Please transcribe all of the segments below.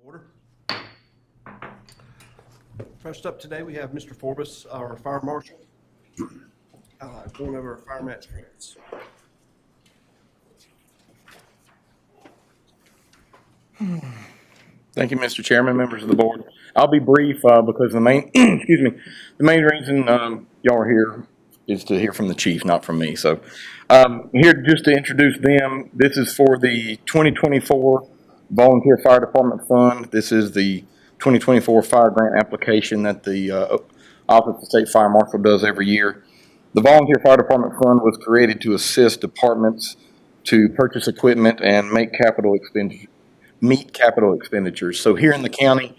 Order. First up today, we have Mr. Forbes, our fire marshal, going over fire match grants. Thank you, Mr. Chairman, members of the board. I'll be brief because the main, excuse me, the main reason y'all are here is to hear from the chief, not from me. So here just to introduce them. This is for the 2024 Volunteer Fire Department Fund. This is the 2024 fire grant application that the Office of State Fire Marshal does every year. The Volunteer Fire Department Fund was created to assist departments to purchase equipment and meet capital expenditures. So here in the county,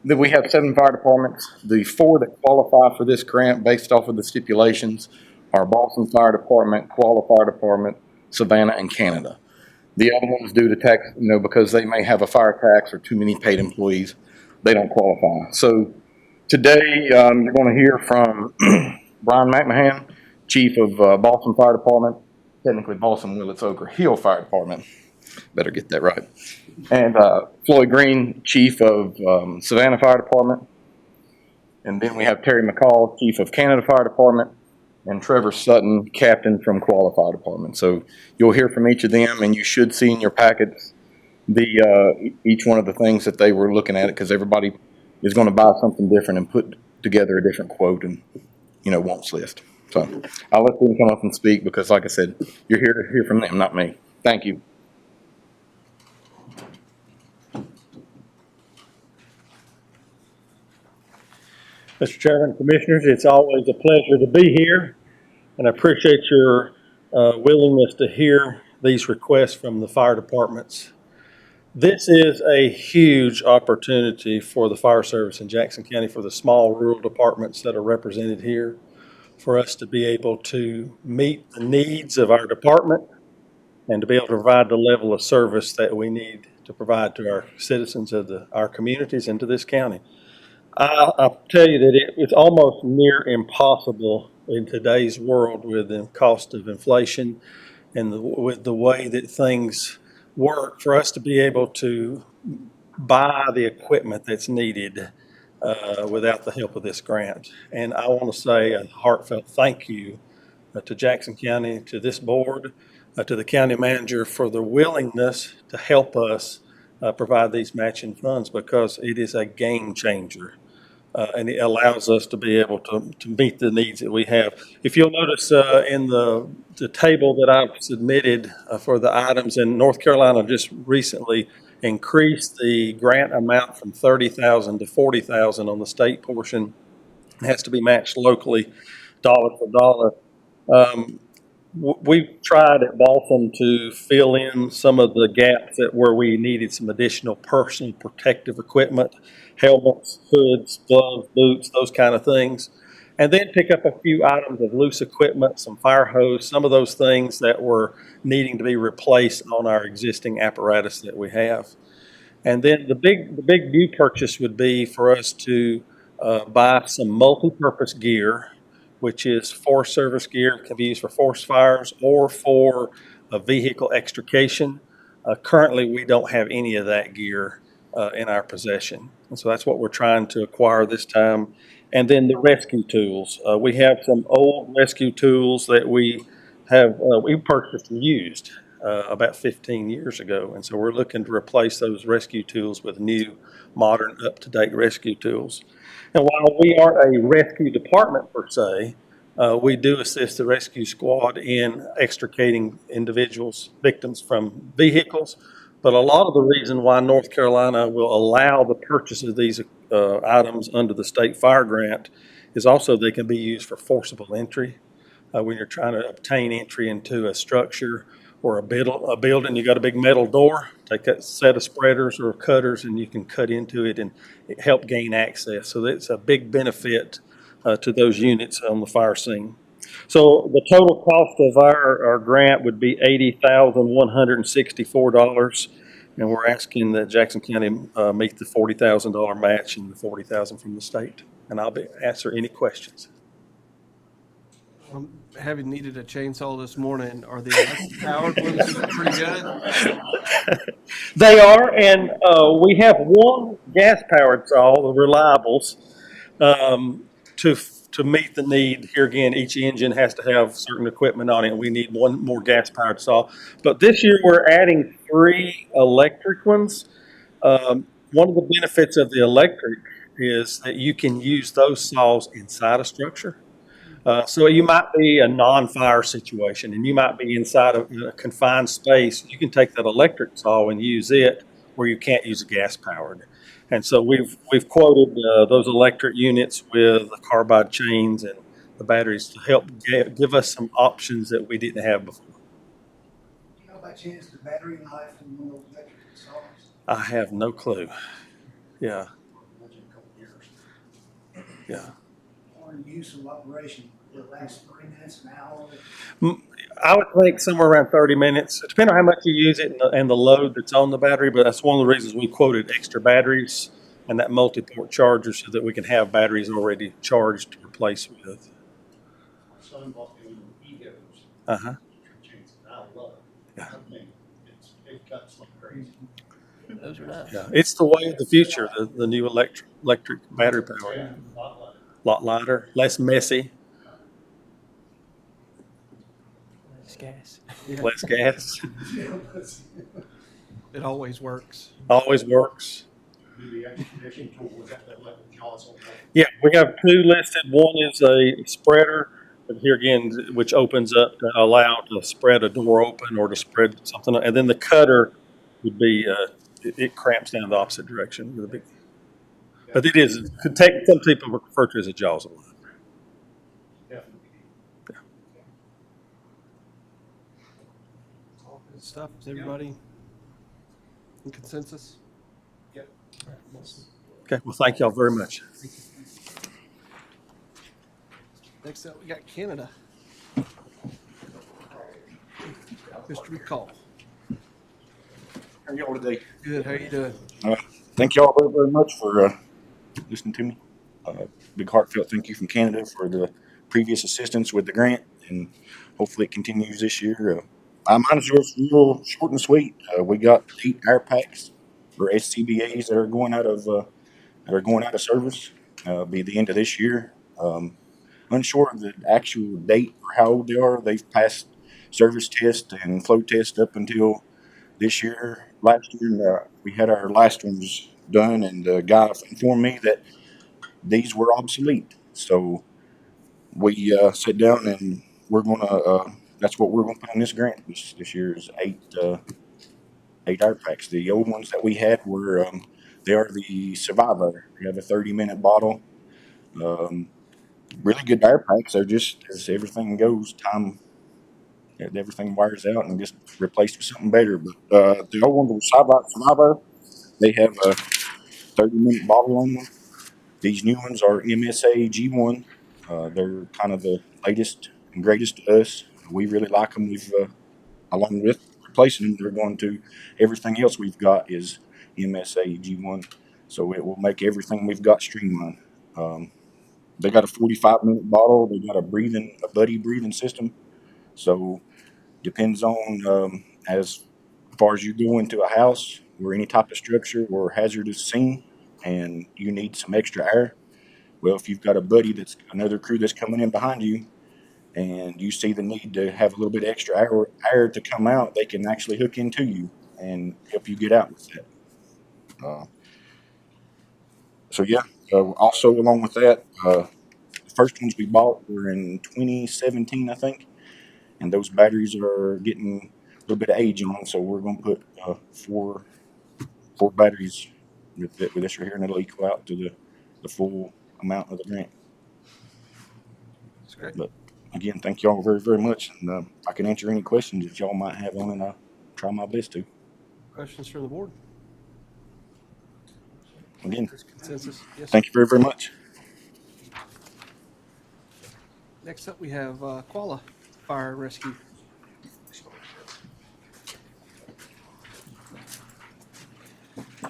that we have 7 fire departments. The 4 that qualify for this grant based off of the stipulations are Boston Fire Department, Koala Fire Department, Savannah, and Canada. The other ones due to tax, because they may have a fire tax or too many paid employees, they don't qualify. So today you're going to hear from Brian McMahon, Chief of Boston Fire Department, technically Boston Willits Ochre Hill Fire Department. Better get that right. And Floyd Green, Chief of Savannah Fire Department. And then we have Terry McCall, Chief of Canada Fire Department, and Trevor Sutton, Captain from Koala Fire Department. So you'll hear from each of them, and you should see in your packets each one of the things that they were looking at, because everybody is going to buy something different and put together a different quote and, wants list. So I'll let them come up and speak because, like I said, you're here to hear from them, not me. Thank you. Mr. Chairman, Commissioners, it's always a pleasure to be here, and I appreciate your willingness to hear these requests from the fire departments. This is a huge opportunity for the fire service in Jackson County, for the small rural departments that are represented here, for us to be able to meet the needs of our department and to be able to provide the level of service that we need to provide to our citizens of our communities and to this county. I'll tell you that it's almost near impossible in today's world with the cost of inflation and with the way that things work for us to be able to buy the equipment that's needed without the help of this grant. And I want to say a heartfelt thank you to Jackson County, to this board, to the county manager for the willingness to help us provide these matching funds, because it is a game changer. And it allows us to be able to meet the needs that we have. If you'll notice in the table that I've submitted for the items, in North Carolina just recently increased the grant amount from $30,000 to $40,000 on the state portion. It has to be matched locally, dollar for dollar. We've tried at Boston to fill in some of the gaps where we needed some additional personal protective equipment, helmets, hoods, gloves, boots, those kind of things, and then pick up a few items of loose equipment, some fire hose, some of those things that were needing to be replaced on our existing apparatus that we have. And then the big new purchase would be for us to buy some multi-purpose gear, which is forest service gear, can be used for forest fires or for vehicle extrication. Currently, we don't have any of that gear in our possession. And so that's what we're trying to acquire this time. And then the rescue tools. We have some old rescue tools that we purchased and used about 15 years ago. And so we're looking to replace those rescue tools with new, modern, up-to-date rescue tools. And while we aren't a rescue department per se, we do assist the rescue squad in extricating victims from vehicles. But a lot of the reason why North Carolina will allow the purchase of these items under the state fire grant is also they can be used for forcible entry. When you're trying to obtain entry into a structure or a building, you got a big metal door, take that set of spreaders or cutters and you can cut into it and help gain access. So that's a big benefit to those units on the fire scene. So the total cost of our grant would be $80,164, and we're asking that Jackson County meet the $40,000 match and the $40,000 from the state. And I'll answer any questions. Having needed a chainsaw this morning, are the electric powered ones pretty good? They are, and we have one gas-powered saw, the reliables, to meet the need. Here again, each engine has to have certain equipment on it, and we need one more gas-powered saw. But this year, we're adding 3 electric ones. One of the benefits of the electric is that you can use those saws inside a structure. So you might be a non-fire situation, and you might be inside a confined space. You can take that electric saw and use it where you can't use a gas powered. And so we've quoted those electric units with the carbide chains and the batteries to help give us some options that we didn't have before. Do you know by chance the battery life in one of those electric saws? I have no clue. Yeah, Imagine a couple years. yeah. Or use of operation, will it last 3 minutes, an hour? I would think somewhere around 30 minutes, depending on how much you use it and the load that's on the battery. But that's one of the reasons we quoted extra batteries and that multi-port charger so that we can have batteries already charged to replace with. My son bought me one Egos. Uh-huh. Chains, and I love it. Yeah. I mean, it cuts like crazy. Those are nice. Yeah, it's the way of the future, the new electric battery power. Yeah, a lot like it. Lot lighter, less messy, It's gas. less gas. It always works. Always works. Do the expedition tool, was that like the jaws on that? Yeah, we have 2 listed. One is a spreader, but here again, which opens up to allow to spread a door open or to spread something. And then the cutter would be, it cramps down the opposite direction with a big. But it is, could take, some people refer to it as a jaws of life. Definitely. All good stuff. Is everybody in consensus? Yep. Awesome. Okay, well, thank y'all very much. Next up, we got Canada. Mr. McCall. How are y'all today? Good. How you doing? Thank y'all very, very much for listening to me. Big heartfelt thank you from Canada for the previous assistance with the grant, and hopefully it continues this year. Mine is real short and sweet. We got 8 air packs for SCBAs that are going out of service. Be the end of this year. Unsure of the actual date or how old they are. They've passed service test and flow test up until this year. Last year, we had our last ones done, and the guy informed me that these were obsolete. So we sat down and we're gonna. That's what we're gonna put on this grant this year is 8 air packs. The old ones that we had were they are the Survivor. We have a 30-minute bottle. Really good air packs. They're just as everything goes, everything wires out and just replaced with something better. But the old ones were Survivor. They have a 30-minute bottle on them. These new ones are MSA G1. They're kind of the latest and greatest to us. We really like them. We've, along with replacing them, they're going to everything else we've got is MSA G1. So it will make everything we've got streamlined. They got a 45-minute bottle. They got a buddy breathing system. So depends on as far as you go into a house or any type of structure or hazardous scene and you need some extra air. Well, if you've got a buddy that's another crew that's coming in behind you and you see the need to have a little bit extra air to come out, they can actually hook into you and help you get out with that. Also along with that, the first ones we bought were in 2017, I think, and those batteries are getting a little bit of age on them, so we're going to put 4 batteries with this right here, and it'll equal out to the full amount of the grant. That's great. But again, thank y'all very, very much, and I can answer any questions that y'all might have on it, and I'll try my best to. Questions from the board? Again, There's consensus. Yes. thank you very, very much. Next up, we have Quala Fire and Rescue.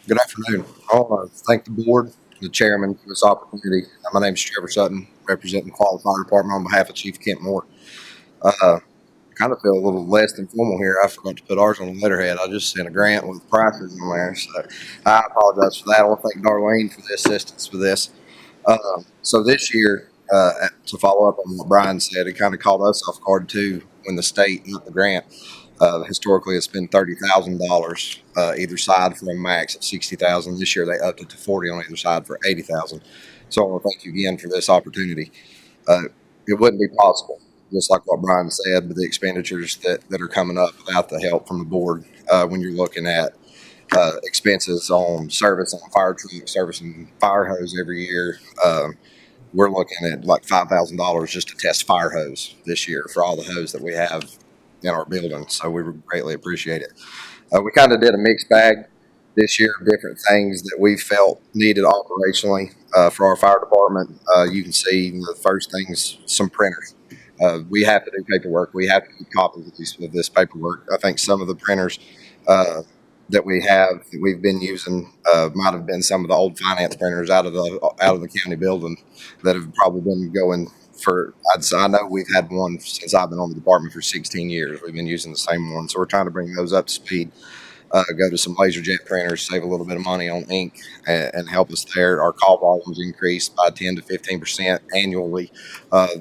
Good afternoon. I want to thank the board the chairman for this opportunity. My name is Trevor Sutton, representing the Quality Fire Department on behalf of Chief Kent Moore. I kind of feel a little less than formal here. I forgot to put ours on the letterhead. I just sent a grant with prices on there, so I apologize for that. I want to thank Darlene for the assistance with this. So this year, to follow up on what Brian said, it kind of caught us off guard too when the state got the grant. Historically, it's been $30,000 either side for a max of $60,000. This year, they upped it to $40,000 on either side for $80,000. So I want to thank you again for this opportunity. It wouldn't be possible, just like what Brian said, with the expenditures that are coming up without the help from the board. When you're looking at expenses on service on fire trucks, servicing fire hose every year, we're looking at like $5,000 just to test fire hose this year for all the hose that we have in our building. So we greatly appreciate it. We kind of did a mixed bag this year of different things that we felt needed operationally for our fire department. You can see the first thing is some printers. We have to do paperwork. We have to do copies of this paperwork. I think some of the printers that we've been using might have been some of the old finance printers out of the county building that have probably been going for. I know we've had one since I've been on the department for 16 years. We've been using the same one, so we're trying to bring those up to speed. Go to some LaserJet printers, save a little bit of money on ink, and help us there. Our call volumes increased by 10 to 15% annually,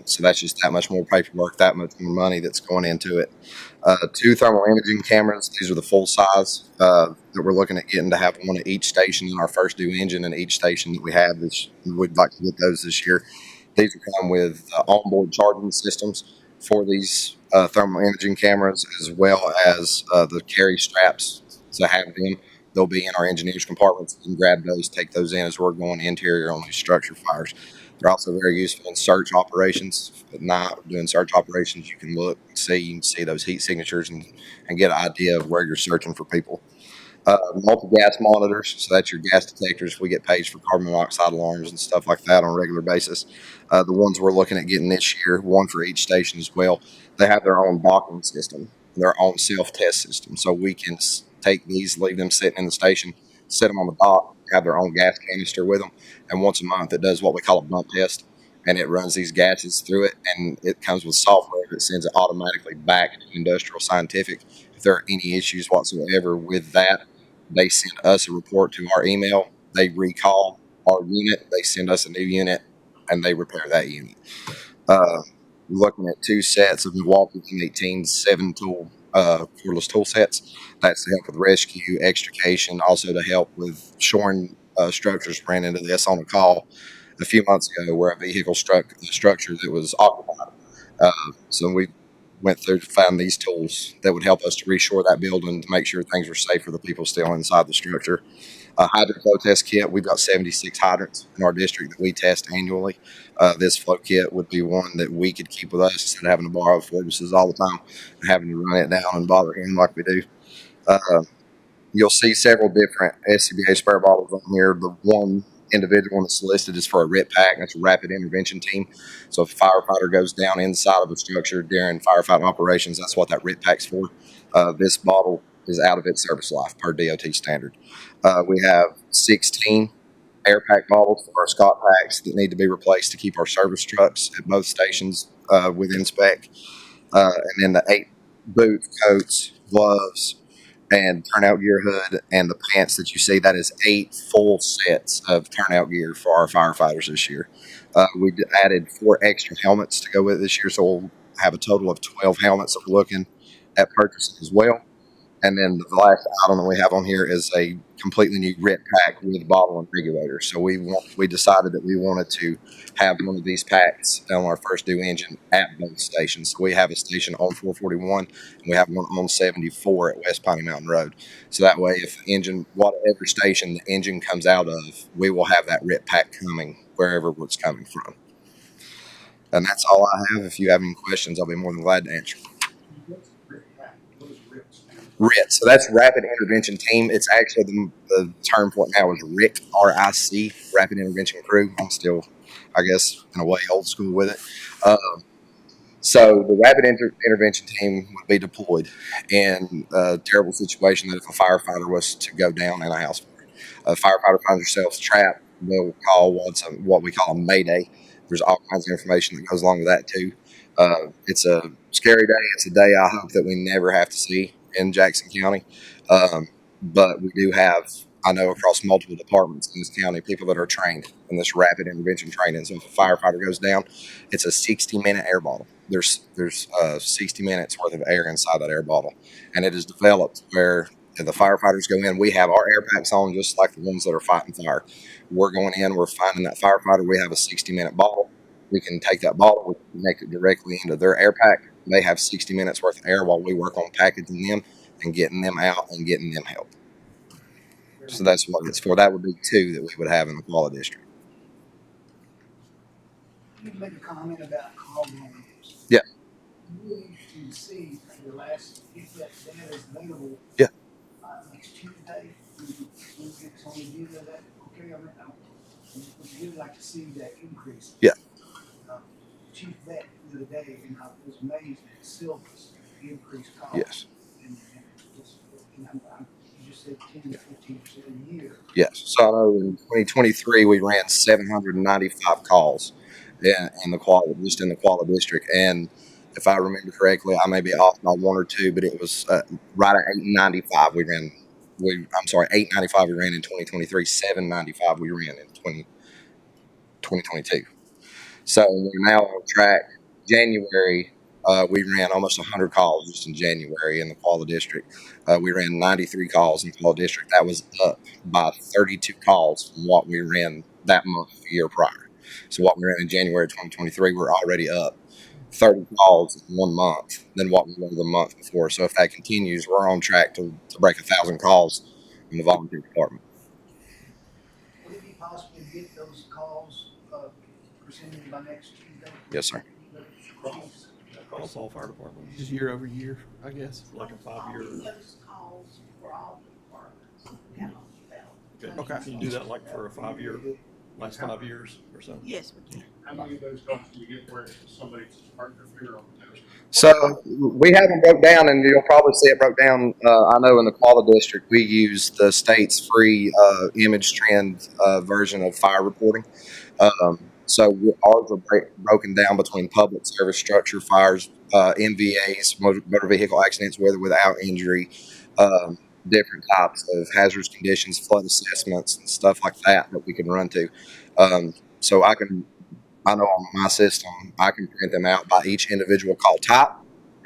so that's just that much more paperwork, that much more money that's going into it. 2 thermal imaging cameras. These are the full size that we're looking at getting to have one at each station in our first due engine in each station that we have. We'd like to get those this year. These will come with onboard charging systems for these thermal imaging cameras, as well as the carry straps to have them. They'll be in our engineers' compartments. You can grab those, take those in as we're going interior on these structure fires. They're also very useful in search operations. At night, doing search operations, you can see those heat signatures and get an idea of where you're searching for people. Multi-gas monitors, so that's your gas detectors. We get paged for carbon monoxide alarms and stuff like that on a regular basis. The ones we're looking at getting this year, one for each station as well, they have their own docking system, their own self-test system. So we can take these, leave them sitting in the station, set them on the dock, have their own gas canister with them, and once a month it does what we call a bump test, and it runs these gases through it, and it comes with software that sends it automatically back to Industrial Scientific. If there are any issues whatsoever with that, they send us a report to our email. They recall our unit. They send us a new unit, and they repair that unit. We're looking at 2 sets of Milwaukee M18 7-tool cordless tool sets. That's to help with rescue, extrication, also to help with shoring structures. Ran into this on a call a few months ago where a vehicle struck a structure that was occupied. So we went through to find these tools that would help us to reshore that building to make sure things were safe for the people still inside the structure. A hydrant flow test kit. We've got 76 hydrants in our district that we test annually. This flow kit would be one that we could keep with us instead of having to borrow Forbes's all the time and having to run it down and bother him like we do. You'll see several different SCBA spare bottles on here. The one individual that's listed is for a RIT pack. That's a rapid intervention team. So if a firefighter goes down inside of a structure during firefighting operations, that's what that RIT pack's for. This bottle is out of its service life per DOT standard. We have 16 air pack bottles for our Scott packs that need to be replaced to keep our service trucks at both stations within spec. And then the 8 boots, coats, gloves, and turnout gear hood, and the pants that you see, that is 8 full sets of turnout gear for our firefighters this year. We added 4 extra helmets to go with it this year, so we'll have a total of 12 helmets that we're looking at purchasing as well. And then the last item that we have on here is a completely new RIT pack with bottle and regulator. So we decided that we wanted to have one of these packs on our first due engine at both stations. So we have a station on 441 and we have one on 74 at West Piney Mountain Road. So that way, if engine, whatever station the engine comes out of, we will have that RIT pack coming wherever it's coming from. And that's all I have. If you have any questions, I'll be more than glad to answer. RIT. So that's Rapid Intervention Team. It's actually the term for it now is RIC, R-I-C, Rapid Intervention Crew. I'm still, I guess, in a way, old school with it. So the Rapid Intervention Team would be deployed in a terrible situation that if a firefighter was to go down in a house fire. A firefighter finds themselves trapped They'll call what we call a Mayday. There's all kinds of information that goes along with that too. It's a scary day. It's a day I hope that we never have to see in Jackson County. But we do have, I know across multiple departments in this county, people that are trained in this rapid intervention training. So if a firefighter goes down, it's a 60-minute air bottle. There's 60 minutes worth of air inside that air bottle, and it is developed where if the firefighters go in, we have our air packs on just like the ones that are fighting fire. We're going in, we're finding that firefighter. We have a 60-minute bottle. We can take that bottle, we can connect it directly into their air pack. They have 60 minutes worth of air while we work on packaging them and getting them out and getting them help. So that's what it's for. That would be 2 that we would have in the Quality District. You make a comment about call volumes. Yeah. Really interesting to see the last, if that data is available. Yeah. Next Tuesday, we get on the view of that, okay, I would really like to see that increase. Yeah. Chief Vet the other day, and I was amazed at Silva's increased cost. Yes. And just, you just said 10 to 15% a year. Yes. So I know in 2023 we ran 795 calls in the quality, just in the Quality District, and if I remember correctly, I may be off by 1 or 2, but it was right at 895 we ran. 895 we ran in 2023. 795 we ran in 2022. So we're now on track. January, we ran almost 100 calls just in January in the Quality District. We ran 93 calls in the Quality District. That was up by 32 calls from what we ran that month the year prior. So what we ran in January 2023, we're already up 30 calls in 1 month than what we ran the month before. So if that continues, we're on track to break 1,000 calls in the volunteer department. Would it be possible to get those calls presented by next Tuesday? Yes, sir. Across all fire departments, Just year over year, I guess. like a 5-year. Those calls for all the departments count on the ballot. Okay. Can you do that like for a 5-year, last 5 years or so? Yes, we can. How many of those calls do you get where somebody's parked their finger on the nose? So we have them broke down, and you'll probably see it broke down. I know in the Quality District, we use the state's free image trend version of fire reporting. So ours are broken down between public service structure fires, MVAs, motor vehicle accidents, with or without injury, different types of hazardous conditions, flood assessments, and stuff like that we can run to. So I know on my system, I can print them out by each individual call type,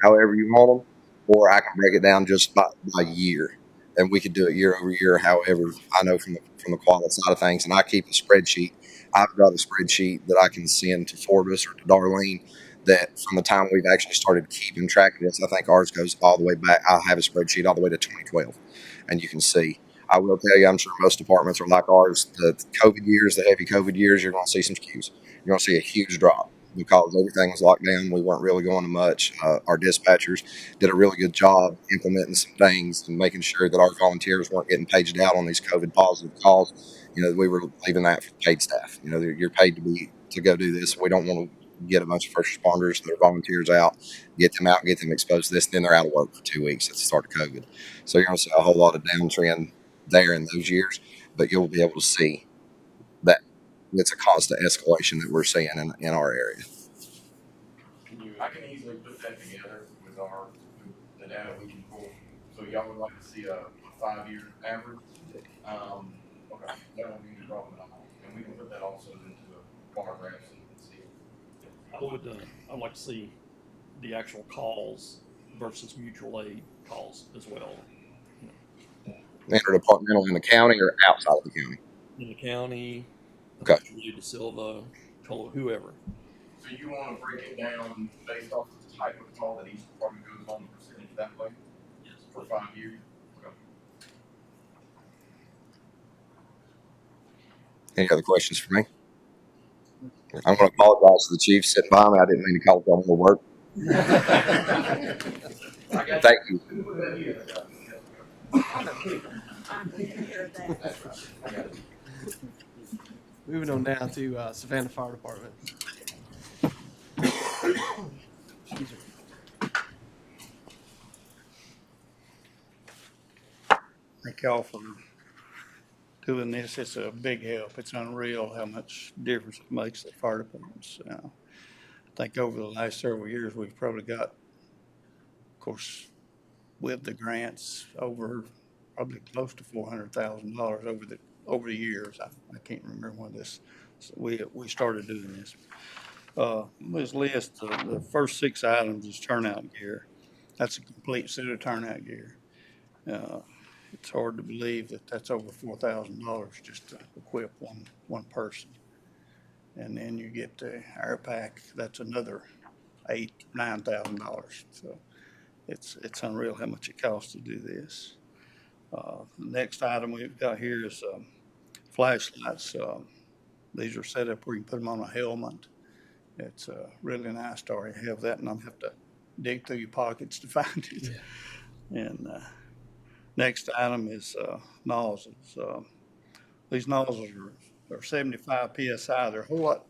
however you want them, or I can break it down just by year. And we could do it year over year, however I know from the quality side of things. And I keep a spreadsheet. I've got a spreadsheet that I can send to Forbes or to Darlene that from the time we've actually started keeping track of this, I think ours goes all the way back. I have a spreadsheet all the way to 2012. And you can see. I will tell you, I'm sure most departments are like ours. The COVID years, the heavy COVID years, you're going to see some skews. You're going to see a huge drop because everything was locked down. We weren't really going to much. Our dispatchers did a really good job implementing some things and making sure that our volunteers weren't getting paged out on these COVID positive calls. You know, we were leaving that for paid staff. You know, you're paid to go do this. We don't want to get a bunch of first responders that are volunteers out, get them out, get them exposed to this. Then they're out of work for 2 weeks at the start of COVID. So you're going to see a whole lot of downtrend there in those years, but you'll be able to see that it's a constant escalation that we're seeing in our area. I can easily put that together with the data we can pull. So y'all would like to see a 5-year average? Okay, that won't be a problem at all. And we can put that also into a bar graph so you can see it. I'd like to see the actual calls versus mutual aid calls as well. Interdepartmental in the county or outside of the county? In the county, Okay. De Silva, whoever. So you want to break it down based off of the type of call that each department goes on, the percentage that way? Yes. For 5 years? Okay. Any other questions for me? I'm going to apologize to the chief sitting by me. I didn't mean to call it more work. Thank you. Moving on now to Savannah Fire Department. Excuse me. Thank y'all for doing this. It's a big help. It's unreal how much difference it makes at fire departments. I think over the last several years, we've probably got, of course, with the grants, over probably close to $400,000 over the years. I can't remember when we started doing this. This list, the first 6 items is turnout gear. That's a complete set of turnout gear. It's hard to believe that that's over $4,000 just to equip one person. And then you get the air pack, that's another $8,000, $9,000. So it's unreal how much it costs to do this. The next item we've got here is flashlights. These are set up where you can put them on a helmet. It's really nice to already have that, and I don't have to dig through your pockets to find it. Yeah. And next item is nozzles. These nozzles are 75 PSI. They're a whole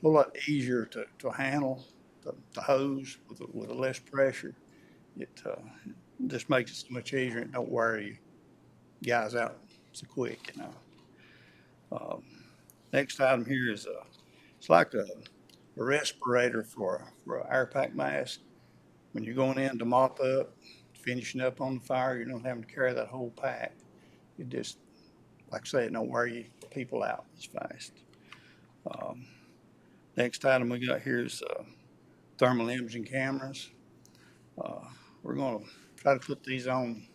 lot easier to handle, the hose with less pressure. It just makes it so much easier. It don't wear you guys out so quick, you know. Next item here is it's like a respirator for an air pack mask. When you're going in to mop up, finishing up on the fire, you're not having to carry that whole pack. It just, like I say, it don't wear you people out as fast. Next item we got here is thermal imaging cameras. We're going to try to put these on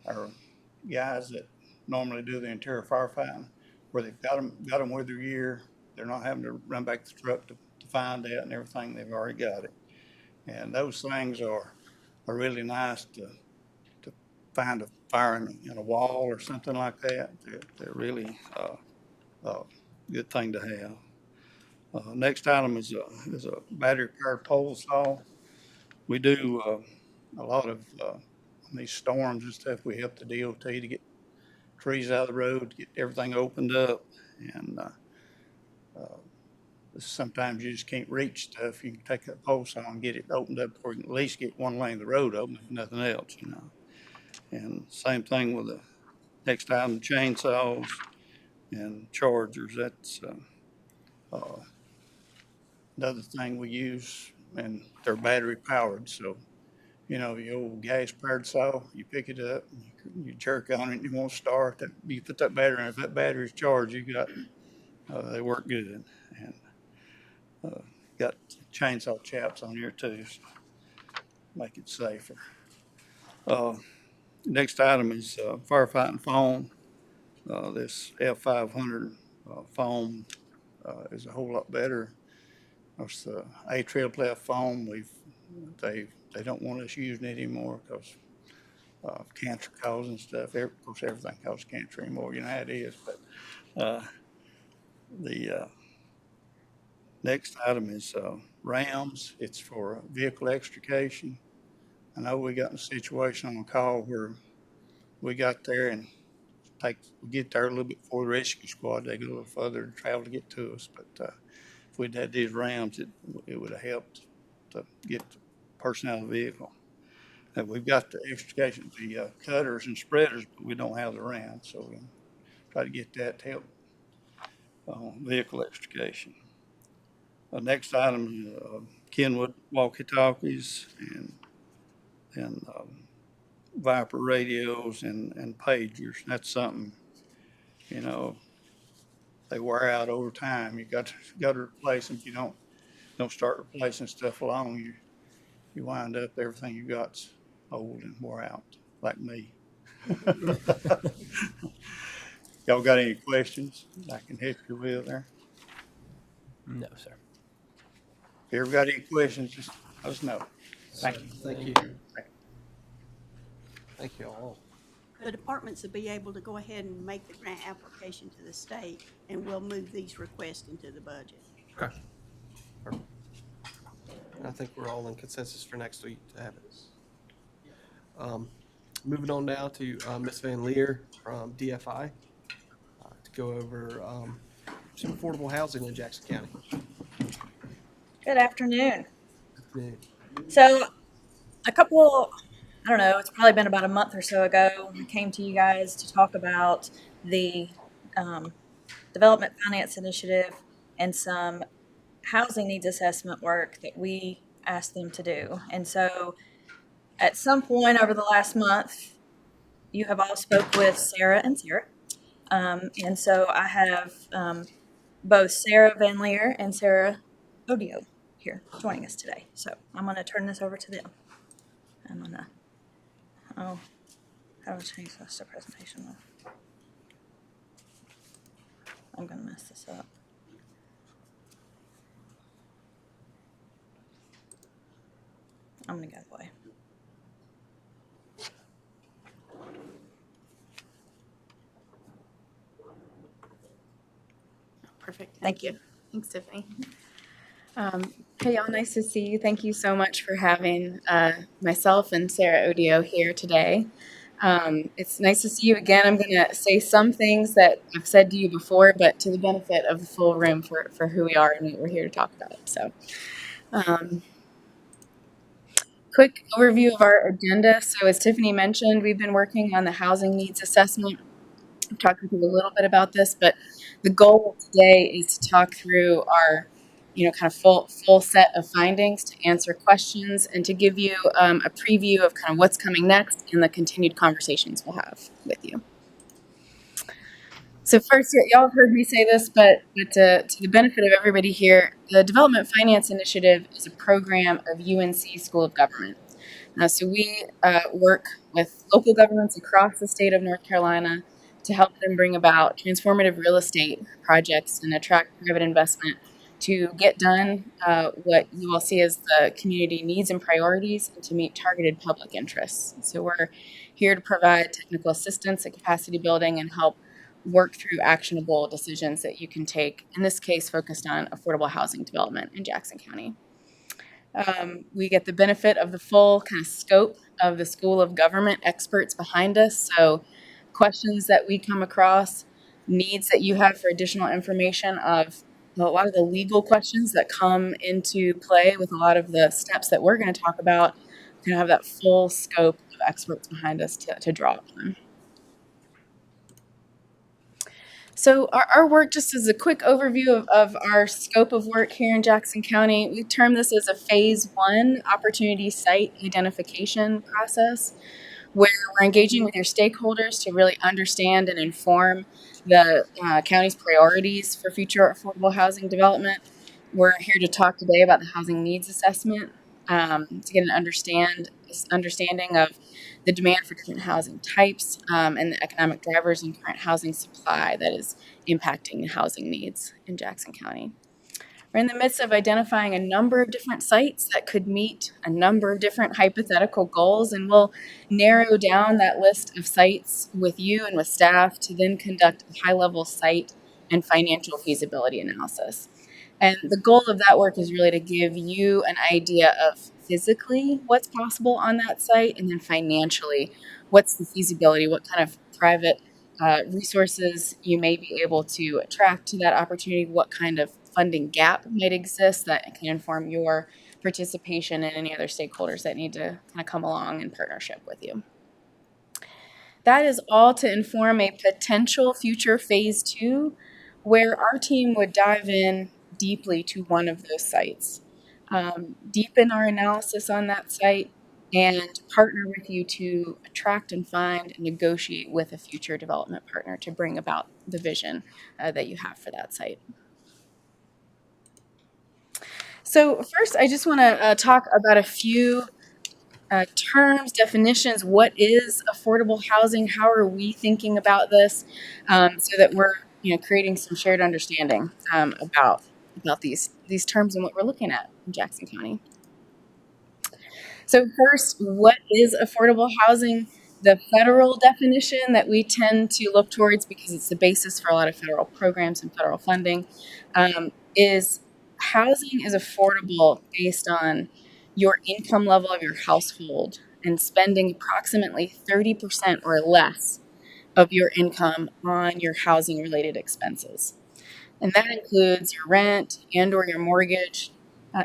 our guys that normally do the interior firefighting, where they've got them with their gear. They're not having to run back to the truck to find that and everything. They've already got it. And those things are really nice to find a fire in a wall or something like that. They're really a good thing to have. Next item is a battery-powered pole saw. We do a lot of these storms and stuff. We help the DOT to get trees out of the road, to get everything opened up, and sometimes you just can't reach stuff. You can take that pole saw and get it opened up before you can at least get one lane of the road open, if nothing else, you know. And same thing with the next item, chainsaws and chargers. That's another thing we use, and they're battery powered. So, you know, the old gas powered saw, you pick it up, you jerk on it, and you won't start. You put that battery in. If that battery is charged, you got they work good. And got chainsaw chaps on here too, so make it safer. Next item is firefighting foam. This F500 foam is a whole lot better. It's the AFFF foam. They don't want us using it anymore because of cancer causing stuff. Of course, everything causes cancer anymore. You know how it is. But the next item is RAMs. It's for vehicle extrication. I know we got in a situation on a call where we got there and we get there a little bit before the rescue squad. They go a little further to travel to get to us. But if we'd had these RAMs, it would have helped to get the person out of the vehicle. And we've got the extrication, the cutters and spreaders, but we don't have the RAMs. So we try to get that to help vehicle extrication. Next item is Kenwood walkie-talkies and Viper radios and pagers. That's something, you know, they wear out over time. You got to replace them. If you don't start replacing stuff along, you wind up everything you got's old and wore out, like me. Y'all got any questions I can help you with there? No, sir. If you ever got any questions, just let us know. Thank you. Thank you. Thank you all. The departments will be able to go ahead and make the grant application to the state, and we'll move these requests into the budget. Okay. Perfect. I think we're all in consensus for next week to have it. Moving on now to Ms. Van Leer from DFI to go over some affordable housing in Jackson County. Good afternoon. Yeah. So a couple I don't know, it's probably been about a month or so ago, I came to you guys to talk about the Development Finance Initiative and some housing needs assessment work that we asked them to do. And so at some point over the last month, you have all spoke with Sarah and Sarah. And so I have both Sarah Van Leer and Sarah Odio here joining us today. So I'm going to turn this over to them. I'm going to, how do I change this to presentation mode? I'm going to mess this up. I'm going to go away. Perfect. Thank you. Thanks, Tiffany. Hey, y'all, nice to see you. Thank you so much for having myself and Sarah Odio here today. It's nice to see you again. I'm going to say some things that I've said to you before, but to the benefit of the full room for who we are and what we're here to talk about. So, quick overview of our agenda. So as Tiffany mentioned, we've been working on the housing needs assessment. I've talked with you a little bit about this, but the goal of today is to talk through our, kind of full set of findings, to answer questions, and to give you a preview of kind of what's coming next and the continued conversations we'll have with you. So first, y'all have heard me say this, but to the benefit of everybody here, the Development Finance Initiative is a program of UNC School of Government. So we work with local governments across the state of North Carolina to help them bring about transformative real estate projects and attract private investment to get done what you will see as the community needs and priorities, and to meet targeted public interests. So we're here to provide technical assistance and capacity building and help work through actionable decisions that you can take, in this case focused on affordable housing development in Jackson County. We get the benefit of the full kind of scope of the School of Government experts behind us. So questions that we come across, needs that you have for additional information, of a lot of the legal questions that come into play with a lot of the steps that we're going to talk about. We're going to have that full scope of experts behind us to draw upon. So our work, just as a quick overview of our scope of work here in Jackson County, we term this as a phase 1 opportunity site identification process, where we're engaging with your stakeholders to really understand and inform the county's priorities for future affordable housing development. We're here to talk today about the housing needs assessment, to get an understanding of the demand for different housing types and the economic drivers and current housing supply that is impacting the housing needs in Jackson County. We're in the midst of identifying a number of different sites that could meet a number of different hypothetical goals, and we'll narrow down that list of sites with you and with staff to then conduct a high-level site and financial feasibility analysis. And the goal of that work is really to give you an idea of physically what's possible on that site, and then financially what's the feasibility, what kind of private resources you may be able to attract to that opportunity, what kind of funding gap might exist that can inform your participation and any other stakeholders that need to kind of come along in partnership with you. That is all to inform a potential future phase 2, where our team would dive in deeply to one of those sites, deepen our analysis on that site, and partner with you to attract and find and negotiate with a future development partner to bring about the vision that you have for that site. So first, I just want to talk about a few terms, definitions. What is affordable housing? How are we thinking about this, so that we're creating some shared understanding about these terms and what we're looking at in Jackson County. So first, what is affordable housing? The federal definition that we tend to look towards, because it's the basis for a lot of federal programs and federal funding, is housing is affordable based on your income level of your household and spending approximately 30% or less of your income on your housing related expenses. And that includes your rent and or your mortgage,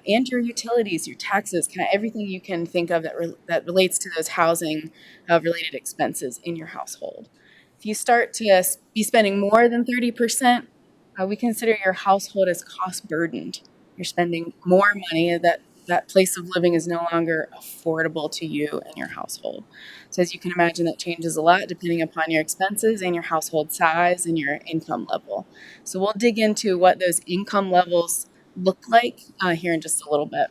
and your utilities, your taxes, kind of everything you can think of that relates to those housing related expenses in your household. If you start to be spending more than 30%, we consider your household as cost burdened. You're spending more money. That place of living is no longer affordable to you and your household. So as you can imagine, that changes a lot depending upon your expenses and your household size and your income level. So we'll dig into what those income levels look like here in just a little bit.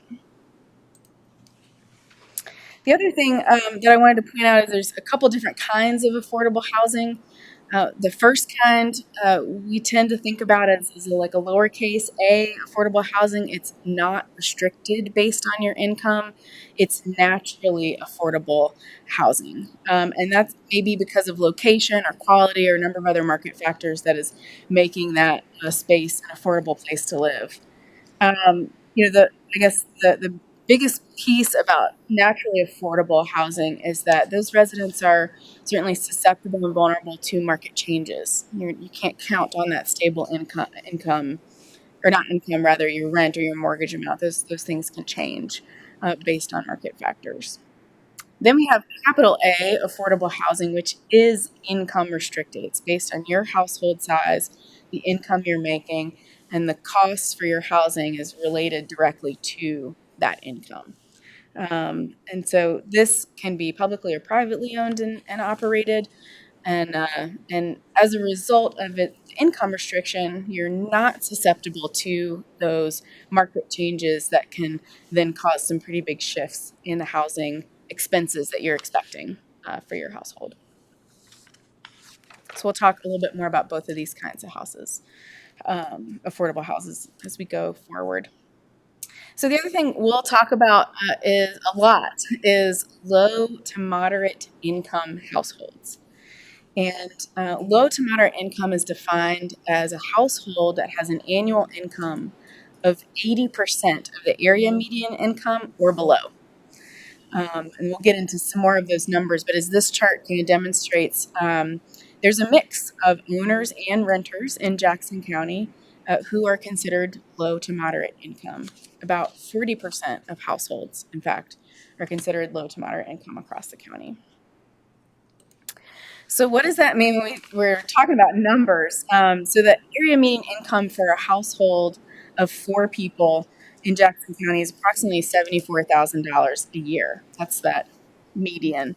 The other thing that I wanted to point out is there's a couple different kinds of affordable housing. The first kind we tend to think about as like a lowercase a affordable housing. It's not restricted based on your income. It's naturally affordable housing. And that's maybe because of location or quality or a number of other market factors that is making that space an affordable place to live. I guess the biggest piece about naturally affordable housing is that those residents are certainly susceptible and vulnerable to market changes. You can't count on that stable income, or not income, rather your rent or your mortgage amount. Those things can change based on market factors. Then we have capital A, affordable housing, which is income restricted. It's based on your household size, the income you're making, and the costs for your housing is related directly to that income. And so this can be publicly or privately owned and operated. And as a result of its income restriction, you're not susceptible to those market changes that can then cause some pretty big shifts in the housing expenses that you're expecting for your household. So we'll talk a little bit more about both of these kinds of houses, affordable houses, as we go forward. So the other thing we'll talk about is low to moderate income households. And low to moderate income is defined as a household that has an annual income of 80% of the area median income or below. And we'll get into some more of those numbers, but as this chart kind of demonstrates, there's a mix of owners and renters in Jackson County who are considered low to moderate income. About 40% of households, in fact, are considered low to moderate income across the county. So what does that mean when we're talking about numbers? So the area median income for a household of 4 people in Jackson County is approximately $74,000 a year. That's that median.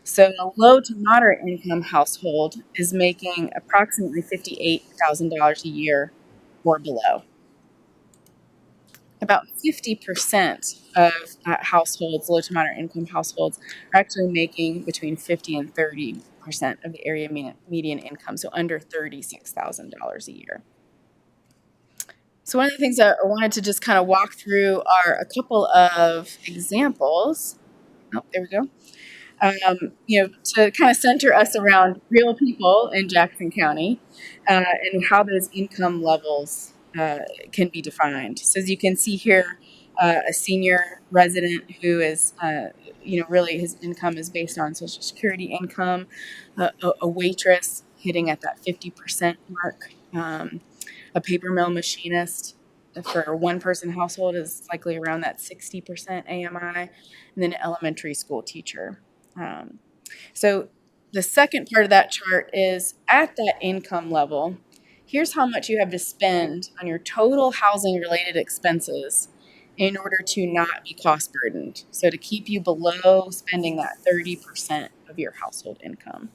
So a low to moderate income household is making approximately $58,000 a year or below. About 50% of households, low to moderate income households, are actually making between 50 and 30% of the area median income, so under $36,000 a year. So one of the things that I wanted to just kind of walk through are a couple of examples. Oh, there we go. To kind of center us around real people in Jackson County and how those income levels can be defined. So as you can see here, a senior resident who is, really his income is based on Social Security income, a waitress hitting at that 50% mark, a paper mill machinist for a one-person household is likely around that 60% AMI, and then an elementary school teacher. So the second part of that chart is at that income level, here's how much you have to spend on your total housing-related expenses in order to not be cost burdened. So to keep you below spending that 30% of your household income.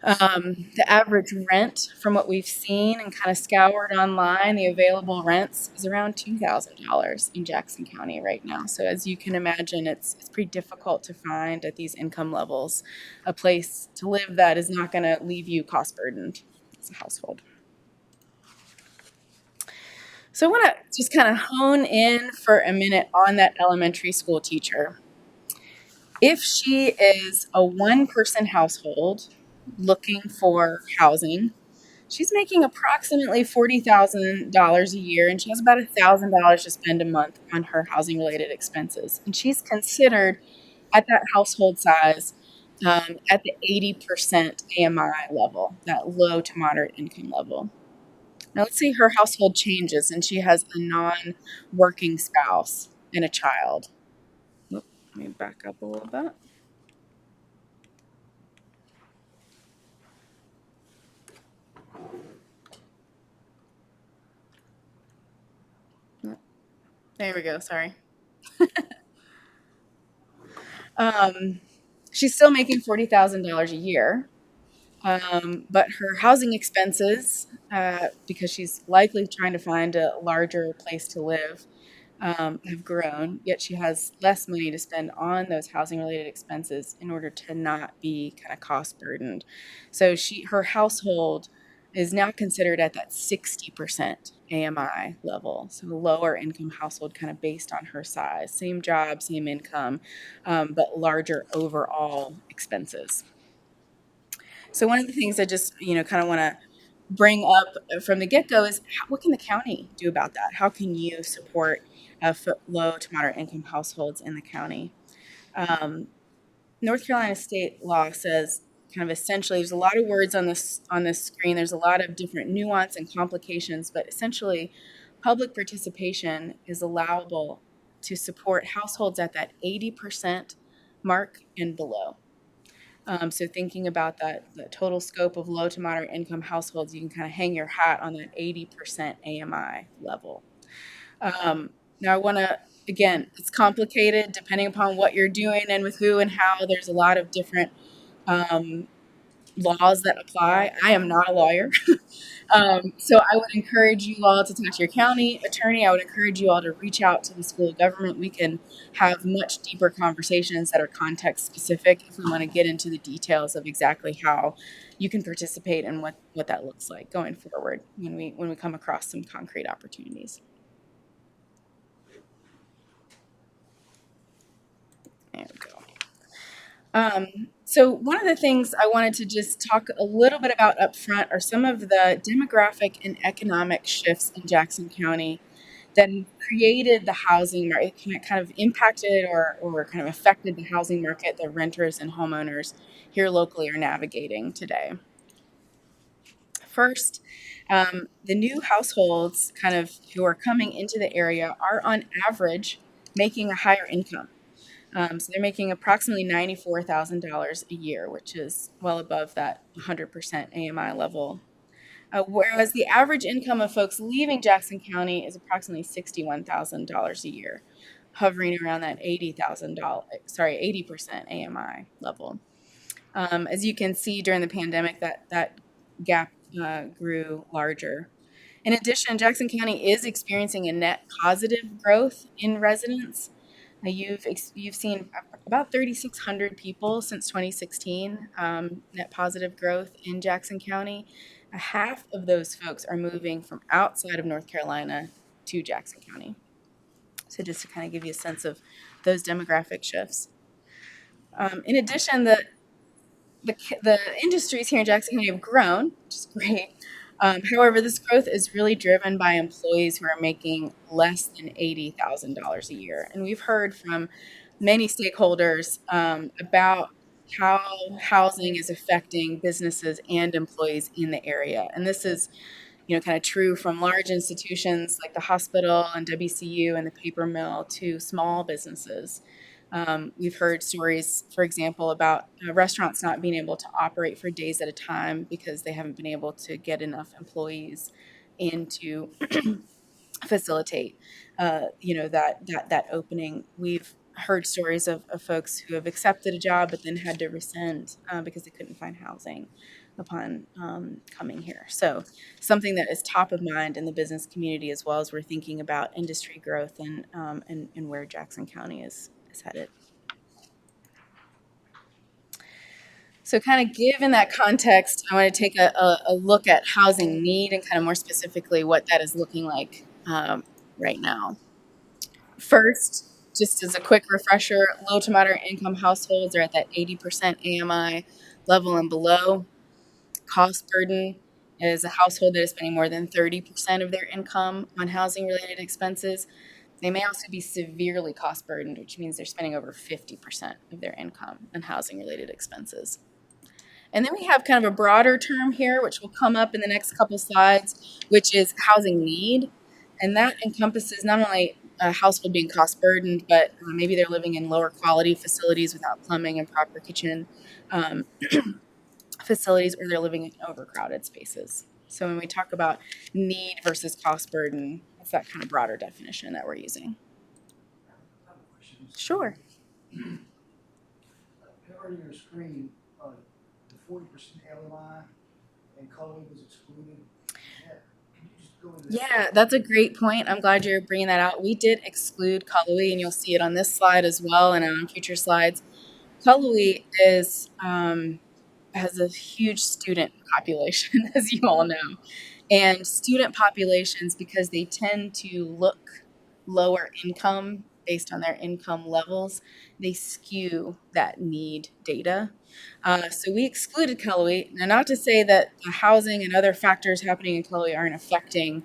The average rent from what we've seen and kind of scoured online, the available rents is around $2,000 in Jackson County right now. So as you can imagine, it's pretty difficult to find at these income levels a place to live that is not going to leave you cost burdened as a household. So I want to just kind of hone in for a minute on that elementary school teacher. If she is a one-person household looking for housing, she's making approximately $40,000 a year, and she has about $1,000 to spend a month on her housing-related expenses. And she's considered at that household size at the 80% AMI level, that low to moderate income level. Now let's say her household changes and she has a non-working spouse and a child. Oop, let me back up a little bit. There we go, sorry. She's still making $40,000 a year, but her housing expenses, because she's likely trying to find a larger place to live, have grown, yet she has less money to spend on those housing related expenses in order to not be kind of cost burdened. So her household is now considered at that 60% AMI level. So lower income household kind of based on her size, same job, same income, but larger overall expenses. So one of the things I just, kind of want to bring up from the get-go is what can the county do about that? How can you support low to moderate income households in the county? North Carolina state law says kind of essentially, there's a lot of words on this screen. There's a lot of different nuance and complications, but essentially public participation is allowable to support households at that 80% mark and below. So thinking about the total scope of low to moderate income households, you can kind of hang your hat on that 80% AMI level. Now I want to, again, it's complicated depending upon what you're doing and with who and how. There's a lot of different laws that apply. I am not a lawyer. So I would encourage you all to talk to your county attorney. I would encourage you all to reach out to the School of Government. We can have much deeper conversations that are context specific if we want to get into the details of exactly how you can participate and what that looks like going forward when we come across some concrete opportunities. There we go. So one of the things I wanted to just talk a little bit about up front are some of the demographic and economic shifts in Jackson County that created the housing market, kind of impacted or kind of affected the housing market that renters and homeowners here locally are navigating today. First, the new households kind of who are coming into the area are on average making a higher income. So they're making approximately $94,000 a year, which is well above that 100% AMI level. Whereas the average income of folks leaving Jackson County is approximately $61,000 a year, hovering around that $80% AMI level. As you can see during the pandemic, that gap grew larger. In addition, Jackson County is experiencing a net positive growth in residents. You've seen about 3,600 people since 2016 net positive growth in Jackson County. Half of those folks are moving from outside of North Carolina to Jackson County. So just to kind of give you a sense of those demographic shifts. In addition, the industries here in Jackson County have grown, which is great. However, this growth is really driven by employees who are making less than $80,000 a year. And we've heard from many stakeholders about how housing is affecting businesses and employees in the area. And this is, kind of true from large institutions like the hospital and WCU and the paper mill to small businesses. We've heard stories, for example, about restaurants not being able to operate for days at a time because they haven't been able to get enough employees in to facilitate, that opening. We've heard stories of folks who have accepted a job but then had to rescind because they couldn't find housing upon coming here. So something that is top of mind in the business community as well as we're thinking about industry growth and where Jackson County is headed. So kind of given that context, I want to take a look at housing need and kind of more specifically what that is looking like right now. First, just as a quick refresher, low to moderate income households are at that 80% AMI level and below. Cost burden is a household that is spending more than 30% of their income on housing related expenses. They may also be severely cost burdened, which means they're spending over 50% of their income on housing related expenses. And then we have kind of a broader term here, which will come up in the next couple slides, which is housing need. And that encompasses not only a household being cost burdened, but maybe they're living in lower quality facilities without plumbing and proper kitchen facilities, or they're living in overcrowded spaces. So when we talk about need versus cost burden, it's that kind of broader definition that we're using. Sure. Earlier in your screen, the 40% LMI and Coley was excluded. Yeah, can you just go into that? Yeah, that's a great point. I'm glad you're bringing that out. We did exclude Cullowhee, and you'll see it on this slide as well and on future slides. Cullowhee is has a huge student population, as you all know. And student populations, because they tend to look lower income based on their income levels, they skew that need data. So we excluded Cullowhee. Now, not to say that the housing and other factors happening in Cullowhee aren't affecting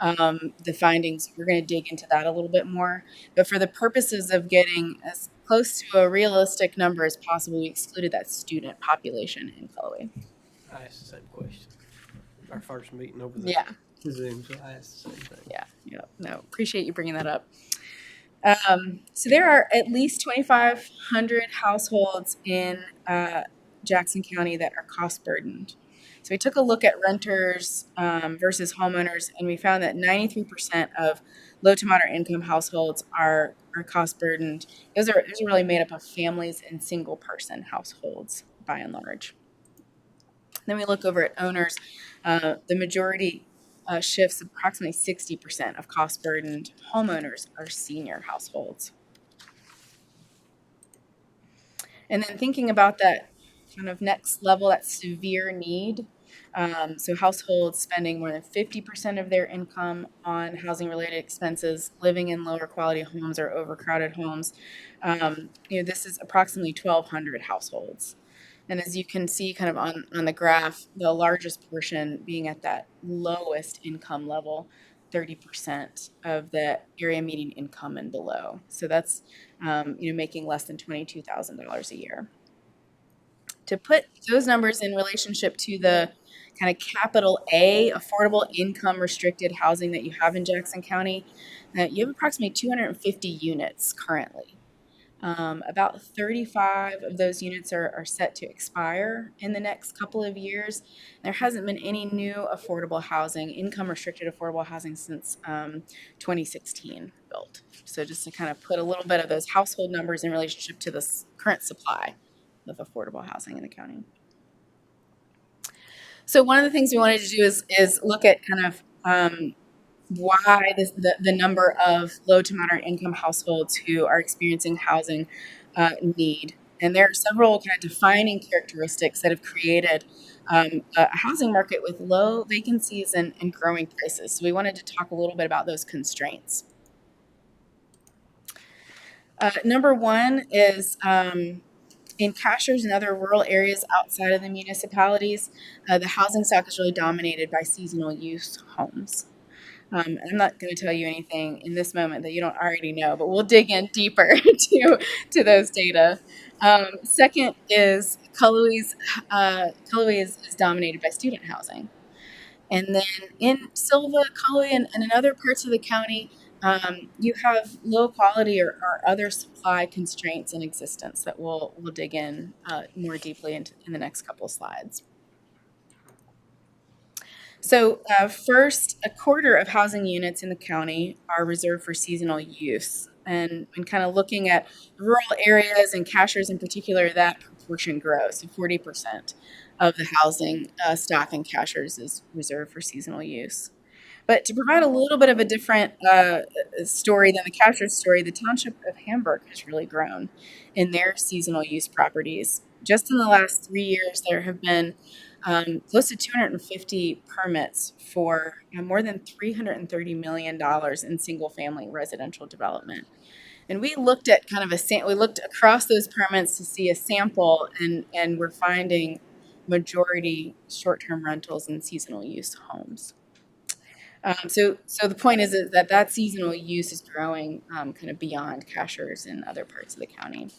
the findings. We're going to dig into that a little bit more. But for the purposes of getting as close to a realistic number as possible, we excluded that student population in Cullowhee. I asked the same question. Our first meeting over the Zoom, so I asked the same thing. Yeah, no, appreciate you bringing that up. So there are at least 2,500 households in Jackson County that are cost burdened. So we took a look at renters versus homeowners, and we found that 93% of low to moderate income households are cost burdened. Those are really made up of families and single person households by and large. Then we look over at owners. The majority shifts, approximately 60% of cost burdened homeowners are senior households. And then thinking about that kind of next level, that severe need. So households spending more than 50% of their income on housing related expenses, living in lower quality homes or overcrowded homes. This is approximately 1,200 households. And as you can see kind of on the graph, the largest portion being at that lowest income level, 30% of the area median income and below. So that's making less than $22,000 a year. To put those numbers in relationship to the kind of capital A, affordable income restricted housing that you have in Jackson County, you have approximately 250 units currently. About 35 of those units are set to expire in the next couple of years. There hasn't been any new affordable housing, income restricted affordable housing since 2016 built. So just to kind of put a little bit of those household numbers in relationship to the current supply of affordable housing in the county. So one of the things we wanted to do is look at kind of why the number of low to moderate income households who are experiencing housing need. And there are several kind of defining characteristics that have created a housing market with low vacancies and growing prices. So we wanted to talk a little bit about those constraints. Number one is in Cashers and other rural areas outside of the municipalities, the housing stock is really dominated by seasonal use homes. I'm not going to tell you anything in this moment that you don't already know, but we'll dig in deeper to those data. Second is Cullowhee is dominated by student housing. And then in Silva, Cullowhee, and in other parts of the county, you have low quality or other supply constraints in existence that we'll dig in more deeply in the next couple of slides. So first, a quarter of housing units in the county are reserved for seasonal use. And kind of looking at rural areas and Cashers in particular, that proportion grows. So 40% of the housing stock in Cashers is reserved for seasonal use. But to provide a little bit of a different story than the Cashers story, the township of Hamburg has really grown in their seasonal use properties. Just in the last 3 years, there have been close to 250 permits for more than $330 million in single-family residential development. And we looked at kind of we looked across those permits to see a sample, and we're finding majority short-term rentals and seasonal use homes. So the point is that seasonal use is growing kind of beyond Cashers in other parts of the county.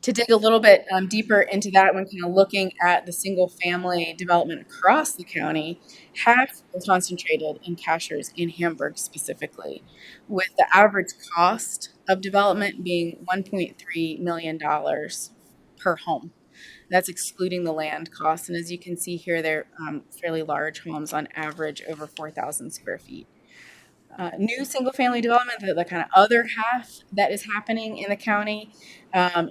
To dig a little bit deeper into that, when kind of looking at the single-family development across the county, half are concentrated in Cashers in Hamburg specifically, with the average cost of development being $1.3 million per home. That's excluding the land costs, and as you can see here, they're fairly large homes on average, over 4,000 square feet. New single-family development, the kind of other half that is happening in the county,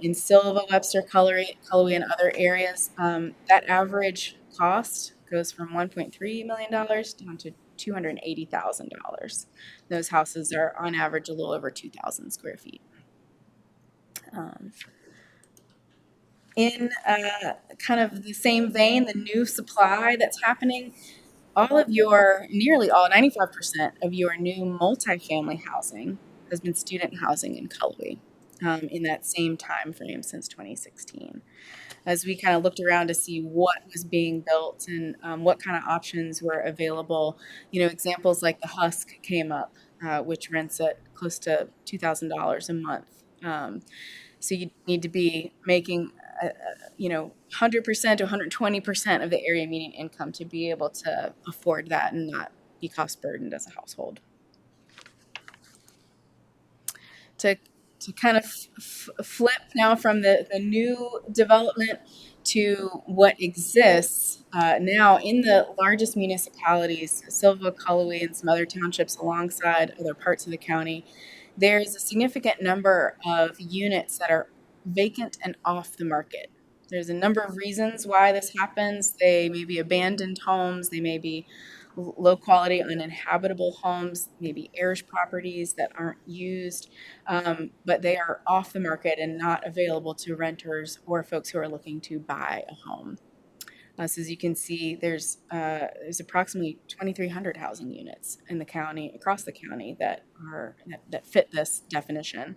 in Silva, Webster, Cullowhee, and other areas, that average cost goes from $1.3 million down to $280,000. Those houses are on average a little over 2,000 square feet. In kind of the same vein, the new supply that's happening, nearly all, 95% of your new multifamily housing has been student housing in Cullowhee in that same time frame since 2016. As we kind of looked around to see what was being built and what kind of options were available, examples like the Husk came up, which rents at close to $2,000 a month. So you need to be making 100% to 120% of the area median income to be able to afford that and not be cost burdened as a household. To kind of flip now from the new development to what exists now in the largest municipalities, Silva, Cullowhee, and some other townships alongside other parts of the county, there's a significant number of units that are vacant and off the market. There's a number of reasons why this happens. They may be abandoned homes, they may be low quality uninhabitable homes, maybe heirs properties that aren't used, but they are off the market and not available to renters or folks who are looking to buy a home. So as you can see, there's approximately 2,300 housing units in the county, across the county, that fit this definition.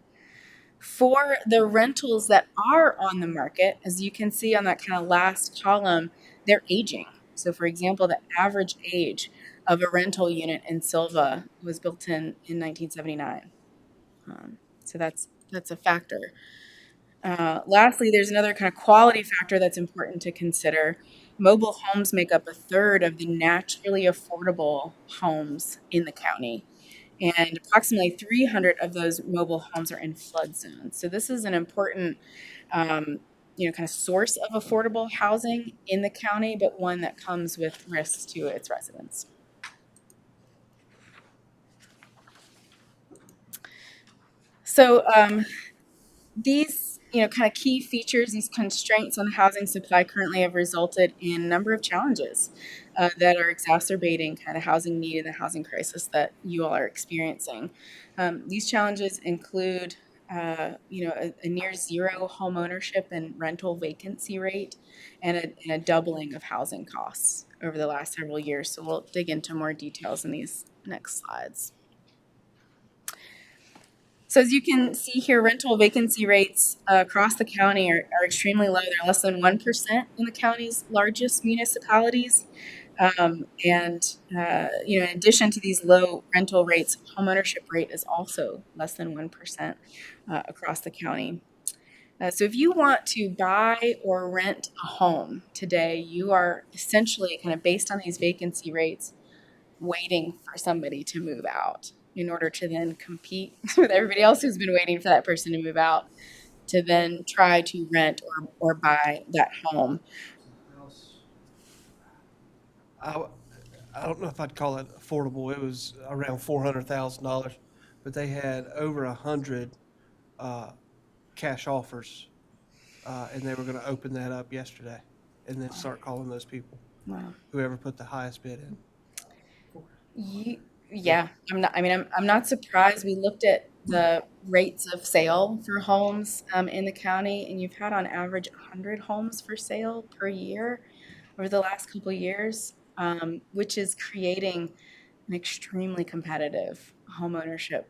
For the rentals that are on the market, as you can see on that kind of last column, they're aging. So for example, the average age of a rental unit in Silva was built in 1979. So that's a factor. Lastly, there's another kind of quality factor that's important to consider. Mobile homes make up a third of the naturally affordable homes in the county. And approximately 300 of those mobile homes are in flood zones. So this is an important, kind of source of affordable housing in the county, but one that comes with risks to its residents. So these, kind of key features, these constraints on the housing supply currently have resulted in a number of challenges that are exacerbating kind of housing need and the housing crisis that you all are experiencing. These challenges include, a near zero home ownership and rental vacancy rate and a doubling of housing costs over the last several years. So we'll dig into more details in these next slides. So as you can see here, rental vacancy rates across the county are extremely low. They're less than 1% in the county's largest municipalities. In addition to these low rental rates, homeownership rate is also less than 1% across the county. So if you want to buy or rent a home today, you are essentially kind of based on these vacancy rates waiting for somebody to move out in order to then compete with everybody else who's been waiting for that person to move out to then try to rent or buy that home. I don't know if I'd call it affordable. It was around $400,000, but they had over 100 cash offers, and they were going to open that up yesterday and then start calling those people. Wow. Whoever put the highest bid in. Yeah, I'm not surprised. We looked at the rates of sale for homes in the county, and you've had on average 100 homes for sale per year over the last couple of years, which is creating an extremely competitive homeownership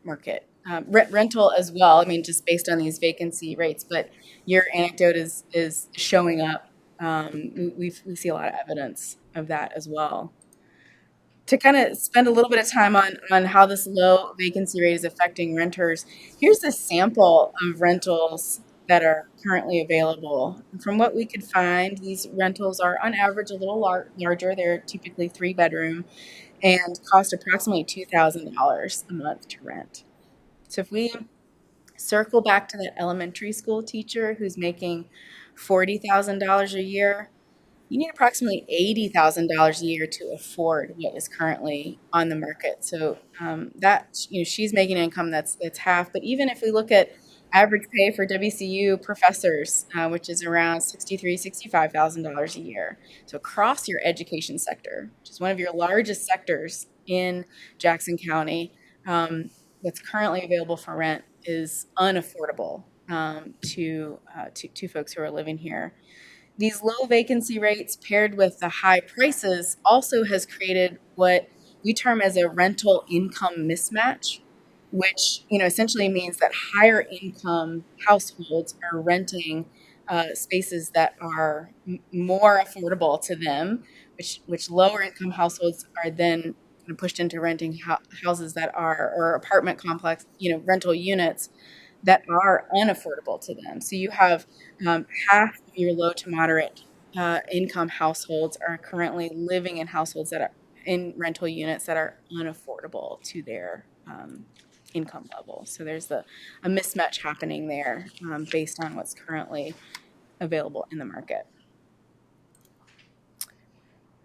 market. Rental as well, just based on these vacancy rates, but your anecdote is showing up. We see a lot of evidence of that as well. To kind of spend a little bit of time on how this low vacancy rate is affecting renters, here's a sample of rentals that are currently available. And from what we could find, these rentals are on average a little larger. They're typically 3-bedroom and cost approximately $2,000 a month to rent. So if we circle back to that elementary school teacher who's making $40,000 a year, you need approximately $80,000 a year to afford what is currently on the market. So that, she's making an income that's half. But even if we look at average pay for WCU professors, which is around $63,000, $65,000 a year. So across your education sector, which is one of your largest sectors in Jackson County, what's currently available for rent is unaffordable to folks who are living here. These low vacancy rates paired with the high prices also has created what we term as a rental income mismatch, which essentially means that higher income households are renting spaces that are more affordable to them, which lower income households are then kind of pushed into renting houses that are, or apartment complex, rental units that are unaffordable to them. So you have half of your low to moderate income households are currently living in households that are in rental units that are unaffordable to their income level. So there's a mismatch happening there based on what's currently available in the market.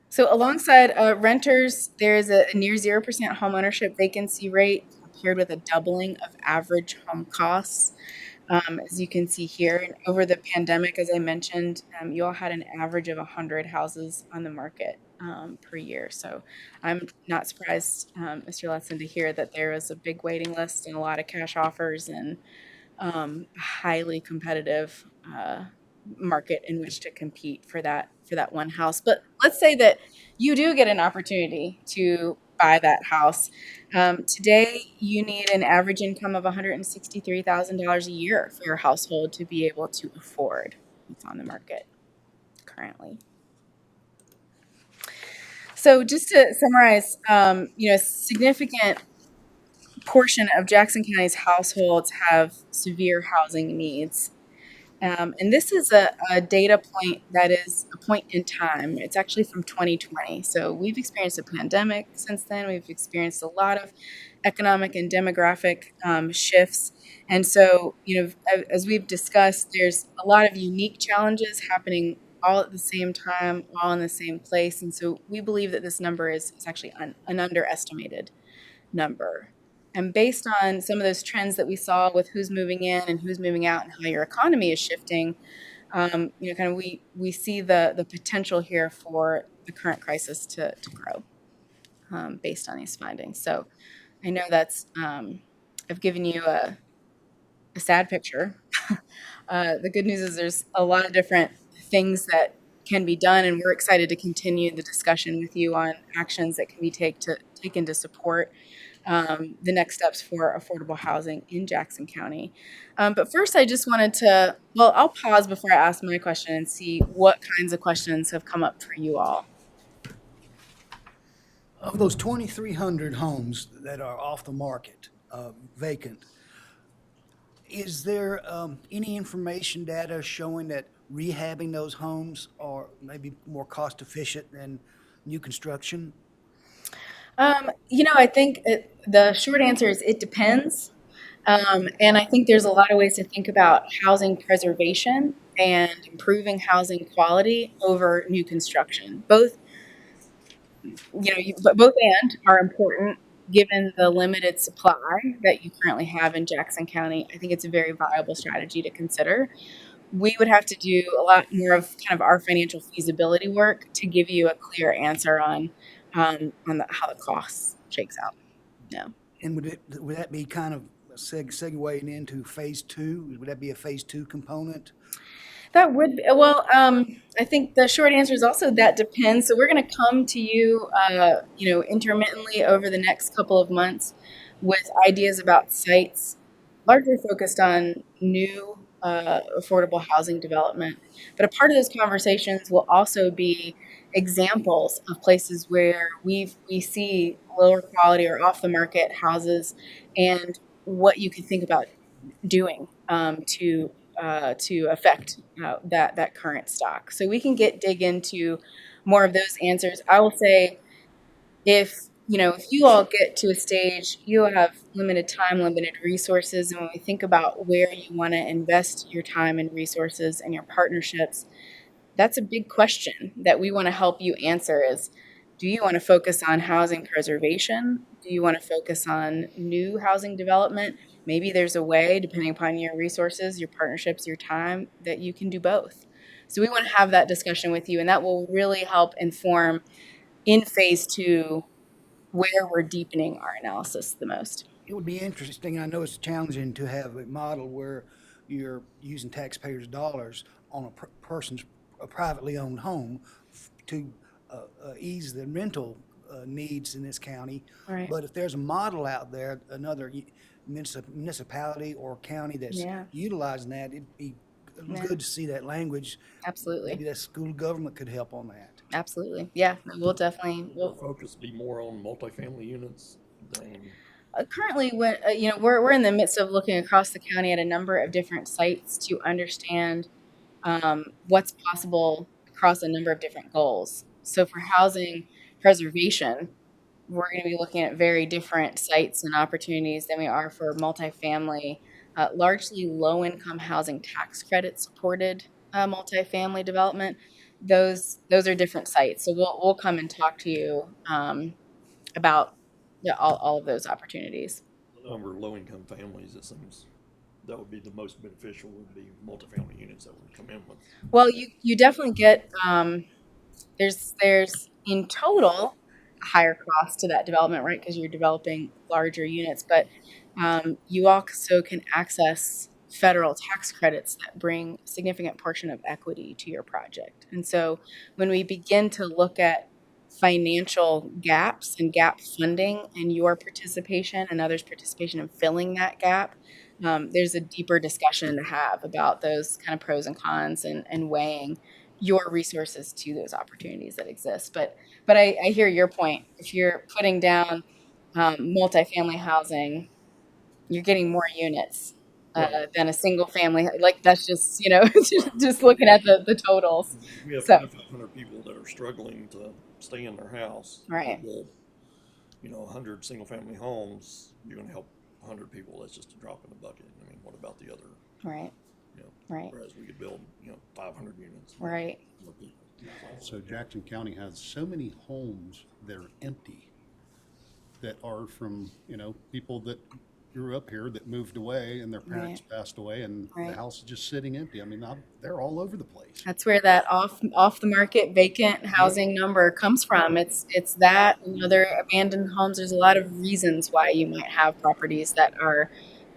So alongside renters, there's a near 0% homeownership vacancy rate paired with a doubling of average home costs. As you can see here, over the pandemic, as I mentioned, you all had an average of 100 houses on the market per year. So I'm not surprised, Mr. Letson, to hear that there was a big waiting list and a lot of cash offers and a highly competitive market in which to compete for that one house. But let's say that you do get an opportunity to buy that house. Today, you need an average income of $163,000 a year for your household to be able to afford what's on the market currently. So just to summarize, a significant portion of Jackson County's households have severe housing needs. And this is a data point that is a point in time. It's actually from 2020. So we've experienced a pandemic since then. We've experienced a lot of economic and demographic shifts. And so, as we've discussed, there's a lot of unique challenges happening all at the same time, all in the same place. And so we believe that this number is actually an underestimated number. And based on some of those trends that we saw with who's moving in and who's moving out and how your economy is shifting, we see the potential here for the current crisis to grow based on these findings. So I know that's, I've given you a sad picture. The good news is there's a lot of different things that can be done, and we're excited to continue the discussion with you on actions that can be taken to support the next steps for affordable housing in Jackson County. But first, I just wanted to, I'll pause before I ask my question and see what kinds of questions have come up for you all. Of those 2,300 homes that are off the market, vacant, is there any information data showing that rehabbing those homes are maybe more cost efficient than new construction? I think the short answer is it depends. And I think there's a lot of ways to think about housing preservation and improving housing quality over new construction. Both and are important given the limited supply that you currently have in Jackson County. I think it's a very viable strategy to consider. We would have to do a lot more of kind of our financial feasibility work to give you a clear answer on how the cost shakes out. No. And would that be kind of segueing into phase two? Would that be a phase two component? That would be, I think the short answer is also that depends. So we're going to come to you, intermittently over the next couple of months with ideas about sites largely focused on new affordable housing development. But a part of those conversations will also be examples of places where we see lower quality or off the market houses and what you can think about doing to affect that current stock. So we can dig into more of those answers. I will say, if you all get to a stage, you have limited time, limited resources, and when we think about where you want to invest your time and resources and your partnerships, that's a big question that we want to help you answer is, do you want to focus on housing preservation? Do you want to focus on new housing development? Maybe there's a way, depending upon your resources, your partnerships, your time, that you can do both. So we want to have that discussion with you, and that will really help inform in phase 2 where we're deepening our analysis the most. It would be interesting, I know it's challenging to have a model where you're using taxpayers' dollars on a person's privately owned home to ease the rental needs in this county. Right. But if there's a model out there, another municipality or county that's utilizing that, it'd be good to see that language. Absolutely. Maybe that school government could help on that. Absolutely. Yeah, we'll definitely. Will focus be more on multifamily units than. Currently, we're in the midst of looking across the county at a number of different sites to understand what's possible across a number of different goals. So for housing preservation, we're going to be looking at very different sites and opportunities than we are for multifamily, largely low-income housing tax credit supported multifamily development. Those are different sites. So we'll come and talk to you about all of those opportunities. The number of low-income families, it seems that would be the most beneficial, would be multifamily units that would come in with. Well, you definitely get there's in total a higher cost to that development, right? Because you're developing larger units, but you also can access federal tax credits that bring a significant portion of equity to your project. And so when we begin to look at financial gaps and gap funding and your participation and others' participation in filling that gap, there's a deeper discussion to have about those kind of pros and cons and weighing your resources to those opportunities that exist. But I hear your point. If you're putting down multifamily housing, you're getting more units than a single family. Like that's just, just looking at the totals. We have So, 500 people that are struggling to stay in their house. Right. Build, 100 single family homes, you're going to help 100 people. That's just a drop in the bucket. I mean, what about the other? right, right, Whereas we could build, 500 units. right. More people. So Jackson County has so many homes that are empty that are from, people that grew up here that moved away and their parents passed away and Right. the house is just sitting empty. I mean, they're all over the place. That's where that off the market vacant housing number comes from. It's that and other abandoned homes. There's a lot of reasons why you might have properties that are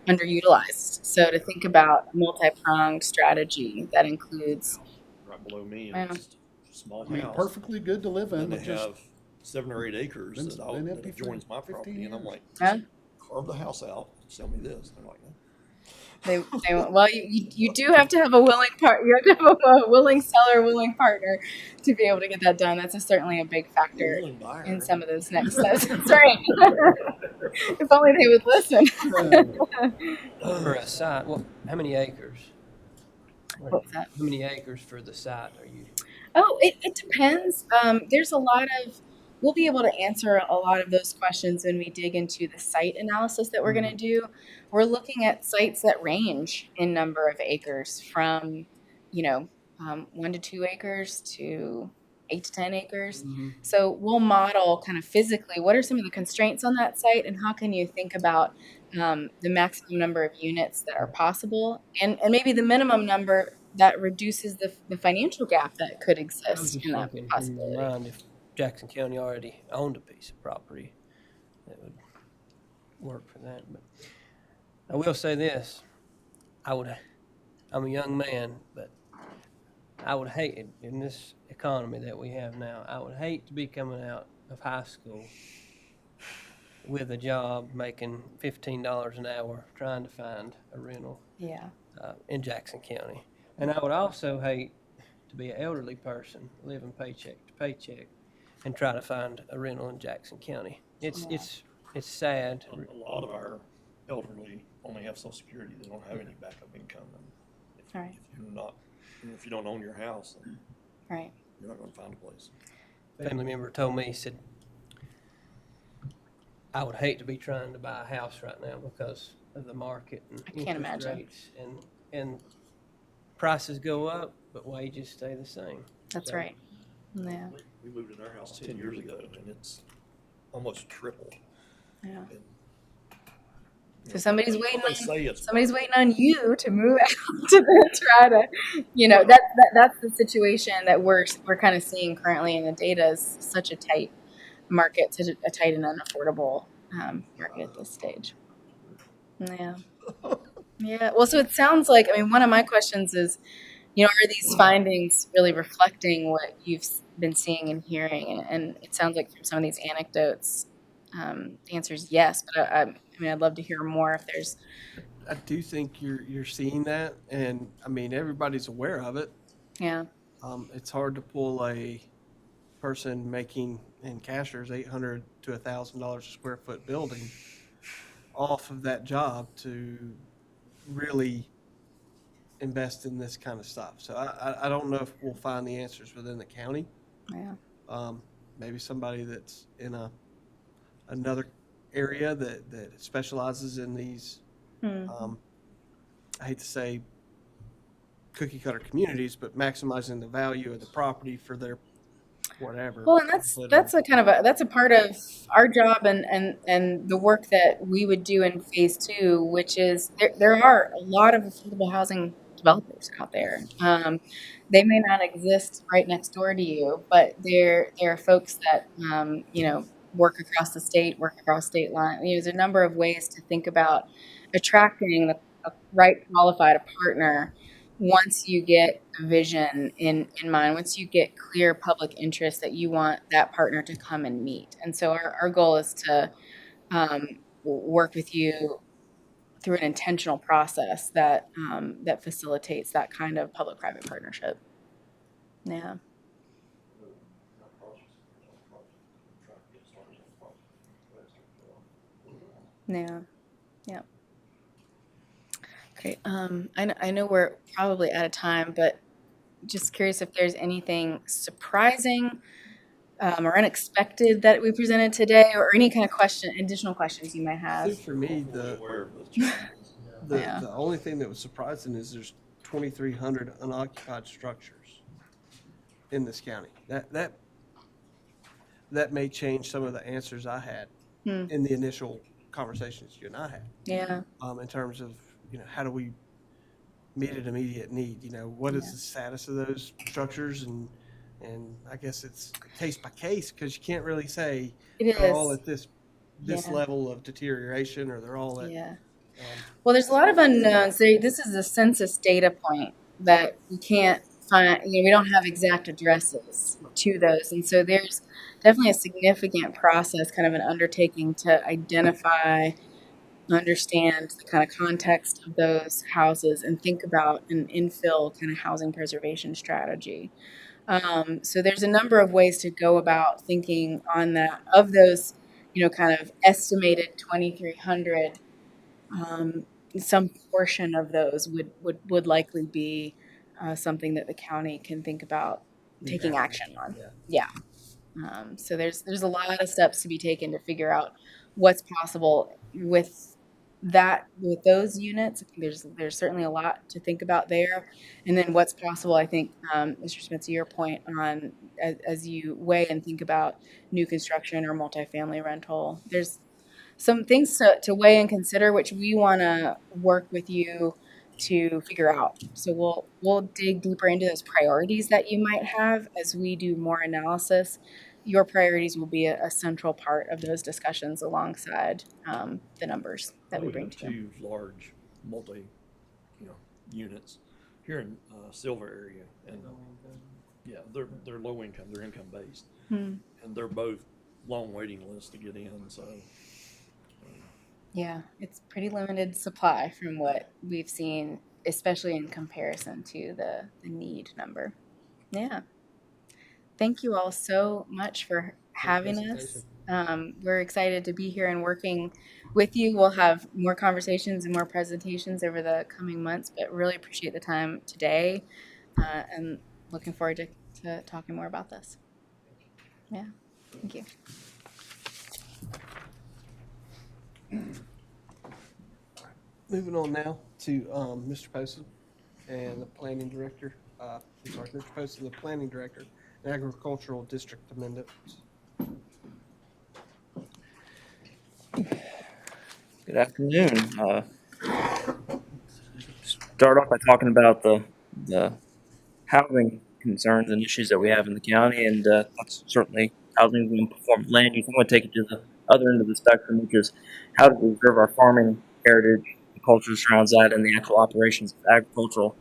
underutilized. So to think about a multi-pronged strategy that includes Right below me, Yeah. it's just a small I mean, house. perfectly good to live in, And they but just have 7 or 8 acres Been- that been empty for adjoins my 15 property, and I'm years. like, Yeah. carve the house out, sell me this. They're like, no. you do have to have a willing you have to have a willing seller, willing partner to be able to get that done. That's certainly a big factor Willing buyer. in some of those next steps. That's right. If only they would listen. For a site, well, how many acres? What was that? How many acres for the site are you? Oh, it depends. There's a lot of, we'll be able to answer a lot of those questions when we dig into the site analysis that we're going to do. We're looking at sites that range in number of acres from, 1 to 2 acres to 8 to 10 acres. So we'll model kind of physically what are some of the constraints on that site and how can you think about the maximum number of units that are possible and maybe the minimum number that reduces the financial gap that could I was exist just in that thinking in my possibility. mind, if Jackson County already owned a piece of property, that would work for that. But I will say this, I'm a young man, but I would hate, in this economy that we have now, I would hate to be coming out of high school with a job making $15 an hour trying to find a rental Yeah. in Jackson County. And I would also hate to be an elderly person living paycheck to paycheck and try to find a rental in Jackson County. It's sad. A lot of our elderly only have Social Security. They don't have any backup income. And if All right, If you don't own your house, then right. you're not gonna find a place. Family member told me, he said, I would hate to be trying to buy a house right now because of the market and I can't interest imagine. rates, and prices go up, but wages stay the same. That's So, right. Yeah, We moved in our house 10 years ago, and it's almost tripled. yeah. And, So somebody's waiting they say on, it's somebody's waiting on you to move out to then try to, that's the situation that we're kind of seeing currently in the data is such a tight market, such a tight and unaffordable market at this stage. Yeah. Yeah. Well, so it sounds like, I mean, one of my questions is, are these findings really reflecting what you've been seeing and hearing? And it sounds like from some of these anecdotes, the answer is yes. But I mean, I'd love to hear more if there's. I do think you're seeing that, and I mean everybody's aware of it. Yeah. It's hard to pull a person making in Cashers $800 to $1,000 a square foot building off of that job to really invest in this kind of stuff. So I don't know if we'll find the answers within the county. Yeah. Maybe somebody that's in another area that specializes in these. I hate to say cookie cutter communities, but maximizing the value of the property for their whatever. Well, and that's a kind of that's a part of our job and the work that we would do in phase 2, which is there are a lot of affordable housing developers out there. They may not exist right next door to you, but there are folks that work across the state, work across state line. There's a number of ways to think about attracting a right qualified partner once you get a vision in mind, once you get clear public interest that you want that partner to come and meet. And so our goal is to work with you through an intentional process that facilitates that kind of public-private partnership. Yeah. Yeah. Yeah. Okay. I know we're probably out of time, but just curious if there's anything surprising or unexpected that we presented today, or any kind of additional questions you might I have. think for me, Yeah. the only thing that was surprising is there's 2,300 unoccupied structures in this county. That may change some of the answers I had in the initial conversations you and I had. Yeah. In terms of, how do we meet an immediate need? What is the status of those structures? And I guess it's case by case, because you can't really say they're all at this level of deterioration, or they're all at. Yeah. Well, there's a lot of unknowns. This is a census data point that we can't find. We don't have exact addresses to those, and so there's definitely a significant process, kind of an undertaking to identify, understand the kind of context of those houses, and think about an infill kind of housing preservation strategy. So there's a number of ways to go about thinking on that. Of those, kind of estimated 2,300. Some portion of those would likely be something that the county can think about taking action on. Yeah. So there's a lot of steps to be taken to figure out what's possible with those units. There's certainly a lot to think about there, and then what's possible. I think, Mr. Smith, to your point on as you weigh and think about new construction or multifamily rental, there's some things to weigh and consider, which we want to work with you to figure out. So we'll dig deeper into those priorities that you might have as we do more analysis. Your priorities will be a central part of those discussions alongside the numbers that we bring to you. Two large units here in Silver area, and they're low income, they're income based, and they're both long waiting lists to get in. So. Yeah, it's pretty limited supply from what we've seen, especially in comparison to the need number. Yeah. Thank you all so much for having us. We're excited to be here and working with you. We'll have more conversations and more presentations over the coming months, but really appreciate the time today and looking forward to talking more about this. Yeah, thank you. Moving on now to Mr. Poston and the planning director. Mr. Poston, the planning director, and agricultural district amendments. Good afternoon. Start off by talking about the housing concerns and issues that we have in the county, and that's certainly housing and performance land use. I'm going to take it to the other end of the spectrum, which is how to preserve our farming heritage, the culture surrounds that, and the actual operations of agricultural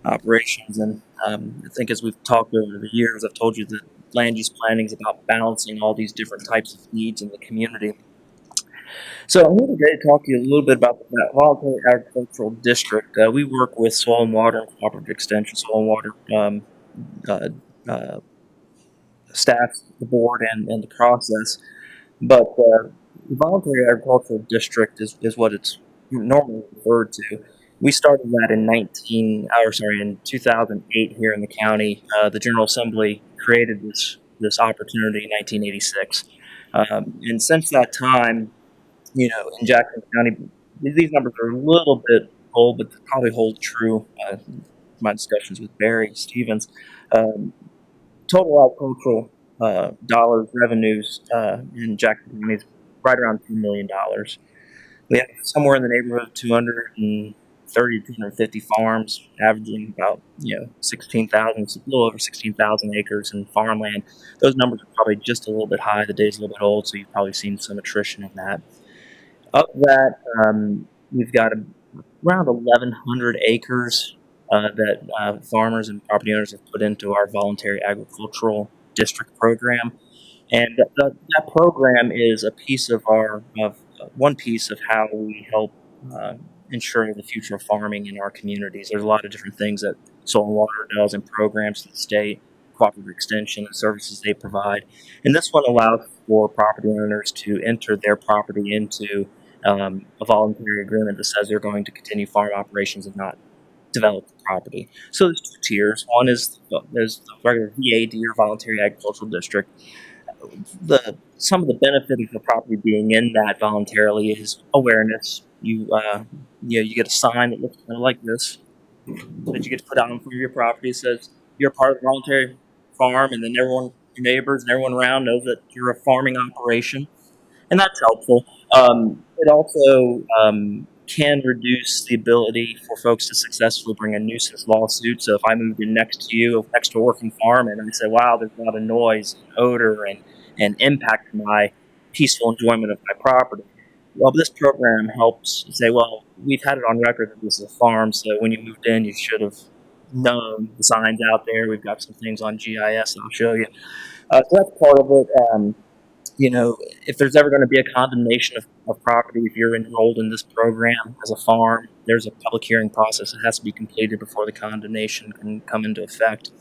operations. And I think as we've talked over the years, I've told you that land use planning is about balancing all these different types of needs in the community. So I'm here today to talk to you a little bit about the Voluntary Agricultural District. We work with Soil and Water and Cooperative Extension, Soil and Water staff, the board, and the process. But the Voluntary Agricultural District is what it's normally referred to. We started that in 2008 here in the county. The General Assembly created this opportunity in 1986. And since that time, in Jackson County, these numbers are a little bit old, but they probably hold true. My discussions with Barry Stevens, total agricultural dollars revenues in Jackson County is right around $2 million. We have somewhere in the neighborhood of 230, 250 farms, averaging about 16,000, a little over 16,000 acres in farmland. Those numbers are probably just a little bit high. The day's a little bit old, so you've probably seen some attrition in that. Of that, we've got around 1,100 acres that farmers and property owners have put into our voluntary agricultural district program, and that program is a piece of one piece of how we help ensure the future of farming in our communities. There's a lot of different things that Soil and Water does and programs to the state, cooperative extension, and services they provide, and this one allows for property owners to enter their property into a voluntary agreement that says they're going to continue farm operations and not develop the property. So there's two tiers. One is there's the regular VAD or voluntary agricultural district. Some of the benefit of the property being in that voluntarily is awareness. You get a sign that looks kind of like this that you get to put out in front of your property. It says you're part of the voluntary farm, and then everyone, your neighbors and everyone around knows that you're a farming operation, and that's helpful. It also can reduce the ability for folks to successfully bring a nuisance lawsuit. So if I moved in next to you, next to a working farm, and I say, wow, there's a lot of noise, and odor, and impact my peaceful enjoyment of my property. Well, this program helps say, well, we've had it on record that this is a farm, so when you moved in, you should have known the signs out there. We've got some things on GIS that I'll show you. So that's part of it. If there's ever going to be a condemnation of property, if you're enrolled in this program as a farm, there's a public hearing process that has to be completed before the condemnation can come into effect.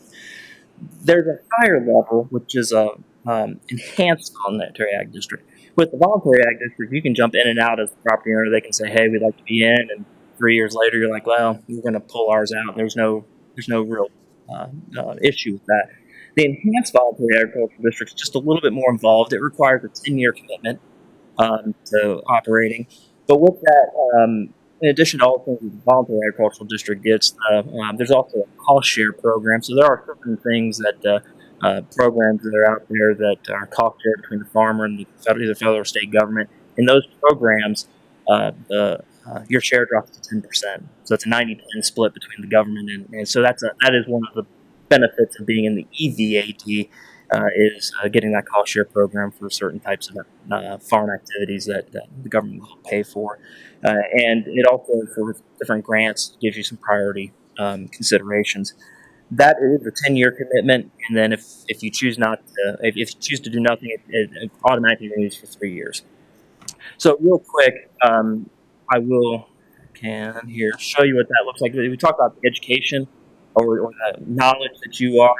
There's a higher level, which is a enhanced voluntary ag district. With the voluntary ag district, you can jump in and out as the property owner. They can say, hey, we'd like to be in, and 3 years later, you're like, well, we're going to pull ours out. There's no real issue with that. The enhanced voluntary agricultural district is just a little bit more involved. It requires a 10-year commitment to operating. But with that, in addition to all the things that the voluntary agricultural district gets, there's also a cost share program. So there are certain things that programs that are out there that are cost shared between the farmer and either federal or state government. In those programs, your share drops to 10%. So it's a 90-10 split between the government and so that is one of the benefits of being in the EVAD is getting that cost share program for certain types of farm activities that the government will pay for. And it also, for different grants, gives you some priority considerations. That is a 10-year commitment, and then if you choose if you choose to do nothing, it automatically renews for 3 years. So real quick, I can here show you what that looks like. We talk about the education or the knowledge that you are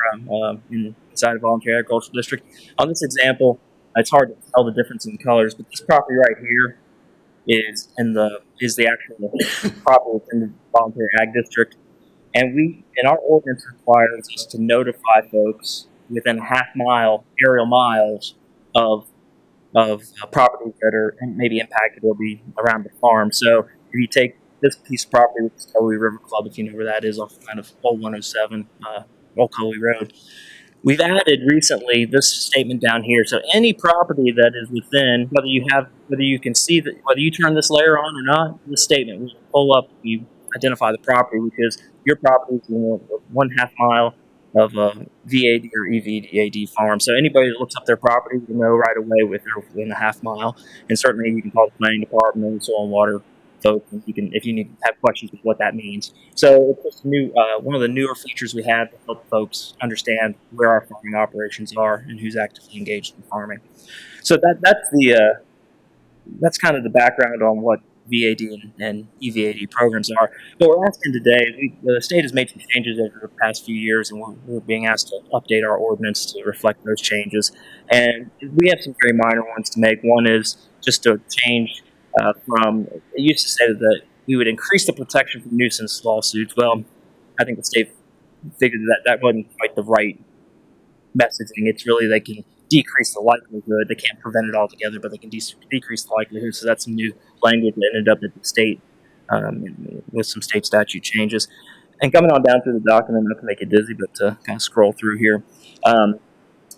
inside a voluntary agricultural district. On this example, It's hard to tell the difference in colors, but this property right here is the actual property within the voluntary ag district. And our ordinance requires us to notify folks within a half mile, aerial miles of properties that are maybe impacted or be around the farm. So if you take this piece of property, which is Coley River Club, if you know where that is, off kind of Old 107, Old Coley Road, we've added recently this statement down here. So any property that is within, whether you can see that, whether you turn this layer on or not, this statement will pull up. You identify the property, which is your property is in 1/2 mile of a VAD or EVAD farm. So anybody that looks up their property will know right away within a 1/2 mile. And certainly you can call the planning department, soil and water folks, and if you need to have questions with what that means. So it's just one of the newer features we have to help folks understand where our farming operations are and who's actively engaged in farming. So that's kind of the background on what VAD and EVAD programs are. But we're asking today, the state has made some changes over the past few years, and we're being asked to update our ordinance to reflect those changes. And we have some very minor ones to make. One is just to change from, it used to say that we would increase the protection from nuisance lawsuits. Well, I think the state figured that wasn't quite the right messaging. It's really they can decrease the likelihood. They can't prevent it altogether, but they can decrease the likelihood. So that's some new language that ended up at the state with some state statute changes. And coming on down through the document, not to make it dizzy, but to kind of scroll through here.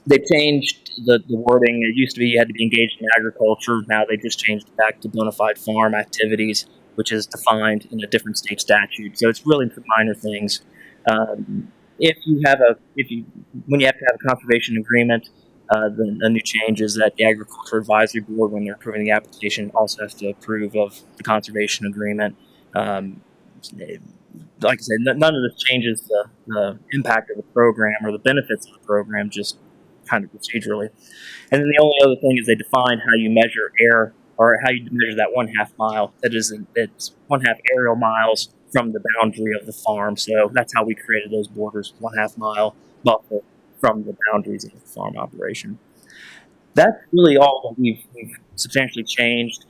They've changed the wording. It used to be you had to be engaged in agriculture. Now they just changed it back to bona fide farm activities, which is defined in a different state statute. So it's really some minor things. When you have to have a conservation agreement, the new change is that the Agriculture Advisory Board, when they're approving the application, also has to approve of the conservation agreement. Like I said, none of this changes the impact of the program or the benefits of the program, just kind of procedurally. And then the only other thing is they define how you measure air, or how you measure that 1/2 mile. It's 1/2 aerial miles from the boundary of the farm. So that's how we created those borders, 1/2 mile buffer from the boundaries of the farm operation. That's really all that we've substantially changed.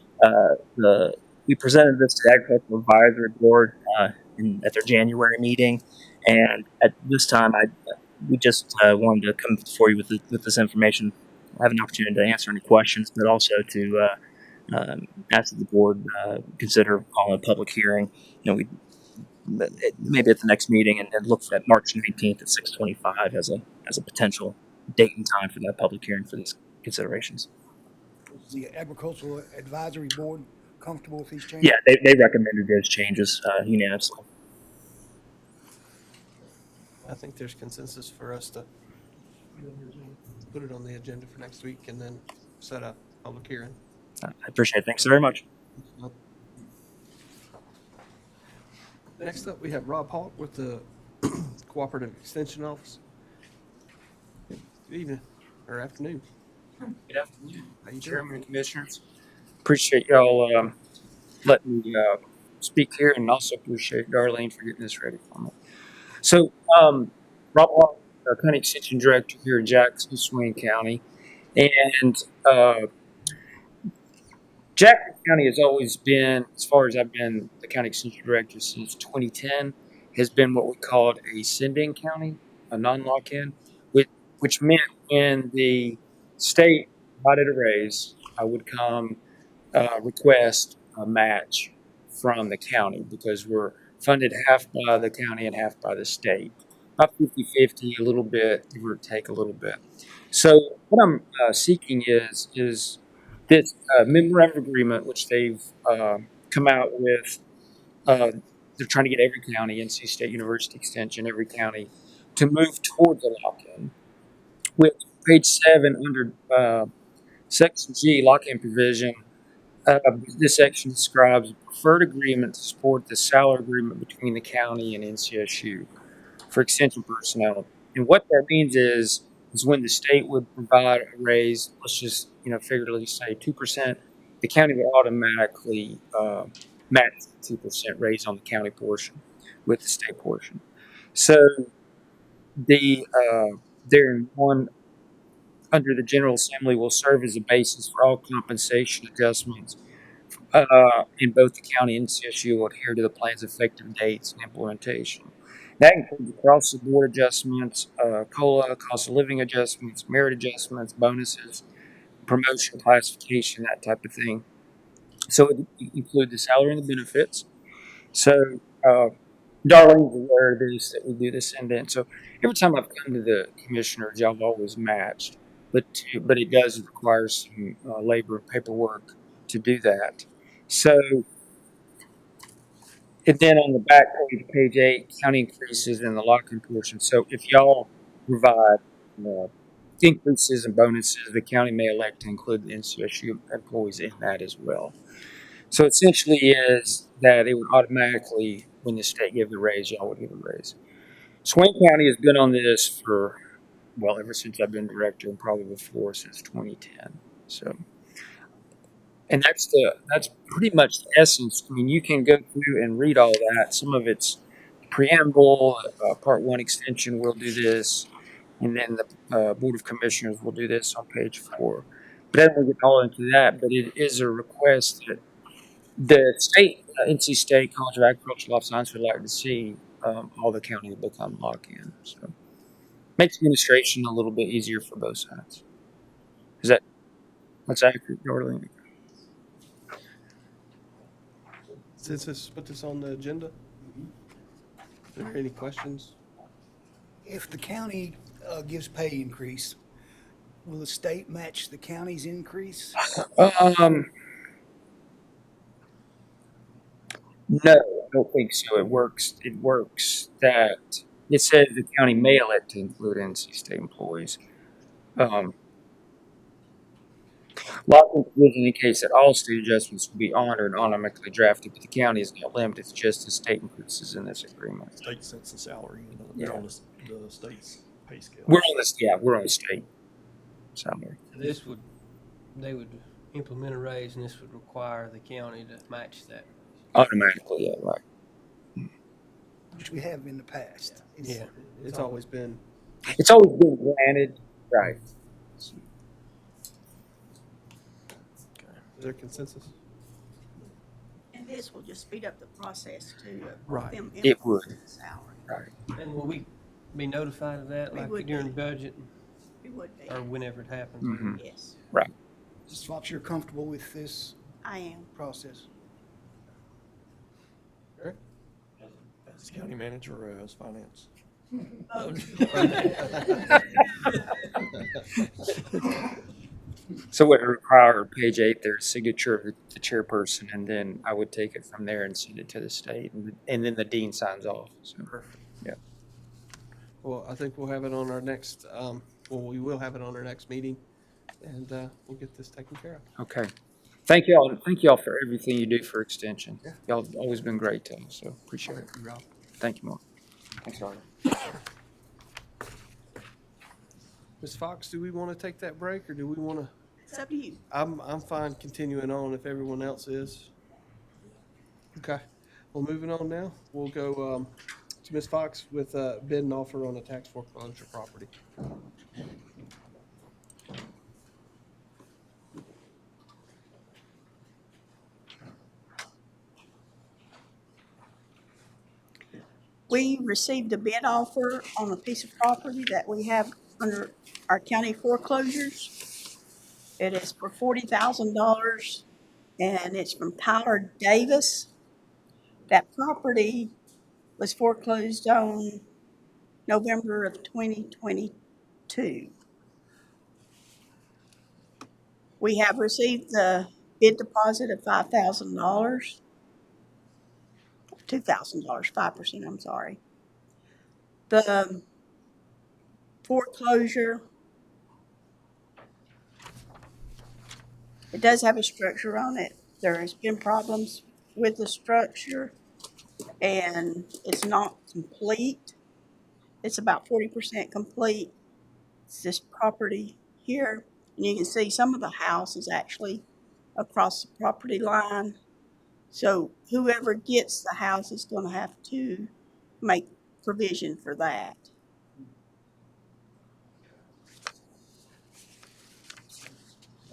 We presented this to the Agricultural Advisory Board at their January meeting, and at this time, we just wanted to come before you with this information, have an opportunity to answer any questions, but also to ask that the board consider calling a public hearing. Maybe at the next meeting, and look at March 19th at 6:25 as a potential date and time for that public hearing for these considerations. Is the Agricultural Advisory Board comfortable with these changes? Yeah, they recommended those changes unanimously. I think there's consensus for us to put it on the agenda for next week and then set a public hearing. I appreciate it. Thanks very much. Next up, we have Rob Hawk with the Cooperative Extension Office. Good evening, or afternoon. Good afternoon, How you Chairman doing? and Commissioners. Appreciate y'all letting me speak here, and also appreciate Darlene for getting this ready for me. So, Rob Hawk, County Extension Director here in Jackson, Swain County, and Jackson County has always been, as far as I've been the County Extension Director since 2010, has been what we called a send-in county, a non-lock-in, which meant when the state provided a raise, I would come request a match from the county, because we're funded half by the county and half by the state. About 50-50, a little bit, give or take a little bit. So what I'm seeking is this memorandum of agreement, which they've come out with. They're trying to get every county, NC State University Extension, every county, to move towards a lock-in. With page 7 under section G, lock-in provision, this section describes a preferred agreement to support the salary agreement between the county and NCSU for extension personnel. And what that means is when the state would provide a raise, let's just figuratively say 2%, the county would automatically match the 2% raise on the county portion with the state portion. So they're in one under the General Assembly will serve as a basis for all compensation adjustments in both the county and CSU will adhere to the plan's effective dates and implementation. That includes across the board adjustments, COLA, cost of living adjustments, merit adjustments, bonuses, promotion classification, that type of thing. So it includes the salary and the benefits. So Darlene's aware of this, that we do this indent. So every time I've come to the commissioners, y'all have always matched. But it does require some labor and paperwork to do that. So, and then on the back page, page 8, county increases in the lock-in portion. So if y'all provide increases and bonuses, the county may elect to include the NCSU employees in that as well. So essentially is that it would automatically, when the state give the raise, y'all would give a raise. Swain County has been on this for, well, ever since I've been director, and probably before, since 2010. So, and that's pretty much the essence. I mean, you can go through and read all that. Some of it's preamble, part 1 extension will do this, and then the Board of Commissioners will do this on page 4. But I don't get all into that, but it is a request that the state, NC State College of Agricultural Life Science would like to see all the county become lock-in. So makes administration a little bit easier for both sides. That's accurate, Darlene? Since let's put this on the agenda. Are there any questions? If the county gives pay increase, will the state match the county's increase? No, I don't think so. It works that it says the county may elect to include NC State employees. Lock-in provision indicates that all state adjustments will be honored and automatically drafted, but the county is not limited. It's just the state increases in this agreement. State sets the salary, they're on the state's pay scale. We're on the state salary. They would implement a raise, and this would require the county to match that. Automatically, yeah, right. Which we have in the past. Yeah, it's always been. It's always been granted, right? Is there consensus? And this will just speed up the process to Right. them It would. implementing the salary. Right. And will we be notified of that, We like would during be. budget, It would be, or whenever it happens? Mhm. yes, Right. Mrs. Fox, you're comfortable with this I am. process? As county manager or as finance? So what would require page 8, there's signature of the chairperson, and then I would take it from there and send it to the state, and then the dean signs off. So, yeah. Well, I think we'll have it on our next, we will have it on our next meeting, and we'll get this taken care of. Okay. Thank y'all for everything you do for extension. Y'all have always been great to us, so appreciate it. Thank you, Mark. Thanks, Arlen. Ms. Fox, do we want to take that break, or do we want to? It's up to you. I'm fine continuing on if everyone else is. Okay. Well, moving on now, we'll go to Ms. Fox with bid and offer on a tax foreclosure property. We received a bid offer on a piece of property that we have under our county foreclosures. It is for $40,000, and it's from Tyler Davis. That property was foreclosed on November of 2022. We have received the bid deposit of $5,000. $2,000, 5%, I'm sorry. The foreclosure, it does have a structure on it. There has been problems with the structure, and it's not complete. It's about 40% complete. It's this property here, and you can see some of the house is actually across the property line. So whoever gets the house is going to have to make provision for that.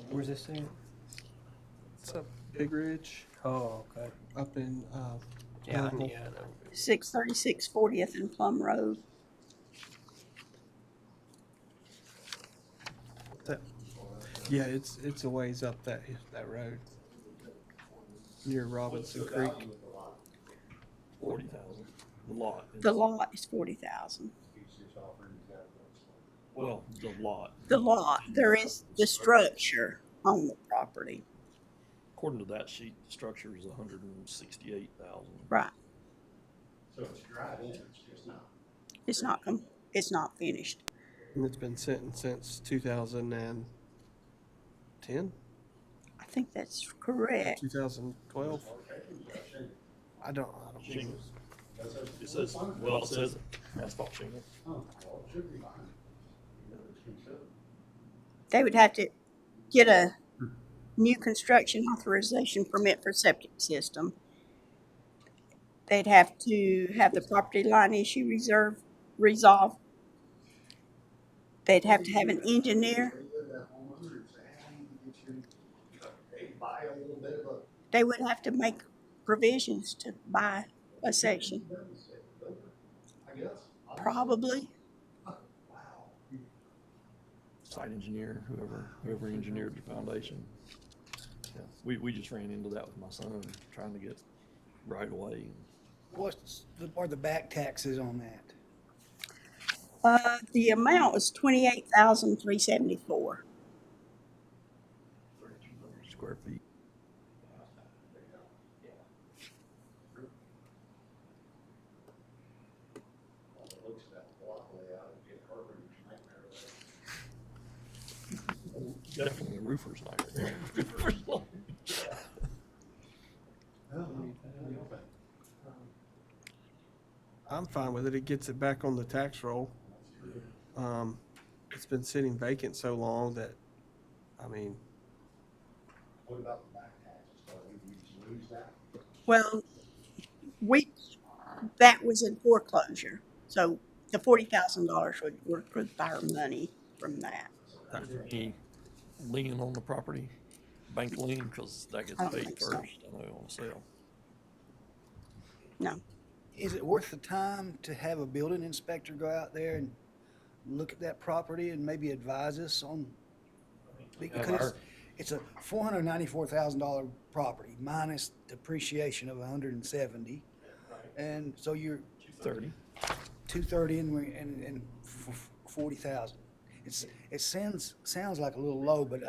Where's this at? It's up Big Ridge, Oh, okay. up in, Yeah, Louisville. yeah, I know. 636 40th and Plum Road. That, yeah, it's a ways up that road near Robinson Creek. 40,000, the lot. The lot is 40,000. Well, the lot. The lot, there is the structure on the property. According to that sheet, the structure is 168,000. Right. So it's dried in, it's just not. It's not finished. And it's been sitting since 2010, I think that's correct. 2012. I don't know. Shingles. It says, well, it says asphalt shingle. Oh, well, it should be fine. They would have to get a new construction authorization permit for septic system. They'd have to have the property line issue resolved. They'd have to have an engineer. They would have to make provisions to buy a section. Probably. Site engineer, whoever engineered the foundation. Yeah, we just ran into that with my son, trying to get right away. Are the back taxes on that? The amount was $28,374. Square feet. Definitely a roofer's nightmare. I'm fine with it. It gets it back on the tax roll. It's been sitting vacant so long that, I mean, What about the back taxes? So we just lose that? Well, that was in foreclosure, so the $40,000 would recoup our money from that. Any lien on the property, bank lien, because that gets I don't paid think so. first, I know, on sale. No. Is it worth the time to have a building inspector go out there and look at that property and maybe advise us on? Because it's a $494,000 property minus depreciation of 170. And so you're 230. 230 and 40,000. It sounds like a little low, but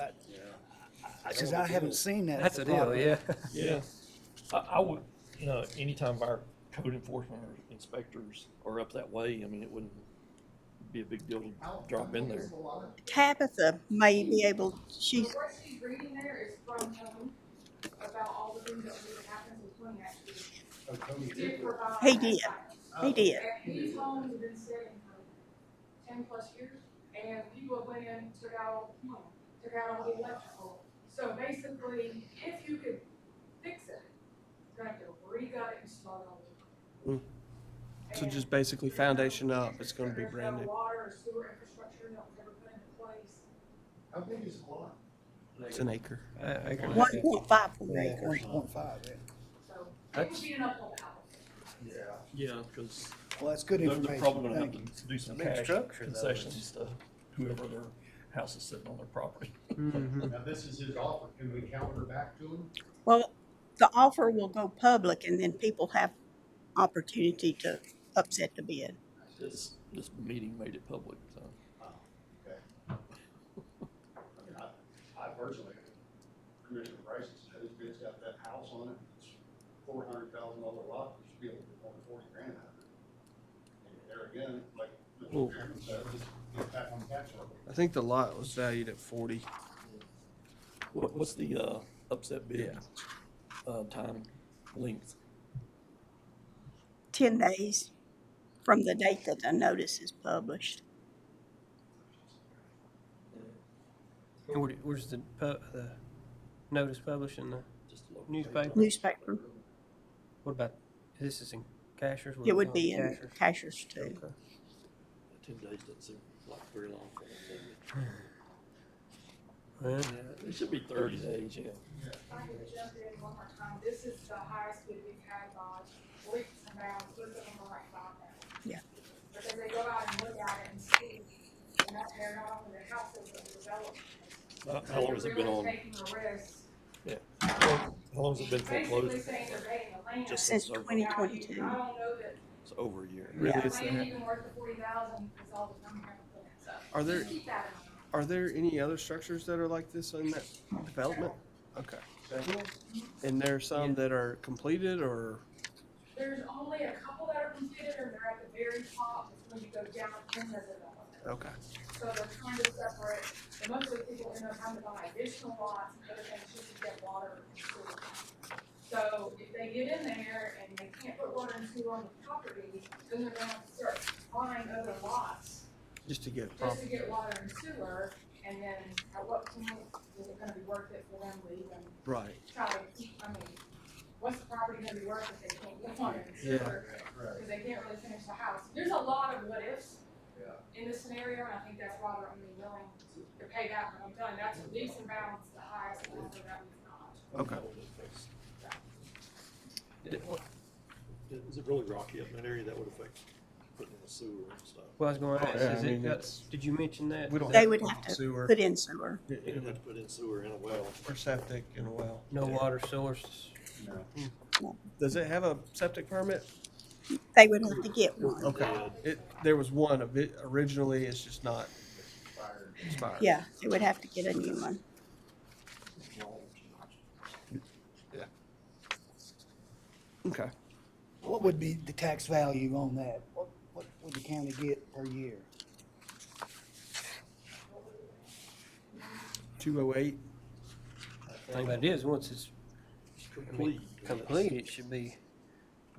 since I haven't seen that. That's a deal, yeah. Yeah, I would, anytime our code enforcement or inspectors are up that way, I mean, it wouldn't be a big deal to drop in there. Tabitha may be able, What she's reading there is from Tony about all the things that would happen with Tony actually. Did provide. He did. He did. And these homes have been sitting for 10+ years, and people went in, took out all the plumbing, took out all the electrical. So basically, if you could fix it, you're gonna have to re-gut it and start all over. so just basically foundation up. It's going to be brand There's new. no water or sewer infrastructure that was ever put into place. How big is the lot? It's an acre. Acre and a half. 1.54 acres. 1.5, yeah. So it would be an uphill battle. Yeah, because Well, that's good they're information. probably gonna have Thank to do some Big cash structure, though, concessions to whoever their house is sitting on their property. Now, this is his offer. Can we counter back to him? Well, the offer will go public and then people have opportunity to upset the bid. This meeting made it public, so. Okay. I mean, I personally, Commissioner Bryson said his bid's got that house on it, it's $400,000 lot, you should be able to get more than 40 grand out of it. And there again, like Mr. Chairman said, just get back on tax roll. I think the lot was valued at 40. What's the upset bid time length? 10 days from the date that the notice is published. And where's the notice published in the newspaper? Newspaper. What about, this is in Cashers? It would be in Cashers too. Okay. 10 days doesn't seem like very long for them. Well, It should be 30 days, yeah. If I could jump in one more time, this is the highest bid we've had by leaps and bounds, both of them are like 5,000. Yeah. Because they go out and look at it and see, and that they're not only the houses, but the development. How long has it been on? Really taking a risk. Yeah. How long has it been Basically foreclosed? saying they're paying the land. Just Since over- 2022. I don't know that It's over a year. Really, the it's land that. even worth the 40,000 is all the number of them, so. Are there- just keep that in mind. Are there any other structures that are like this in that development? Okay. And there are some that are completed or, There's only a couple that are completed, and they're at the very top, it's when you go down in the development. okay. So they're trying to separate, and most of the people end up having to buy additional lots and other things just to get water and sewer. So if they get in there and they can't put water and sewer on the property, then they're gonna have to start buying other lots Just to get just profit. to get water and sewer, and then at what point is it gonna be worth it for them to even Right. try to keep, I mean, what's the property gonna be worth if they can't get water and Yeah. sewer? Because they can't really finish the house. There's a lot of what ifs in this scenario, and I think that's why they're only willing to pay that, but I'm telling you, that's leaps and bounds the highest offer that we've got. Okay. Is it really rocky up in that area that would affect putting in the sewer and stuff? Well, I was going to ask, Yeah, is I mean, it, it's- did you mention that? We don't They would have to Sewer. put in sewer. You'd have to put in sewer in a well. Or septic in a well. No water source? Does it have a septic permit? They would have to get one. Okay. There was one of it originally, it's just not expired. Yeah, they would have to get a new one. Yeah. Okay. What would be the tax value on that? What would the county get per year? 208. Thing about it is, once it's Complete. complete, it should be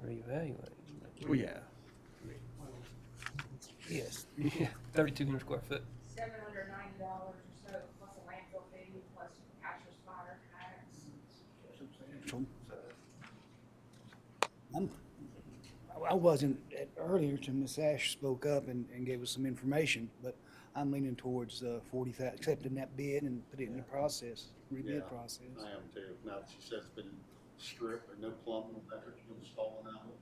reevaluated. Well, yeah. Yes. Yeah, 3,200 square foot. $790 or so, plus a landfill fee, plus Asher's fire tax. I wasn't earlier till Ms. Ash spoke up and gave us some information, but I'm leaning towards 40,000, accepting that bid and put it in the process, Yeah, rebid process. I am too. Now that she says it's been stripped and no plumbing, electric installed out of it.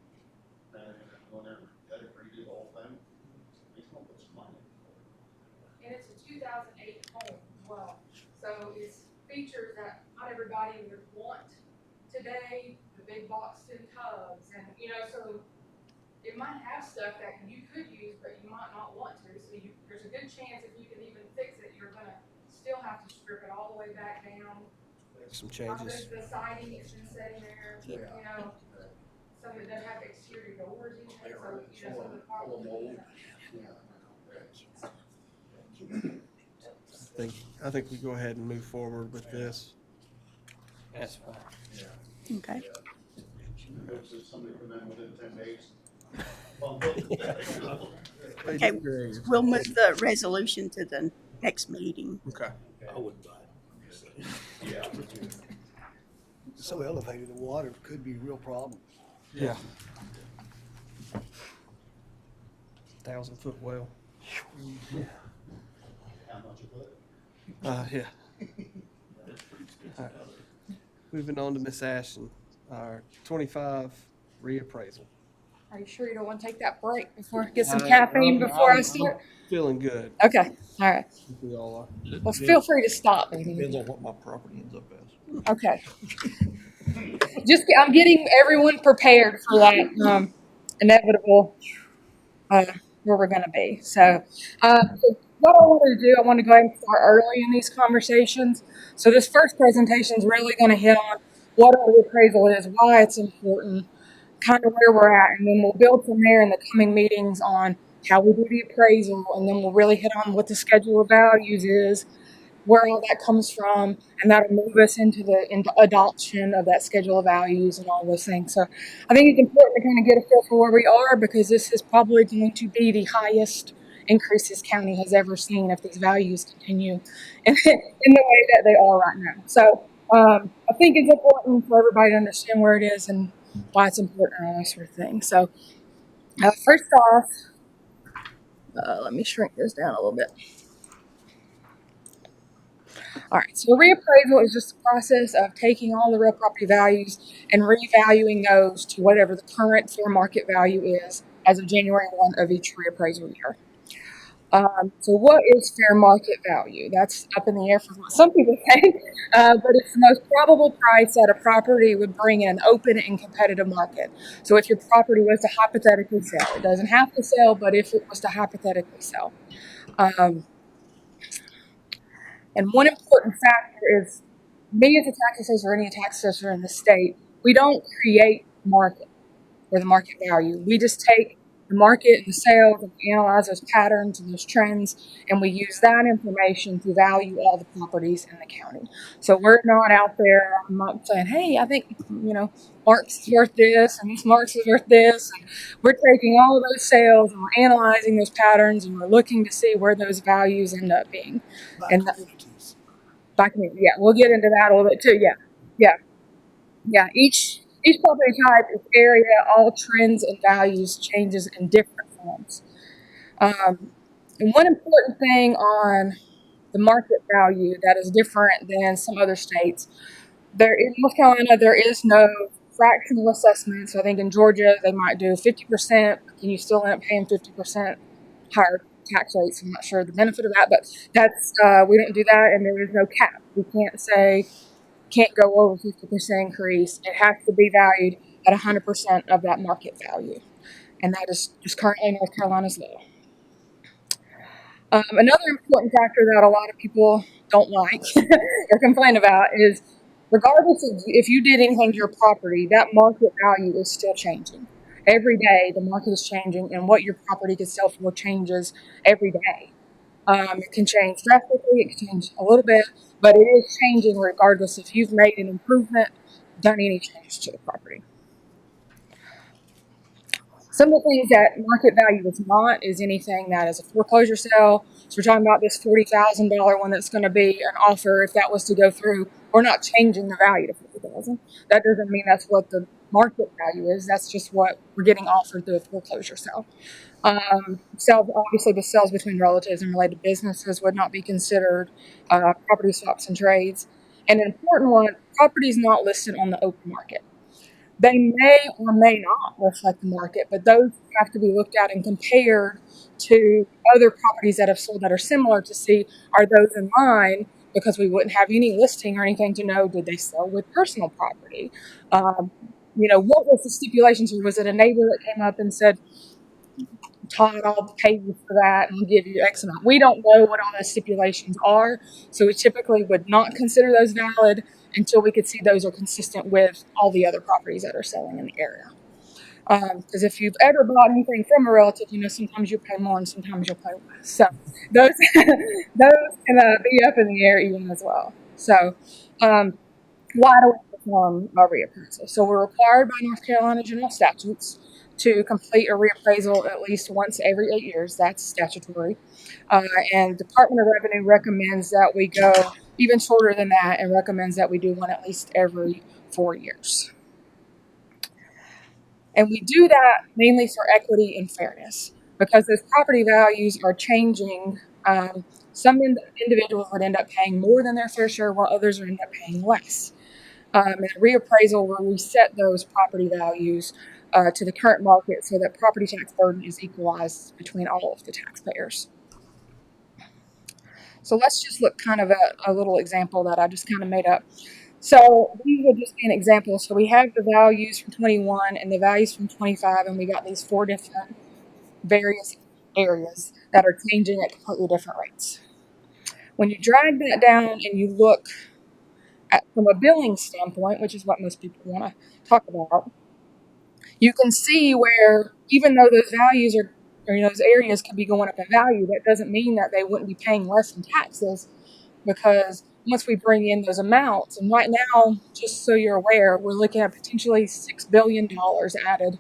And going there, had it redo the whole thing. He's gonna put some money. And it's a 2008 home as well, so it's features that not everybody would want today, the big box tin tubs, and, you know, so it might have stuff that you could use, but you might not want to, so there's a good chance if you can even fix it, you're gonna still have to strip it all the way back down. Some Not changes. The siding is just sitting there, you know, some of them have exterior doors even, so, you know, some of the problems. I think we go ahead and move forward with this. That's fine. Okay. Hopes that somebody come in within 10 days. Okay, we'll move the resolution to the next meeting. Okay. I wouldn't buy it. So elevated, the water could be a real problem. Yeah. 1,000-foot well. How much of it? Yeah. All right. Moving on to Miss Ashton, our 25 reappraisal. Are you sure you don't want to take that break before, get some I- caffeine I'm- before I I'm start? Feeling good. Okay, all right. We all are. Well, feel free to stop. Depends on what my property ends up as. Okay. I'm getting everyone prepared for that, inevitable, where we're gonna be. So, what I want to do, I want to go ahead and start early in these conversations. So this first presentation is really going to hit on what our appraisal is, why it's important, kind of where we're at, and then we'll build from there in the coming meetings on how we do the appraisal, and then we'll really hit on what the schedule of values is, where all that comes from, and that'll move us into adoption of that schedule of values and all those things. So I think it's important to kind of get a feel for where we are, because this is probably going to be the highest increase this county has ever seen if these values continue in the way that they are right now. So I think it's important for everybody to understand where it is and why it's important and all that sort of thing. So first off, let me shrink this down a little bit. All right, so reappraisal is just the process of taking all the real property values and revaluing those to whatever the current fair market value is as of January 1 of each reappraisal year. So what is fair market value? That's up in the air for what some people think, but it's the most probable price that a property would bring in an open and competitive market. So if your property was to hypothetically sell, it doesn't have to sell, but if it was to hypothetically sell. And one important factor is me as a tax assessor or any tax assessor in the state, we don't create market or the market value. We just take the market and the sales and analyze those patterns and those trends, and we use that information to value all the properties in the county. So we're not out there, I'm not saying, hey, I think, Marks is worth this and this Marks is worth this. And we're taking all of those sales and we're analyzing those patterns and we're looking to see where those values end up being. By community, yeah, we'll get into that a little bit too. Yeah. Each property type, its area, all trends and values changes in different forms. And one important thing on the market value that is different than some other states, in North Carolina there is no fractional assessment. So I think in Georgia they might do 50%, and you still end up paying 50% higher tax rates. I'm not sure the benefit of that, but that's we don't do that, and there is no cap. We can't go over 50% increase. It has to be valued at 100% of that market value, and that is just currently North Carolina's law. Another important factor that a lot of people don't like or complain about is, regardless of if you did anything to your property, that market value is still changing. Every day, the market is changing, and what your property can sell for changes every day. It can change drastically, it can change a little bit, but it is changing regardless if you've made an improvement, done any changes to the property. Some of the things that market value is not is anything that is a foreclosure sale. So we're talking about this $40,000 one that's going to be an offer. If that was to go through, we're not changing the value to $40,000. That doesn't mean that's what the market value is. That's just what we're getting offered through a foreclosure sale. Obviously, the sales between relatives and related businesses would not be considered property swaps and trades. And an important one, properties not listed on the open market. They may or may not reflect the market, but those have to be looked at and compared to other properties that have sold that are similar to see, are those in line, because we wouldn't have any listing or anything to know, did they sell with personal property? What was the stipulations? Or was it a neighbor that came up and said, Todd, I'll pay you for that and give you X amount? We don't know what all those stipulations are, so we typically would not consider those valid until we could see those are consistent with all the other properties that are selling in the area. Because if you've ever bought anything from a relative, sometimes you'll pay more and sometimes you'll pay less. So those can be up in the air even as well. So why do we perform a reappraisal? So we're required by North Carolina general statutes to complete a reappraisal at least once every 8 years. That's statutory. And Department of Revenue recommends that we go even shorter than that and recommends that we do one at least every 4 years. And we do that mainly for equity and fairness, because those property values are changing. Some individuals would end up paying more than their fair share, while others would end up paying less. And a reappraisal will reset those property values to the current market so that property tax burden is equalized between all of the taxpayers. So let's just look kind of at a little example that I just kind of made up. So these would just be an example. So we have the values from 21 and the values from 25, and we got these 4 different various areas that are changing at completely different rates. When you drag that down and you look at from a billing standpoint, which is what most people want to talk about, you can see where even though those values are, those areas could be going up in value, that doesn't mean that they wouldn't be paying less in taxes, because once we bring in those amounts, and right now, just so you're aware, we're looking at potentially $6 billion added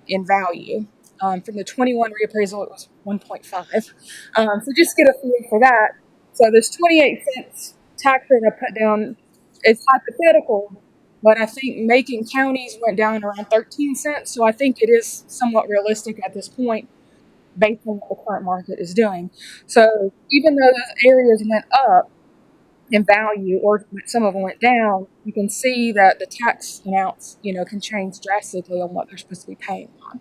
in value. From the 21 reappraisal, it was 1.5. So just get a feel for that. So this 28 cents tax rate I put down is hypothetical, but I think Macon counties went down around 13 cents. So I think it is somewhat realistic at this point based on what the current market is doing. So even though those areas went up, in value, or some of them went down, you can see that the tax amounts, can change drastically on what they're supposed to be paying on.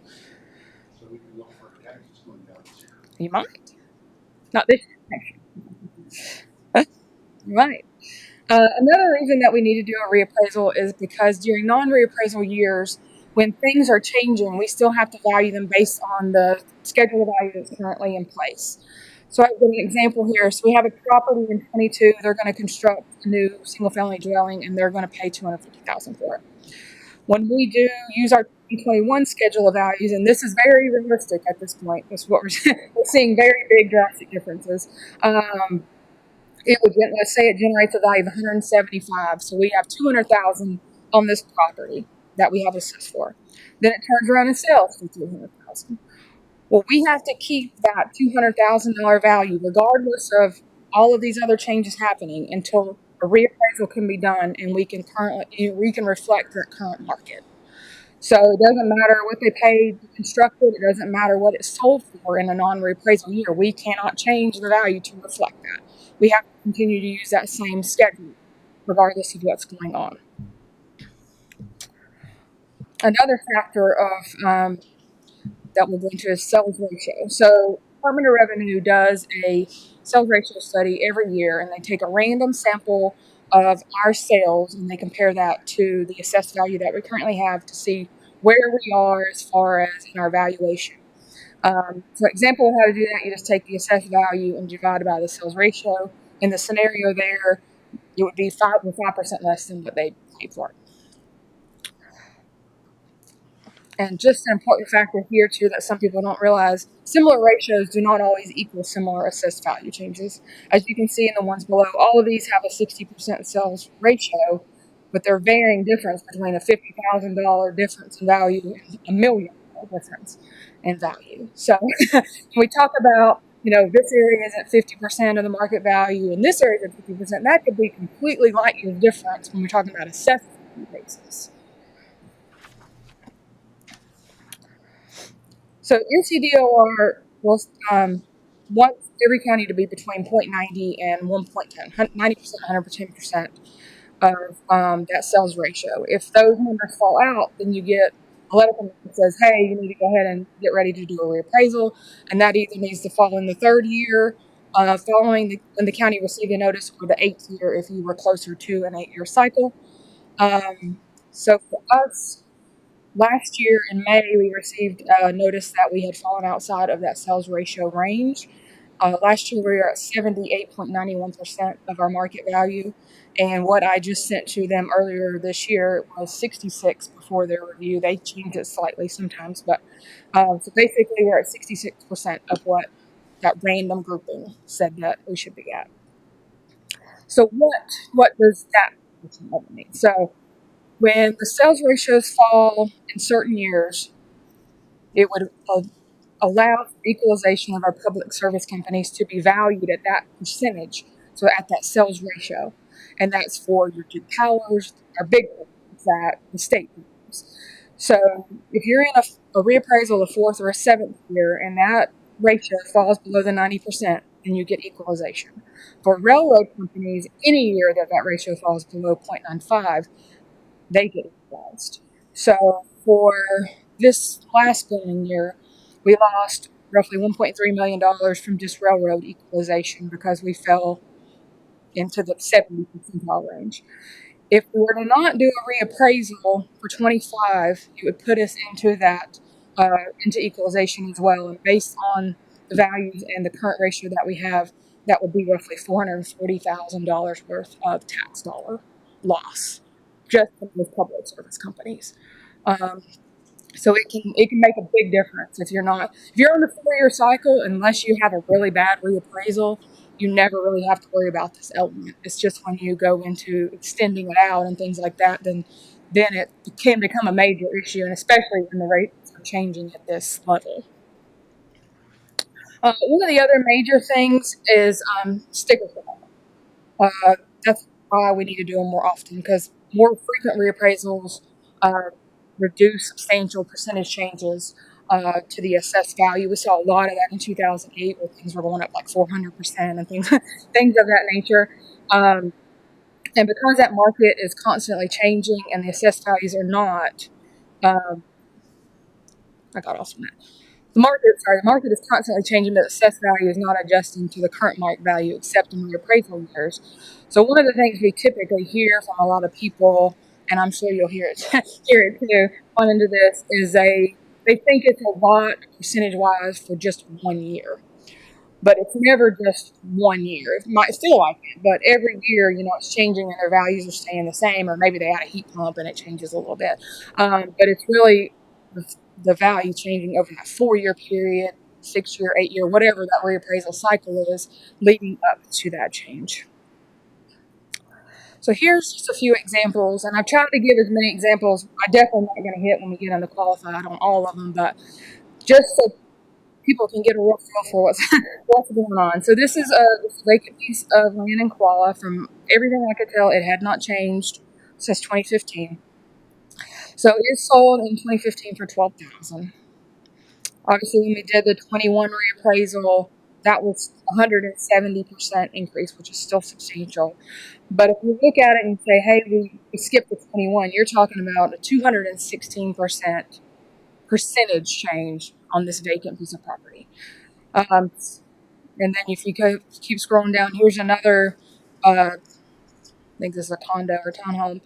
So we can look for taxes going down this year. You might. Not this year. You might. Another reason that we need to do a reappraisal is because during non-reappraisal years, when things are changing, we still have to value them based on the schedule of value that's currently in place. So I've got an example here. So we have a property in 22. They're going to construct a new single-family dwelling, and they're going to pay $250,000 for it. When we do use our 2021 schedule of values, and this is very realistic at this point, that's what we're seeing very big drastic differences. It would, let's say it generates a value of 175. So we have 200,000 on this property that we have assessed for. Then it turns around and sells for 200,000. Well, we have to keep that $200,000 value regardless of all of these other changes happening until a reappraisal can be done and we can reflect the current market. So it doesn't matter what they paid to construct it. It doesn't matter what it's sold for in a non-reappraisal year. We cannot change the value to reflect that. We have to continue to use that same schedule regardless of what's going on. Another factor of that we'll go into is sales ratio. So Department of Revenue does a sales ratio study every year, and they take a random sample of our sales and they compare that to the assessed value that we currently have to see where we are as far as in our valuation. For example of how to do that, you just take the assessed value and divide it by the sales ratio. In the scenario there, it would be 5% less than what they paid for it. And just an important factor here, too, that some people don't realize, similar ratios do not always equal similar assessed value changes. As you can see in the ones below, all of these have a 60% sales ratio, but they're varying difference between a $50,000 difference in value and $1 million difference in value. So when we talk about, this area is at 50% of the market value and this area is at 50%, that could be completely light year difference when we're talking about assessed value basis. So NCDOR wants every county to be between 0.90 and 1.10, 90%, 110% of that sales ratio. If those numbers fall out, then you get a letter from that says, hey, you need to go ahead and get ready to do a reappraisal, and that either needs to fall in the third year following when the county received a notice, or the 8th year if you were closer to an 8-year cycle. So for us, last year in May, we received a notice that we had fallen outside of that sales ratio range. Last year, we were at 78.91% of our market value. And what I just sent to them earlier this year was 66 before their review. They change it slightly sometimes, but so basically we're at 66% of what that random grouping said that we should be at. So what does that mean? So when the sales ratios fall in certain years, it would allow equalization of our public service companies to be valued at that percentage, so at that sales ratio. And that's for your Duke Powers, our big ones, that the state ones. So if you're in a reappraisal the 4th or a 7th year and that ratio falls below the 90%, then you get equalization. For railroad companies, any year that that ratio falls below 0.95, they get equalized. So for this last billing year, we lost roughly $1.3 million from just railroad equalization because we fell into the 70 percentile range. If we were to not do a reappraisal for 25, it would put us into that into equalization as well. And based on the values and the current ratio that we have, that would be roughly $440,000 worth of tax dollar loss just from those public service companies. So it can make a big difference if you're on a 4-year cycle, unless you have a really bad reappraisal, you never really have to worry about this element. It's just when you go into extending it out and things like that, then it can become a major issue, and especially when the rates are changing at this level. One of the other major things is sticker fall. That's why we need to do them more often, because more frequent reappraisals reduce substantial percentage changes to the assessed value. We saw a lot of that in 2008, where things were going up like 400% and things of that nature. And because that market is constantly changing and the assessed values are not, um, I got off on that. The market is constantly changing, but the assessed value is not adjusting to the current market value except in the appraisal years. So one of the things we typically hear from a lot of people, and I'm sure you'll hear it, hear it too, on into this, is they think it's a lot percentage wise for just 1 year. But it's never just 1 year. It might feel like it, but every year, it's changing and their values are staying the same, or maybe they add a heat pump and it changes a little bit. But it's really the value changing over that 4-year period, 6-year, 8-year, whatever that reappraisal cycle is, leading up to that change. So here's just a few examples, and I've tried to give as many examples. I definitely not going to hit when we get into qualified on all of them, but just so people can get a real feel for what's going on. So this is a vacant piece of land in Kuala. From everything I could tell, it had not changed since 2015. So it is sold in 2015 for $12,000. Obviously, when we did the 21 reappraisal, that was 170% increase, which is still substantial. But if you look at it and say, hey, we skipped the 21, you're talking about a 216% percentage change on this vacant piece of property. And then if you keep scrolling down, here's another, I think this is a condo or townhome.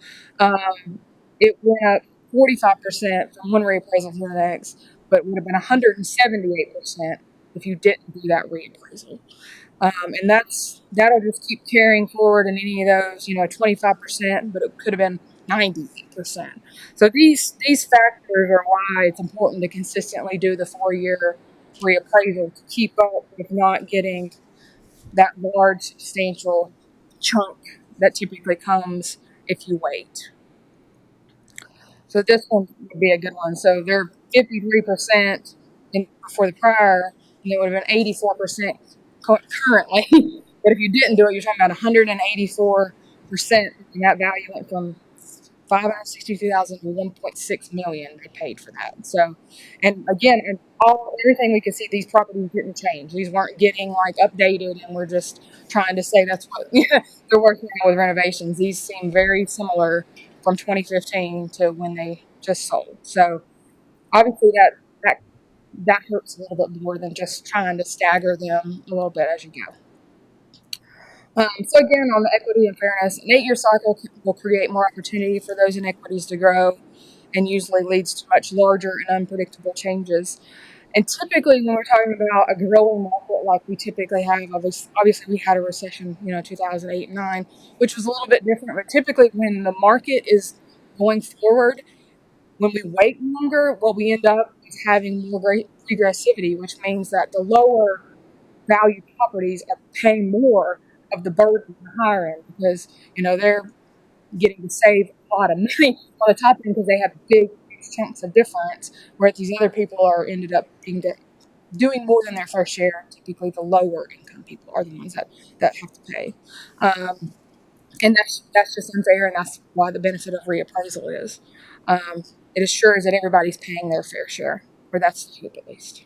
It went up 45% from one reappraisal to the next, but would have been 178% if you didn't do that reappraisal. And that'll just keep carrying forward in any of those, 25%, but it could have been 90%. So these factors are why it's important to consistently do the 4-year reappraisal to keep up with not getting that large, substantial chunk that typically comes if you wait. So this one would be a good one. So they're 53% for the prior, and it would have been 84% currently. But if you didn't do it, you're talking about 184%, and that value went from $562,000 to $1.6 million they paid for that. So, and again, everything we could see, these properties didn't change. These weren't getting updated, and we're just trying to say that's what they're working on with renovations. These seem very similar from 2015 to when they just sold. So obviously that hurts a little bit more than just trying to stagger them a little bit as you go. So again, on the equity and fairness, an 8-year cycle will create more opportunity for those inequities to grow and usually leads to much larger and unpredictable changes. And typically when we're talking about a growing market like we typically have, obviously we had a recession, 2008 and 9, which was a little bit different. But typically when the market is going forward, when we wait longer, what we end up is having more regressivity, which means that the lower value properties are paying more of the burden the higher end because, they're getting to save a lot of money on the top end because they have big chunks of difference, whereas these other people are ended up doing more than their fair share. Typically, the lower income people are the ones that have to pay. And that's just unfair, and that's why the benefit of reappraisal is. It assures that everybody's paying their fair share, or that's the hope at least.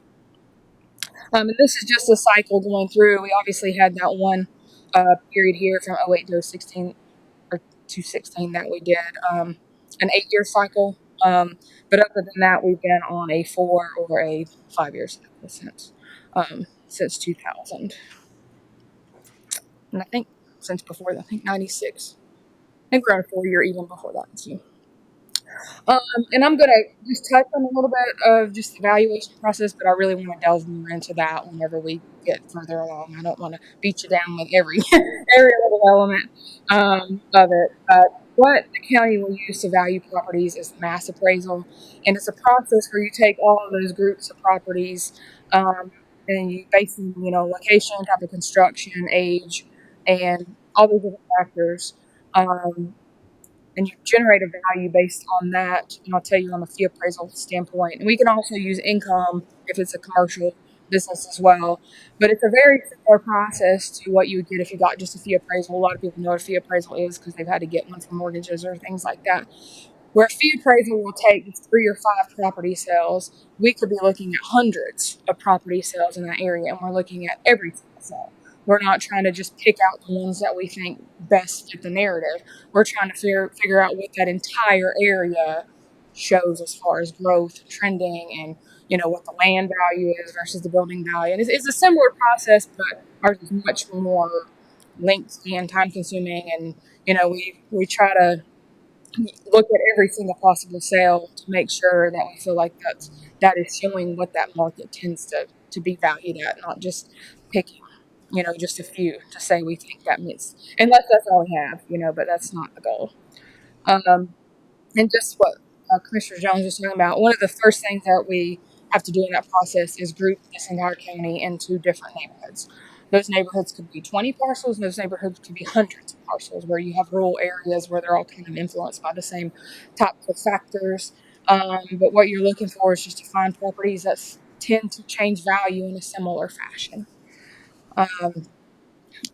And this is just a cycle going through. We obviously had that one period here from 08 to 16 or to 16 that we did an 8-year cycle. But other than that, we've been on a 4 or a 5-year cycle since 2000. And I think since before that, I think 96. I think we're on a 4-year even before that too. And I'm going to just touch on a little bit of just the evaluation process, but I really want to delve more into that whenever we get further along. I don't want to beat you down with every little element of it. What the county will use to value properties is mass appraisal, and it's a process where you take all of those groups of properties and you base them, location, type of construction, age, and all those different factors. And you generate a value based on that. And I'll tell you on the fee appraisal standpoint. And we can also use income if it's a commercial business as well. But it's a very similar process to what you would get if you got just a fee appraisal. A lot of people know what a fee appraisal is because they've had to get one for mortgages or things like that. Where a fee appraisal will take 3 or 5 property sales, we could be looking at hundreds of property sales in that area, and we're looking at every sale. We're not trying to just pick out the ones that we think best fit the narrative. We're trying to figure out what that entire area shows as far as growth, trending, and what the land value is versus the building value. And it's a similar process, but ours is much more lengthy and time consuming. And we try to look at every single possible sale to make sure that we feel like that is showing what that market tends to be valued at, not just picking just a few to say we think that meets, unless that's all we have, but that's not the goal. And just what Commissioner Jones was talking about, one of the first things that we have to do in that process is group this entire county into different neighborhoods. Those neighborhoods could be 20 parcels, and those neighborhoods could be hundreds of parcels, where you have rural areas where they're all kind of influenced by the same types of factors. But what you're looking for is just to find properties that tend to change value in a similar fashion.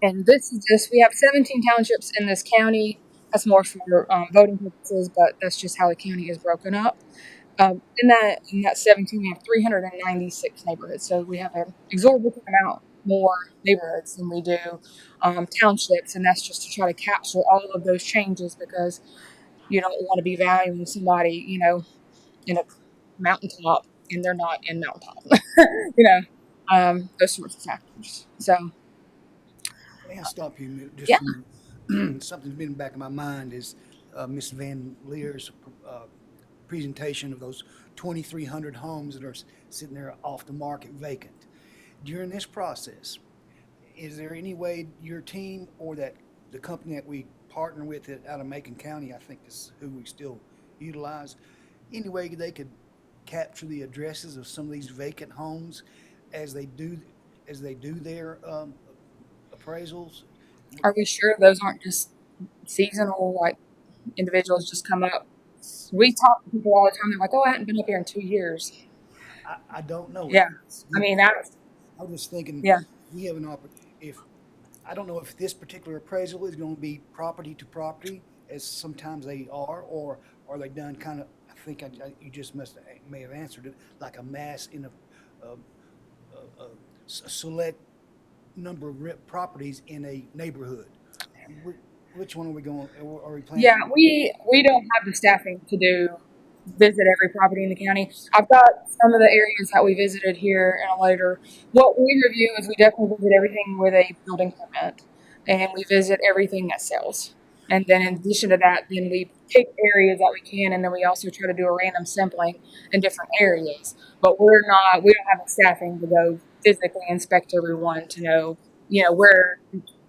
And this is just, we have 17 townships in this county. That's more for voting purposes, but that's just how the county is broken up. In that 17, we have 396 neighborhoods. So we have an exorbitant amount more neighborhoods than we do townships, and that's just to try to capture all of those changes, because you don't want to be valuing somebody, in a mountaintop and they're not in mountaintop, those sorts of factors. So, May I stop you a minute? Just yeah. Something's been in the back of my mind is Ms. Van Leer's presentation of those 2,300 homes that are sitting there off the market vacant. During this process, is there any way your team or that the company that we partner with out of Macon County, I think is who we still utilize, any way they could capture the addresses of some of these vacant homes as they do their appraisals? Are we sure those aren't just seasonal, like individuals just come up? We talk to people all the time. They're like, "Oh, I hadn't been up here in 2 years." I don't know. Yeah, I mean, I was thinking, yeah, we have an opportunity. I don't know if this particular appraisal is going to be property to property, as sometimes they are, or are they done kind of? I think you just may have answered it, like a mass in a select number of properties in a neighborhood. Which one are we going? Are we planning? Yeah, we don't have the staffing to visit every property in the county. I've got some of the areas that we visited here and later. What we review is we definitely visit everything with a building permit, and we visit everything that sells. And then in addition to that, then we pick areas that we can, and then we also try to do a random sampling in different areas. But we don't have the staffing to go physically inspect everyone to know, where,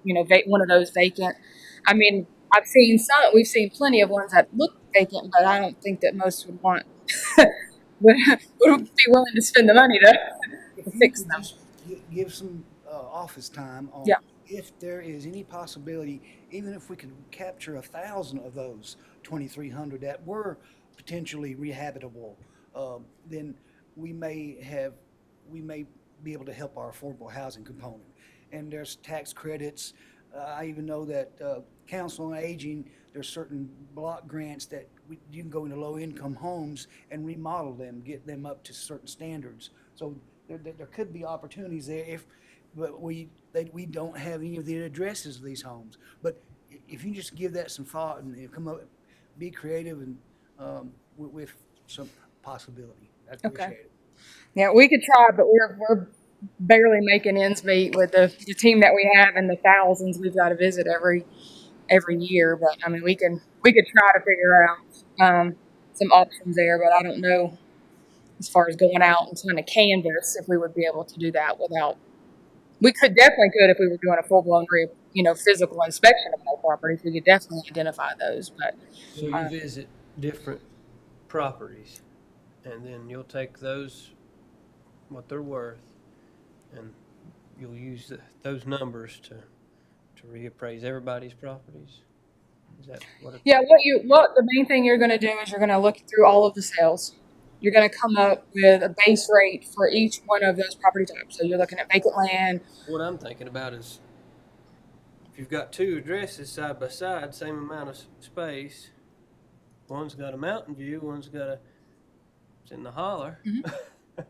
one of those vacant. I mean, we've seen plenty of ones that look vacant, but I don't think that most would would be willing to spend the money to fix them. Give some office time on if there is any possibility, even if we could capture 1,000 of those 2,300 that were potentially rehabitable, then we may be able to help our affordable housing component. And there's tax credits. I even know that Council on Aging, there's certain block grants that you can go into low-income homes and remodel them, get them up to certain standards. So there could be opportunities there but we don't have any of the addresses of these homes. But if you just give that some thought and come up, be creative and with some possibility, I'd appreciate it. Yeah, we could try, but we're barely making ends meet with the team that we have and the thousands we've got to visit every year. But I mean, we could try to figure out some options there, but I don't know as far as going out and trying to canvas if we would be able to do that without. We definitely could if we were doing a full blown physical inspection of all properties. We could definitely identify those. But so you visit different properties, and then you'll take those what they're worth, and you'll use those numbers to reappraise everybody's properties. Is that what? What the main thing you're going to do is you're going to look through all of the sales. You're going to come up with a base rate for each one of those property types. So you're looking at vacant land. What I'm thinking about is if you've got two addresses side by side, same amount of space. One's got a mountain view, one's got it's in the holler. Mm-hmm.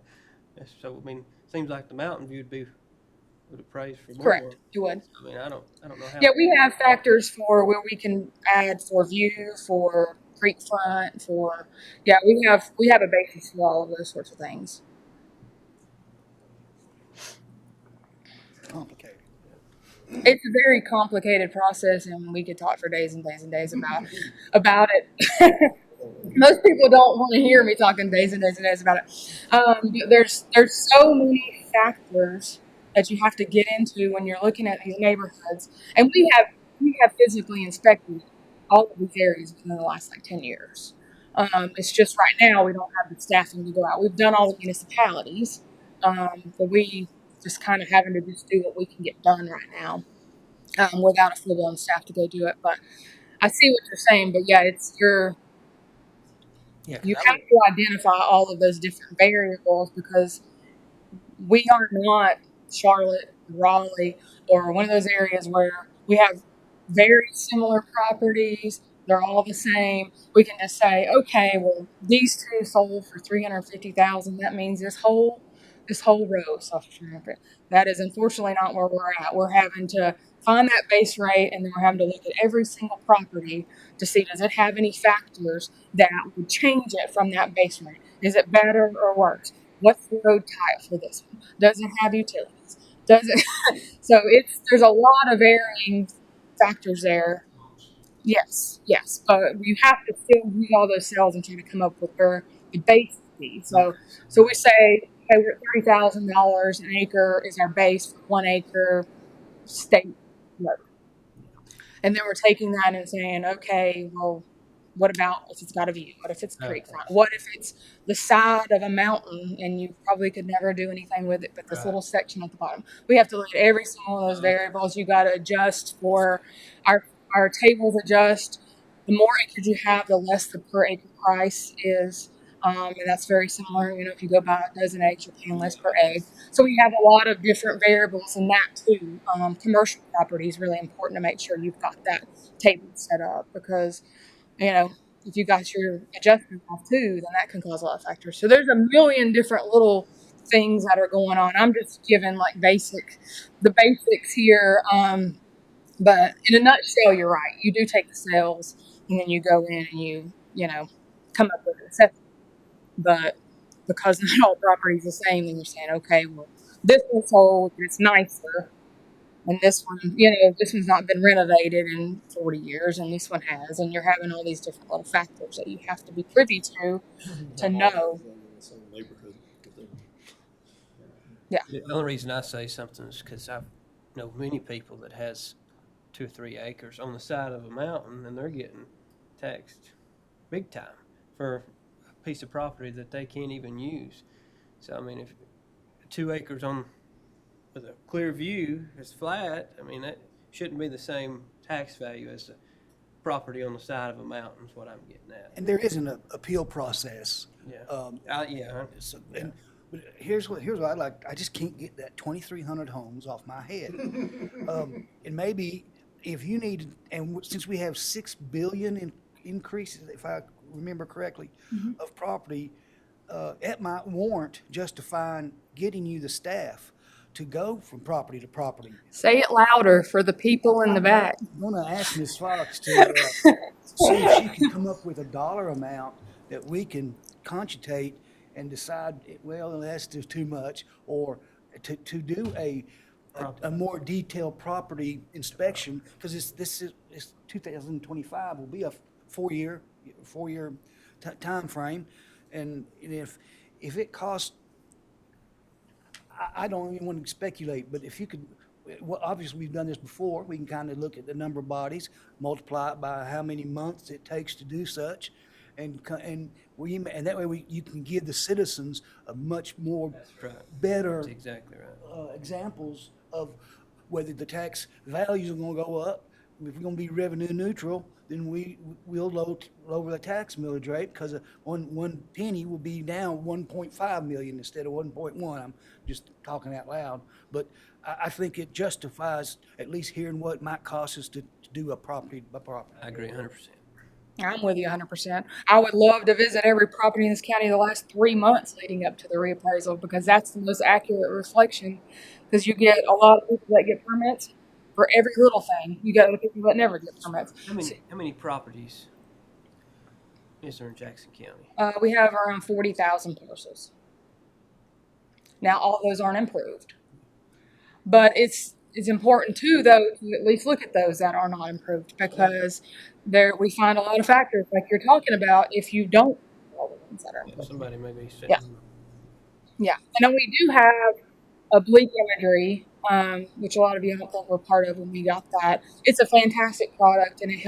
So, I mean, seems like the mountain view would be would appraise for more. Correct, it would. I mean, I don't know how. Yeah, we have factors for where we can add for view, for creek front, for, yeah, we have a basis for all of those sorts of things. Complicated. It's a very complicated process, and we could talk for days and days and days about it. Most people don't want to hear me talking days and days and days about it. But there's so many factors that you have to get into when you're looking at these neighborhoods, and we have physically inspected all of these areas within the last 10 years. It's just right now we don't have the staffing to go out. We've done all the municipalities, but we just kind of having to just do what we can get done right now without a full-blown staff to go do it. But I see what you're saying, but yeah, you have to identify all of those different variables because we are not Charlotte, Raleigh, or one of those areas where we have very similar properties. They're all the same. We can just say, okay, well, these two sold for $350,000. That means this whole row sold for $350,000. That is unfortunately not where we're at. We're having to find that base rate, and then we're having to look at every single property to see, does it have any factors that would change it from that base rate? Is it better or worse? What's the road type for this one? Does it have utilities? Does it? So there's a lot of varying factors there. Yes, but you have to still read all those cells and try to come up with where the base fee. So we say, hey, we're at $30,000 an acre is our base for 1 acre state road. And then we're taking that and saying, okay, well, what about if it's got a view? What if it's creek front? What if it's the side of a mountain and you probably could never do anything with it but this little section at the bottom? We have to look at every single of those variables. You got to adjust for our tables adjust. The more acres you have, the less the per acre price is. And that's very similar. If you go by a dozen eggs, you're paying less per egg. So we have a lot of different variables in that too. Commercial property is really important to make sure you've got that table set up because, if you got your adjustment off too, then that can cause a lot of factors. So there's a million different little things that are going on. I'm just giving the basics here. But in a nutshell, you're right. You do take the sales and then you go in and you come up with an assessment. But because not all property is the same, then you're saying, okay, well, this one sold, it's nicer. And this one, this one's not been renovated in 40 years, and this one has. And you're having all these different little factors that you have to be privy to know. Yeah. The only reason I say something is because I know many people that has 2 or 3 acres on the side of a mountain, and they're getting taxed big time for a piece of property that they can't even use. So, I mean, if 2 acres with a clear view is flat, I mean, that shouldn't be the same tax value as the property on the side of a mountain is what I'm getting at. And there is an appeal process. Yeah. But here's what I'd like. I just can't get that 2,300 homes off my head. And maybe if you need, and since we have $6 billion in increases, if I remember correctly, of property, it might warrant justifying getting you the staff to go from property to property. Say it louder for the people in the back. I'm going to ask Ms. Fox to see if she can come up with a dollar amount that we can consultate and decide, well, that's just too much, or to do a more detailed property inspection, because this is 2025 will be a four-year time frame, and if it costs, I don't even want to speculate, but if you could, well, obviously we've done this before. We can kind of look at the number of bodies, multiply it by how many months it takes to do such, and that way you can give the citizens a much more better That's exactly right. Examples of whether the tax values are going to go up. If we're going to be revenue neutral, then we'll lower the tax millage rate, because one penny will be now 1.5 million instead of 1.1. I'm just talking out loud, but I think it justifies at least hearing what it might cost us to do a property by property. I agree 100%. I'm with you 100%. I would love to visit every property in this county the last 3 months leading up to the reappraisal because that's the most accurate reflection. Because you get a lot of people that get permits for every little thing. You get other people that never get permits. How many properties is there in Jackson County? We have around 40,000 parcels. Now, all of those aren't improved. But it's important too, though, to at least look at those that are not improved because we find a lot of factors like you're talking about if you don't do all the ones that are improved. Somebody may be sitting. Yeah. Yeah. And then we do have oblique imagery, which a lot of you I don't think were part of when we got that. It's a fantastic product and it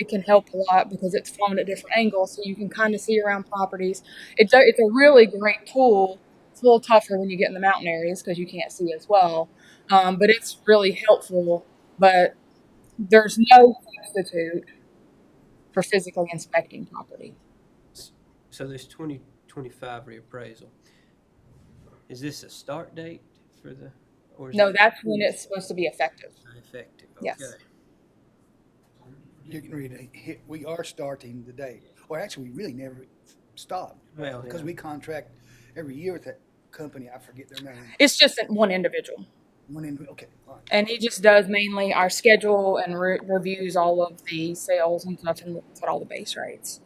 can help a lot because it's flown at different angles so you can kind of see around properties. It's a really great tool. It's a little tougher when you get in the mountain areas because you can't see as well. But it's really helpful. But there's no substitute for physically inspecting property. So this 2025 reappraisal, is this a start date for the? Or is No, it that's when it's supposed to be effective. effective? Yes. Okay. You can read it. We are starting the day. Or actually, we really never stopped. Well, Because yeah. we contract every year with that company. I forget their name. It's just one individual. Okay, fine. And he just does mainly our schedule and reviews all of the sales and stuff and looks at all the base rates.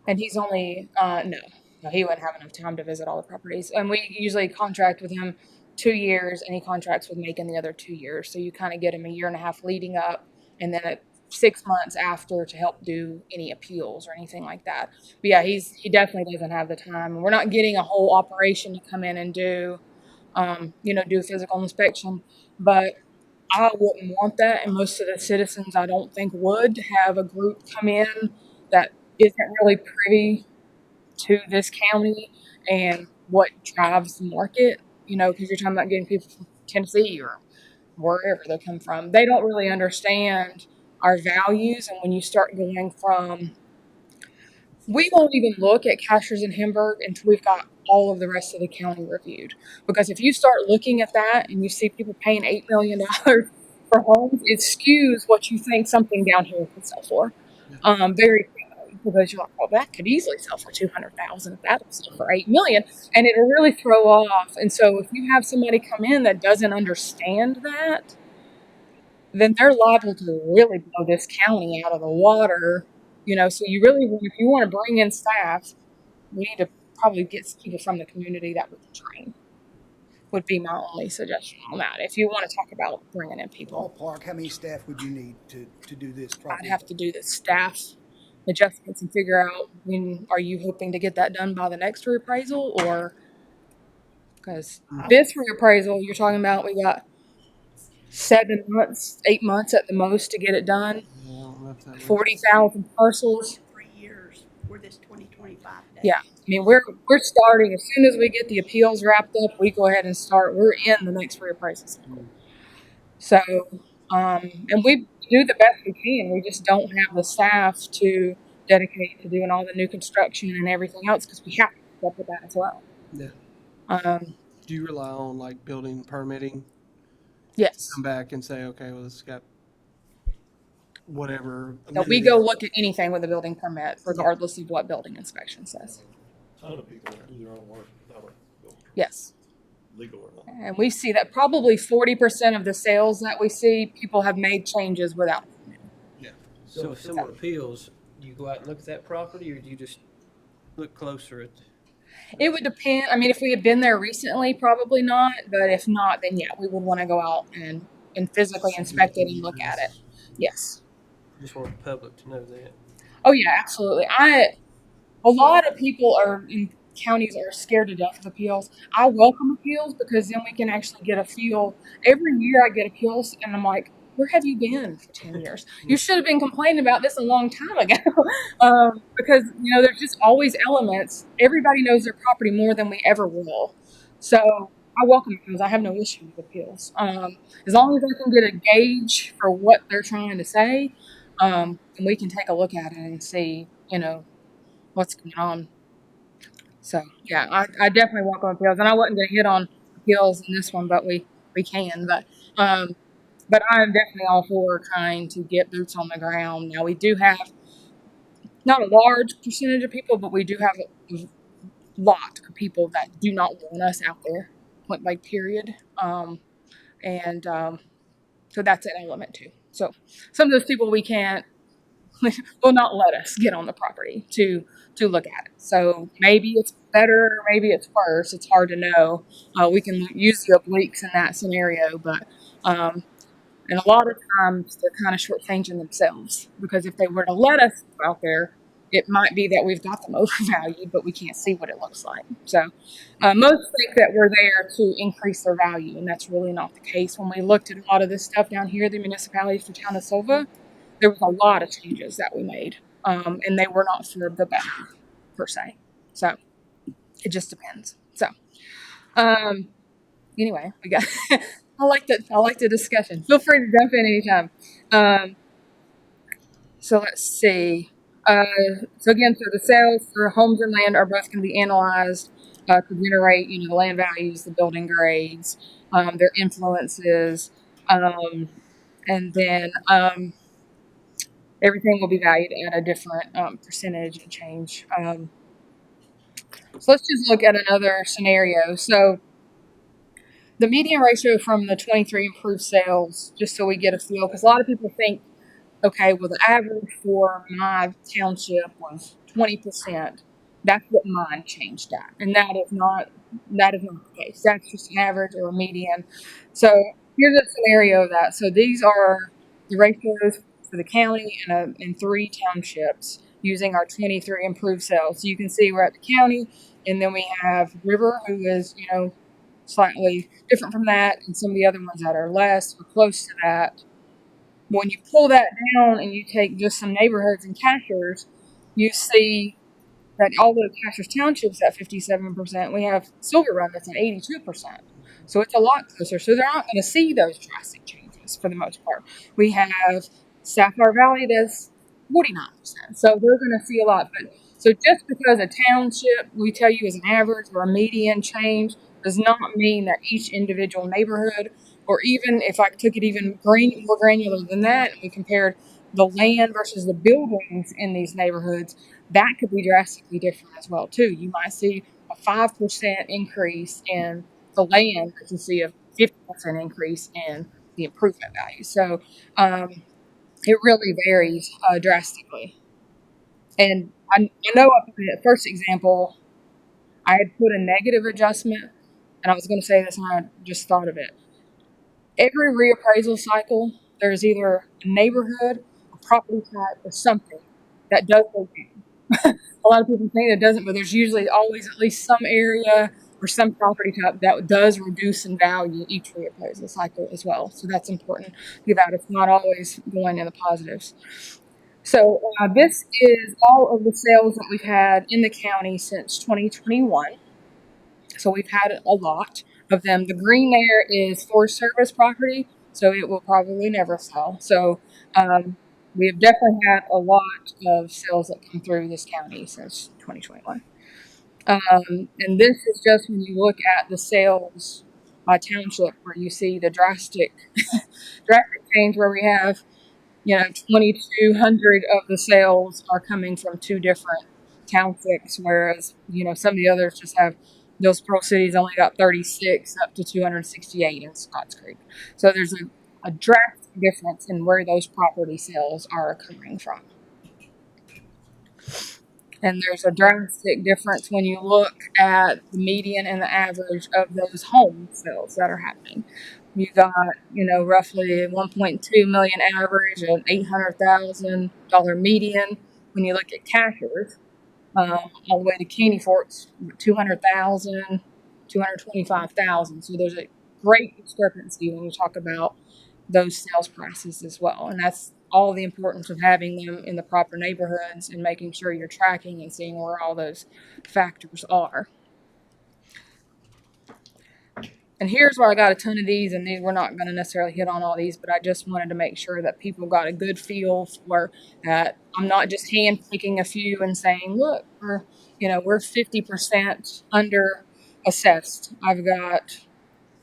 And he's only, no, he wouldn't have enough time to visit all the properties. And we usually contract with him 2 years and he contracts with Macon the other 2 years. So you kind of get him a year and a half leading up and then 6 months after to help do any appeals or anything like that. But yeah, he definitely doesn't have the time. And we're not getting a whole operation to come in and do a physical inspection. But I wouldn't want that, and most of the citizens I don't think would have a group come in that isn't really privy to this county and what drives the market, because you're talking about getting people from Tennessee or wherever they come from. They don't really understand our values, and when you start going from, we won't even look at Cashers and Hamburg until we've got all of the rest of the county reviewed. Because if you start looking at that and you see people paying $8 million for homes, it skews what you think something down here could sell for. Very quickly, because you're like, well, that could easily sell for $200,000 if that was for $8 million, and it'll really throw off. And so if you have somebody come in that doesn't understand that, then they're liable to really blow this county out of the water. So you really, if you want to bring in staff, we need to probably get people from the community that we can train. Would be my only suggestion on that. If you want to talk about bringing in people, Ballpark, how many staff would you need to do this I'd properly? have to do the staff adjustments and figure out when are you hoping to get that done by the next reappraisal, or because this reappraisal you're talking about, we got 7 months, 8 months at the most to get it done. 40,000 parcels. 3 years for this 2025 day. Yeah, I mean we're starting as soon as we get the appeals wrapped up. We go ahead and start. We're in the next reappraisal cycle. So, and we do the best we can. We just don't have the staff to dedicate to doing all the new construction and everything else because we have to keep up with that as well. Yeah. Do you rely on like building permitting? Yes. Come back and say, okay, well, it's got whatever. No, we go look at anything with a building permit, regardless of what building inspection says. A ton of people do their own work without a building, Yes. legal or not. And we see that probably 40% of the sales that we see, people have made changes without. So if someone appeals, do you go out and look at that property, or do you just look closer at? It would depend. I mean, if we had been there recently, probably not. But if not, then yeah, we would want to go out and physically inspect it and look at it. Yes. Just want the public to know that. Oh yeah, absolutely. A lot of people in counties are scared to death of appeals. I welcome appeals because then we can actually get a feel. Every year I get appeals and I'm like, where have you been for 10 years? You should have been complaining about this a long time ago. Because, there's just always elements. Everybody knows their property more than we ever will. So I welcome appeals. I have no issue with appeals. As long as I can get a gauge for what they're trying to say, and we can take a look at it and see, what's going on. So, yeah, I definitely welcome appeals. And I wasn't going to hit on appeals in this one, but we can. But I'm definitely all for trying to get boots on the ground. Now, we do have not a large percentage of people, but we do have a lot of people that do not want us out there, point blank period. So that's an element too. So some of those people we can't will not let us get on the property to look at it. So maybe it's better, maybe it's worse. It's hard to know. We can use the obliques in that scenario, but and a lot of times they're kind of shortchanging themselves because if they were to let us go out there, it might be that we've got them overvalued, but we can't see what it looks like. So most think that we're there to increase their value, and that's really not the case. When we looked at a lot of this stuff down here, the municipalities for Town of Silva, there was a lot of changes that we made, and they were not for the better, per se. So it just depends. So anyway, we got. I like the discussion. Feel free to jump in anytime. So let's see. So again, so the sales for homes and land are both going to be analyzed to generate, the land values, the building grades, their influences, and then everything will be valued at a different percentage and change. So let's just look at another scenario. So the median ratio from the 23 improved sales, just so we get a feel, because a lot of people think, okay, well, the average for my township was 20%. That's what mine changed at, and that is not the case. That's just an average or a median. So here's a scenario of that. So these are the ratios for the county and 3 townships using our 23 improved sales. So you can see we're at the county, and then we have River, who is slightly different from that, and some of the other ones that are less or close to that. When you pull that down and you take just some neighborhoods and Cashers, you see that although Cashers Township's at 57%, we have Silver Run that's at 82%. So it's a lot closer. So they're not going to see those drastic changes for the most part. We have Sapphire Valley that's 49%. So they're going to see a lot. But so just because a township we tell you is an average or a median change does not mean that each individual neighborhood, or even if I took it even more granular than that, and we compared the land versus the buildings in these neighborhoods, that could be drastically different as well too. You might see a 5% increase in the land, but you see a 50% increase in the improvement value. So it really varies drastically. And I know up in the first example, I had put a negative adjustment, and I was going to say this and I just thought of it. Every reappraisal cycle, there's either a neighborhood, a property type, or something that does go down. A lot of people think it doesn't, but there's usually always at least some area or some property type that does reduce in value each reappraisal cycle as well. So that's important to give out. It's not always going in the positives. So this is all of the sales that we've had in the county since 2021. So we've had a lot of them. The green there is Forest Service property, so it will probably never sell. So we have definitely had a lot of sales that come through this county since 2021. And this is just when you look at the sales by township, where you see the drastic change, where we have 2,200 of the sales are coming from 2 different townships, whereas some of the others just have. Those Pearl Cities only got 36 up to 268 in Scotts Creek. So there's a drastic difference in where those property sales are occurring from. And there's a drastic difference when you look at the median and the average of those home sales that are happening. You got, roughly 1.2 million average and $800,000 median. When you look at Cashers, all the way to Caney Forks, 200,000, 225,000. So there's a great discrepancy when you talk about those sales prices as well. And that's all the importance of having them in the proper neighborhoods and making sure you're tracking and seeing where all those factors are. And here's where I got a ton of these, and we're not going to necessarily hit on all these, but I just wanted to make sure that people got a good feel for that. I'm not just hand picking a few and saying, look, we're 50% under assessed. I've got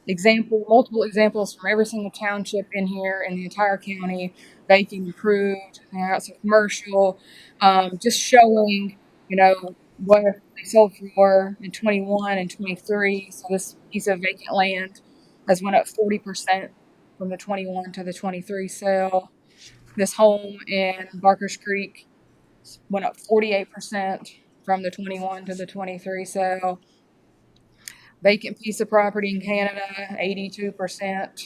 multiple examples from every single township in here in the entire county, vacant, improved, some commercial, just showing, what they sold for in 21 and 23. So this piece of vacant land has went up 40% from the 21 to the 23 sale. This home in Barker's Creek went up 48% from the 21 to the 23 sale. Vacant piece of property in Canada, 82%.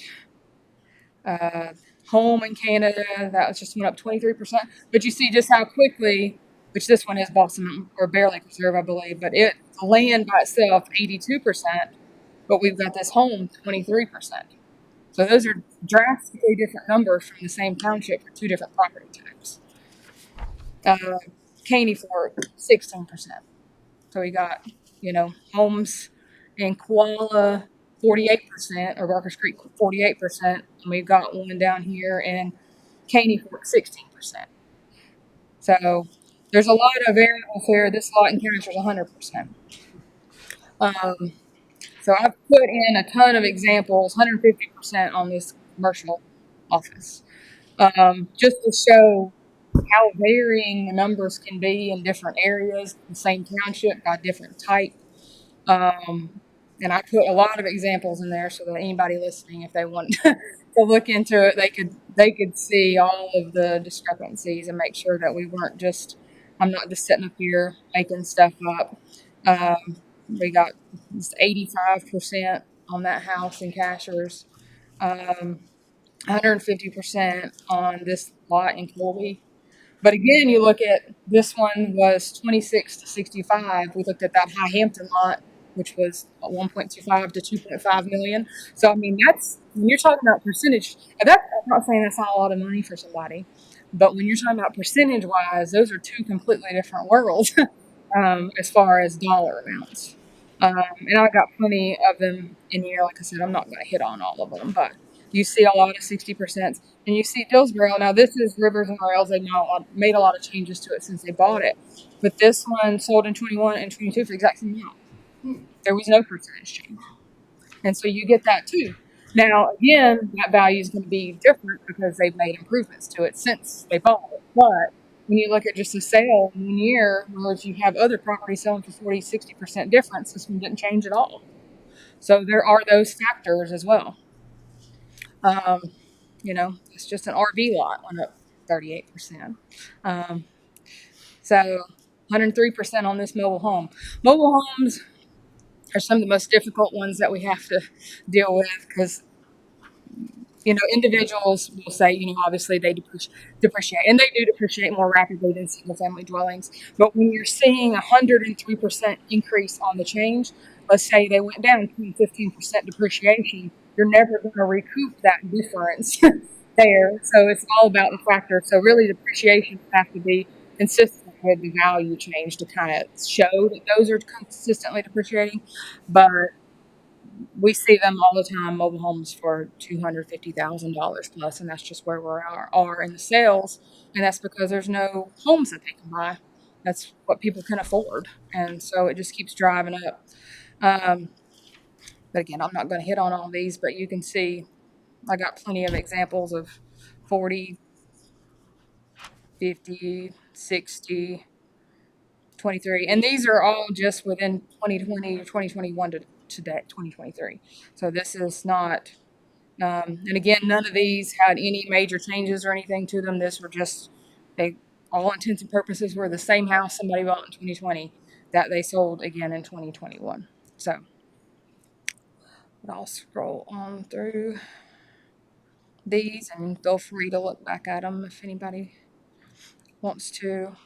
Home in Canada, that was just went up 23%. But you see just how quickly, which this one is Balsam or Bear Lake Reserve, I believe, but the land by itself, 82%, but we've got this home, 23%. So those are drastically different numbers from the same township for two different property types. Caney Fork, 16%. So we got, homes in Koala, 48%, or Barker's Creek, 48%. And we've got one down here in Caney Fork, 16%. So there's a lot of variables here. This lot encounters 100%. So I've put in a ton of examples, 150% on this commercial office, just to show how varying the numbers can be in different areas. The same township got different type. And I put a lot of examples in there so that anybody listening, if they want to look into it, they could see all of the discrepancies and make sure that we weren't just, I'm not just sitting up here making stuff up. We got 85% on that house in Cashers, 150% on this lot in Colby. But again, you look at this one was 26 to 65. We looked at that High Hampton lot, which was 1.25 to 2.5 million. So I mean, that's when you're talking about percentage. I'm not saying that's not a lot of money for somebody, but when you're talking about percentage wise, those are two completely different worlds as far as dollar amounts. And I got plenty of them in here. Like I said, I'm not going to hit on all of them, but you see a lot of 60%. And you see Dillsboro. Now, this is Rivers and Rails. They've made a lot of changes to it since they bought it. But this one sold in 21 and 22 for the exact same amount. There was no percentage change. And so you get that too. Now, again, that value is going to be different because they've made improvements to it since they bought it. But when you look at just a sale in 1 year, whereas you have other properties selling for 40, 60% difference, this one didn't change at all. So there are those factors as well. It's just an RV lot, went up 38%. So 103% on this mobile home. Mobile homes are some of the most difficult ones that we have to deal with because, individuals will say, obviously they depreciate, and they do depreciate more rapidly than single family dwellings. But when you're seeing 103% increase on the change, let's say they went down 15% depreciation, you're never going to recoup that difference there. So it's all about the factor. So really depreciation have to be consistent with the value change to kind of show that those are consistently depreciating. But we see them all the time, mobile homes for $250,000 plus, and that's just where we are in the sales. And that's because there's no homes that they can buy. That's what people can afford. And so it just keeps driving up. But again, I'm not going to hit on all these, but you can see I got plenty of examples of 40, 50, 60, 23. And these are all just within 2020 or 2021 to today, 2023. So this is not, and again, none of these had any major changes or anything to them. This were just, all intents and purposes were the same house somebody bought in 2020 that they sold again in 2021. So I'll scroll on through these and feel free to look back at them if anybody wants to.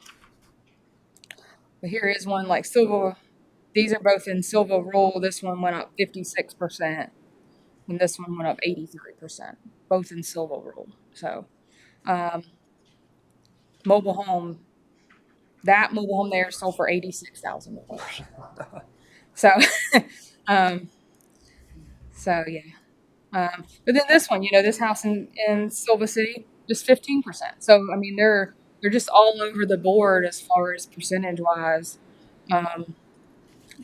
But here is one like Silva. These are both in Silva Rural. This one went up 56%, and this one went up 83%, both in Silva Rural. So, mobile home, that mobile home there sold for $86,000. So, so yeah. But then this one, this house in Silva City, just 15%. So, I mean, they're just all over the board as far as percentage wise.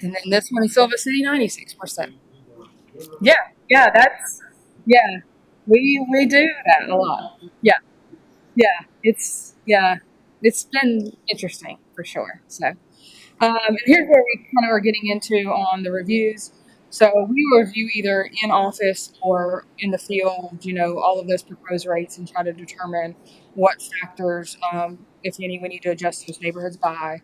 And then this one in Silva City, 96%. Yeah, Yeah, yeah, we do that a lot. Yeah, yeah, it's been interesting for sure. So, and here's where we kind of are getting into on the reviews. So we review either in office or in the field, all of those proposed rates and try to determine what factors, if any, we need to adjust those neighborhoods by.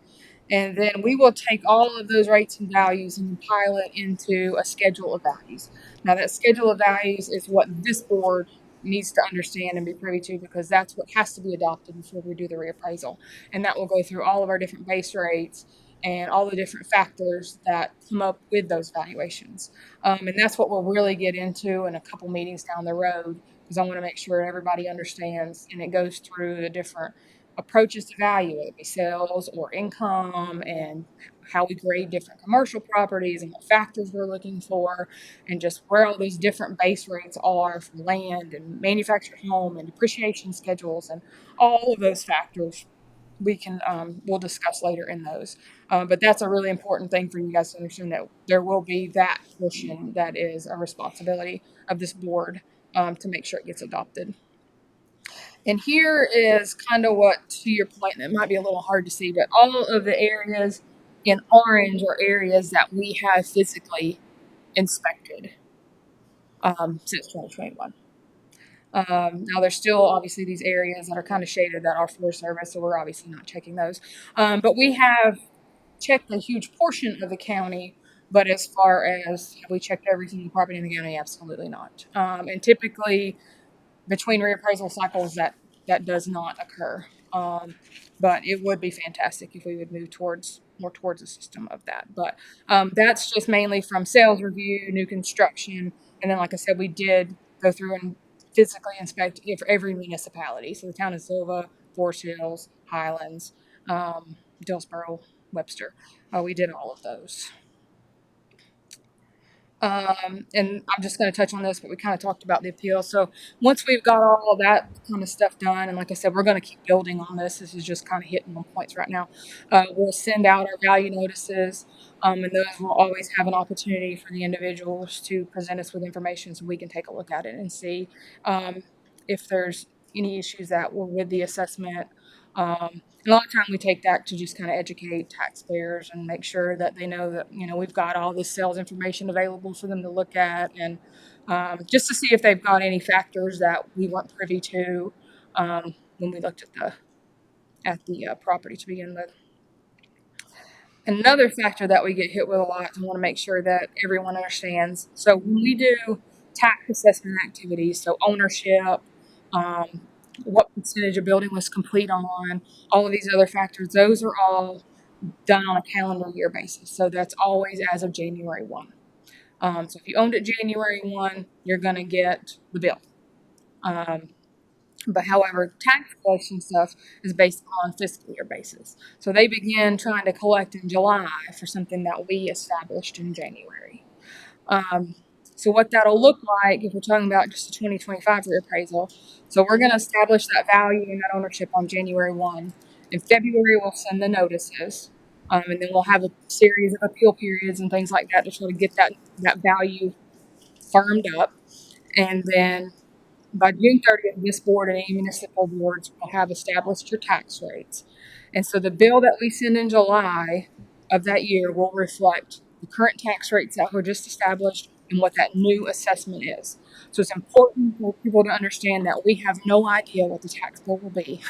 And then we will take all of those rates and values and compile it into a schedule of values. Now, that schedule of values is what this board needs to understand and be privy to, because that's what has to be adopted before we do the reappraisal. And that will go through all of our different base rates and all the different factors that come up with those valuations. And that's what we'll really get into in a couple meetings down the road, because I want to make sure everybody understands, and it goes through the different approaches to value, whether it be sales or income, and how we grade different commercial properties and what factors we're looking for, and just where all those different base rates are for land and manufactured home and depreciation schedules and all of those factors we'll discuss later in those. But that's a really important thing for you guys to understand, that there will be that portion that is a responsibility of this board to make sure it gets adopted. And here is kind of what, to your point, and it might be a little hard to see, but all of the areas in orange are areas that we have physically inspected since 2021. Now there's still obviously these areas that are kind of shaded that are Forest Service, so we're obviously not checking those. But we have checked a huge portion of the county, but as far as have we checked every single property in the county, absolutely not. And typically between reappraisal cycles that does not occur. But it would be fantastic if we would move more towards a system of that. But that's just mainly from sales review, new construction, and then like I said, we did go through and physically inspect for every municipality. So the town of Silva, Forest Hills, Highlands, Dillsboro, Webster. We did all of those. And I'm just going to touch on this, but we kind of talked about the appeal. So once we've got all that kind of stuff done, and like I said, we're going to keep building on this. This is just kind of hitting on points right now. We'll send out our value notices, and those will always have an opportunity for the individuals to present us with information so we can take a look at it and see if there's any issues that were with the assessment. A lot of time we take that to just kind of educate taxpayers and make sure that they know that, we've got all this sales information available for them to look at, and just to see if they've got any factors that we weren't privy to when we looked at the property to begin with. Another factor that we get hit with a lot, I want to make sure that everyone understands. So when we do tax assessment activities, so ownership, what percentage of building was complete on, all of these other factors, those are all done on a calendar year basis. So that's always as of January 1. So if you owned it January 1, you're going to get the bill. But however, tax collection stuff is based on fiscal year basis. So they begin trying to collect in July for something that we established in January. So what that'll look like, if we're talking about just the 2025 reappraisal, so we're going to establish that value and that ownership on January 1. In February, we'll send the notices, and then we'll have a series of appeal periods and things like that to try to get that value firmed up. And then by June 30th, this board and any municipal boards will have established your tax rates. And so the bill that we send in July of that year will reflect the current tax rates that were just established and what that new assessment is. So it's important for people to understand that we have no idea what the tax bill will be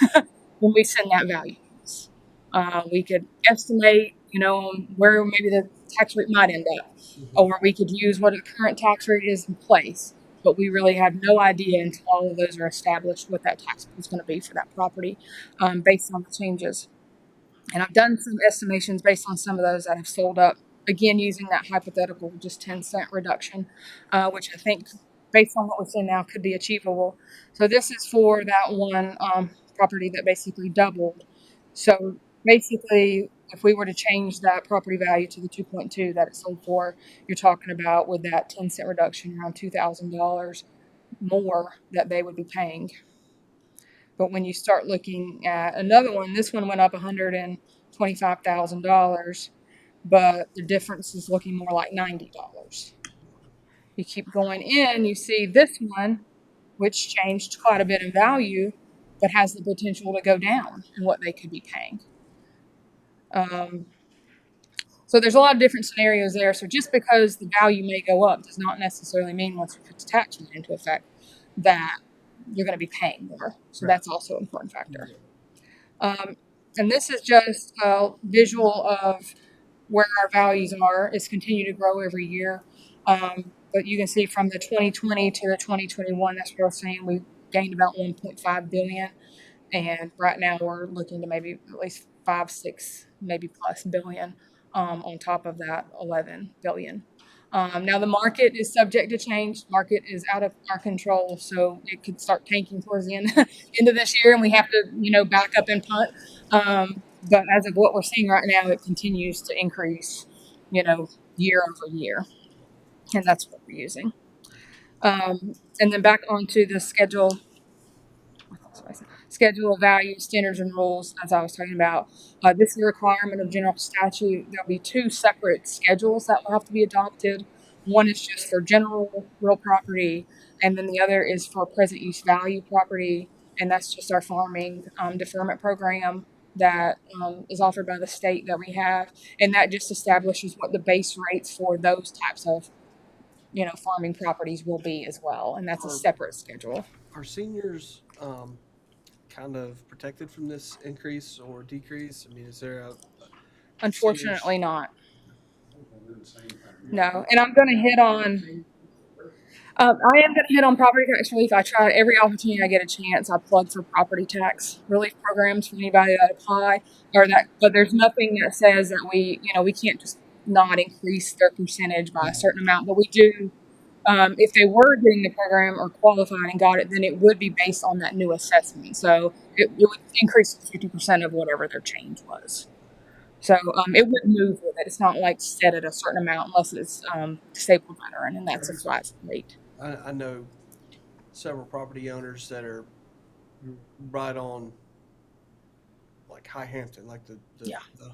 when we send that value. We could estimate, where maybe the tax rate might end up, or we could use what the current tax rate is in place. But we really have no idea until all of those are established what that tax bill is going to be for that property based on the changes. And I've done some estimations based on some of those that have sold up, again, using that hypothetical just 10-cent reduction, which I think, based on what we're seeing now, could be achievable. So this is for that one property that basically doubled. So basically, if we were to change that property value to the 2.2 that it sold for, you're talking about, with that 10-cent reduction, around $2,000 more that they would be paying. But when you start looking at another one, this one went up $125,000, but the difference is looking more like $90. You keep going in, you see this one, which changed quite a bit in value, but has the potential to go down in what they could be paying. So there's a lot of different scenarios there. So just because the value may go up does not necessarily mean once you put the tax rate into effect that you're going to be paying more. So that's also an important factor. And this is just a visual of where our values are. It's continue to grow every year. But you can see from the 2020 to the 2021, that's what I was saying, we gained about 1.5 billion. And right now we're looking to maybe at least 5, 6, maybe plus billion on top of that 11 billion. Now the market is subject to change. Market is out of our control, so it could start tanking towards the end of this year, and we have to, back up and punt. But as of what we're seeing right now, it continues to increase, year over year, and that's what we're using. And then back onto the schedule of values, standards, and rules, as I was talking about. This is a requirement of general statute. There'll be 2 separate schedules that will have to be adopted. One is just for general real property, and then the other is for present use value property, and that's just our farming deferment program that is offered by the state that we have, and that just establishes what the base rates for those types of, farming properties will be as well, and that's a separate schedule. Are seniors kind of protected from this increase or decrease? I mean, is there a... Unfortunately not. No, and I'm going to hit on... I am going to hit on property tax relief. I try every opportunity I get a chance. I plug for property tax relief programs for anybody that apply, but there's nothing that says that we can't just not increase their percentage by a certain amount, but we do. If they were getting the program or qualified and got it, then it would be based on that new assessment. So it would increase 50% of whatever their change was. So it would move with it. It's not like set at a certain amount unless it's disabled veteran, and that's a flat rate. I know several property owners that are right on, like High Hampton, like the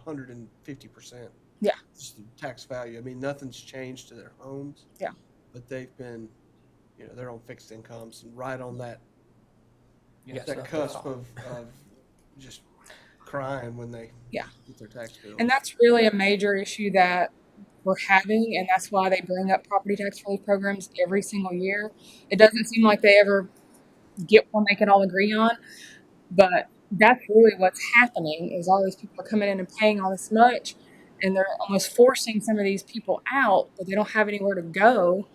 150%. Yeah. Just the tax value. I mean, nothing's changed to their homes. Yeah. But they've been, they're on fixed incomes and right on that cusp of just crying when they get their tax bill. And that's really a major issue that we're having, and that's why they bring up property tax relief programs every single year. It doesn't seem like they ever get one they can all agree on, but that's really what's happening is all these people are coming in and paying all this much, and they're almost forcing some of these people out, but they don't have anywhere to go.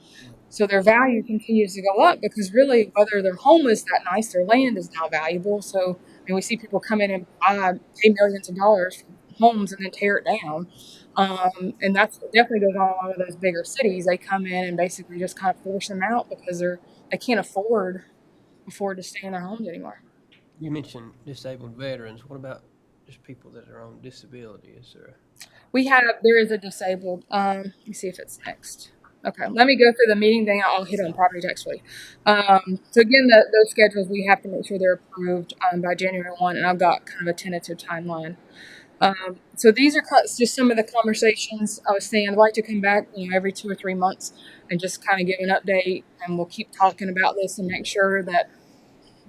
So their value continues to go up because really, whether their home is that nice, their land is now valuable. So we see people come in and pay millions of dollars for homes and then tear it down. And that's definitely goes on in a lot of those bigger cities. They come in and basically just kind of force them out because they can't afford to stay in their homes anymore. You mentioned disabled veterans. What about just people that are on disability? Is there there is a disabled, let me see if it's next. Okay, let me go through the meeting, then I'll hit on property tax relief. So again, those schedules, we have to make sure they're approved by January 1, and I've got kind of a tentative timeline. So these are just some of the conversations I was saying. I'd like to come back, every 2 or 3 months and just kind of give an update, and we'll keep talking about this and make sure that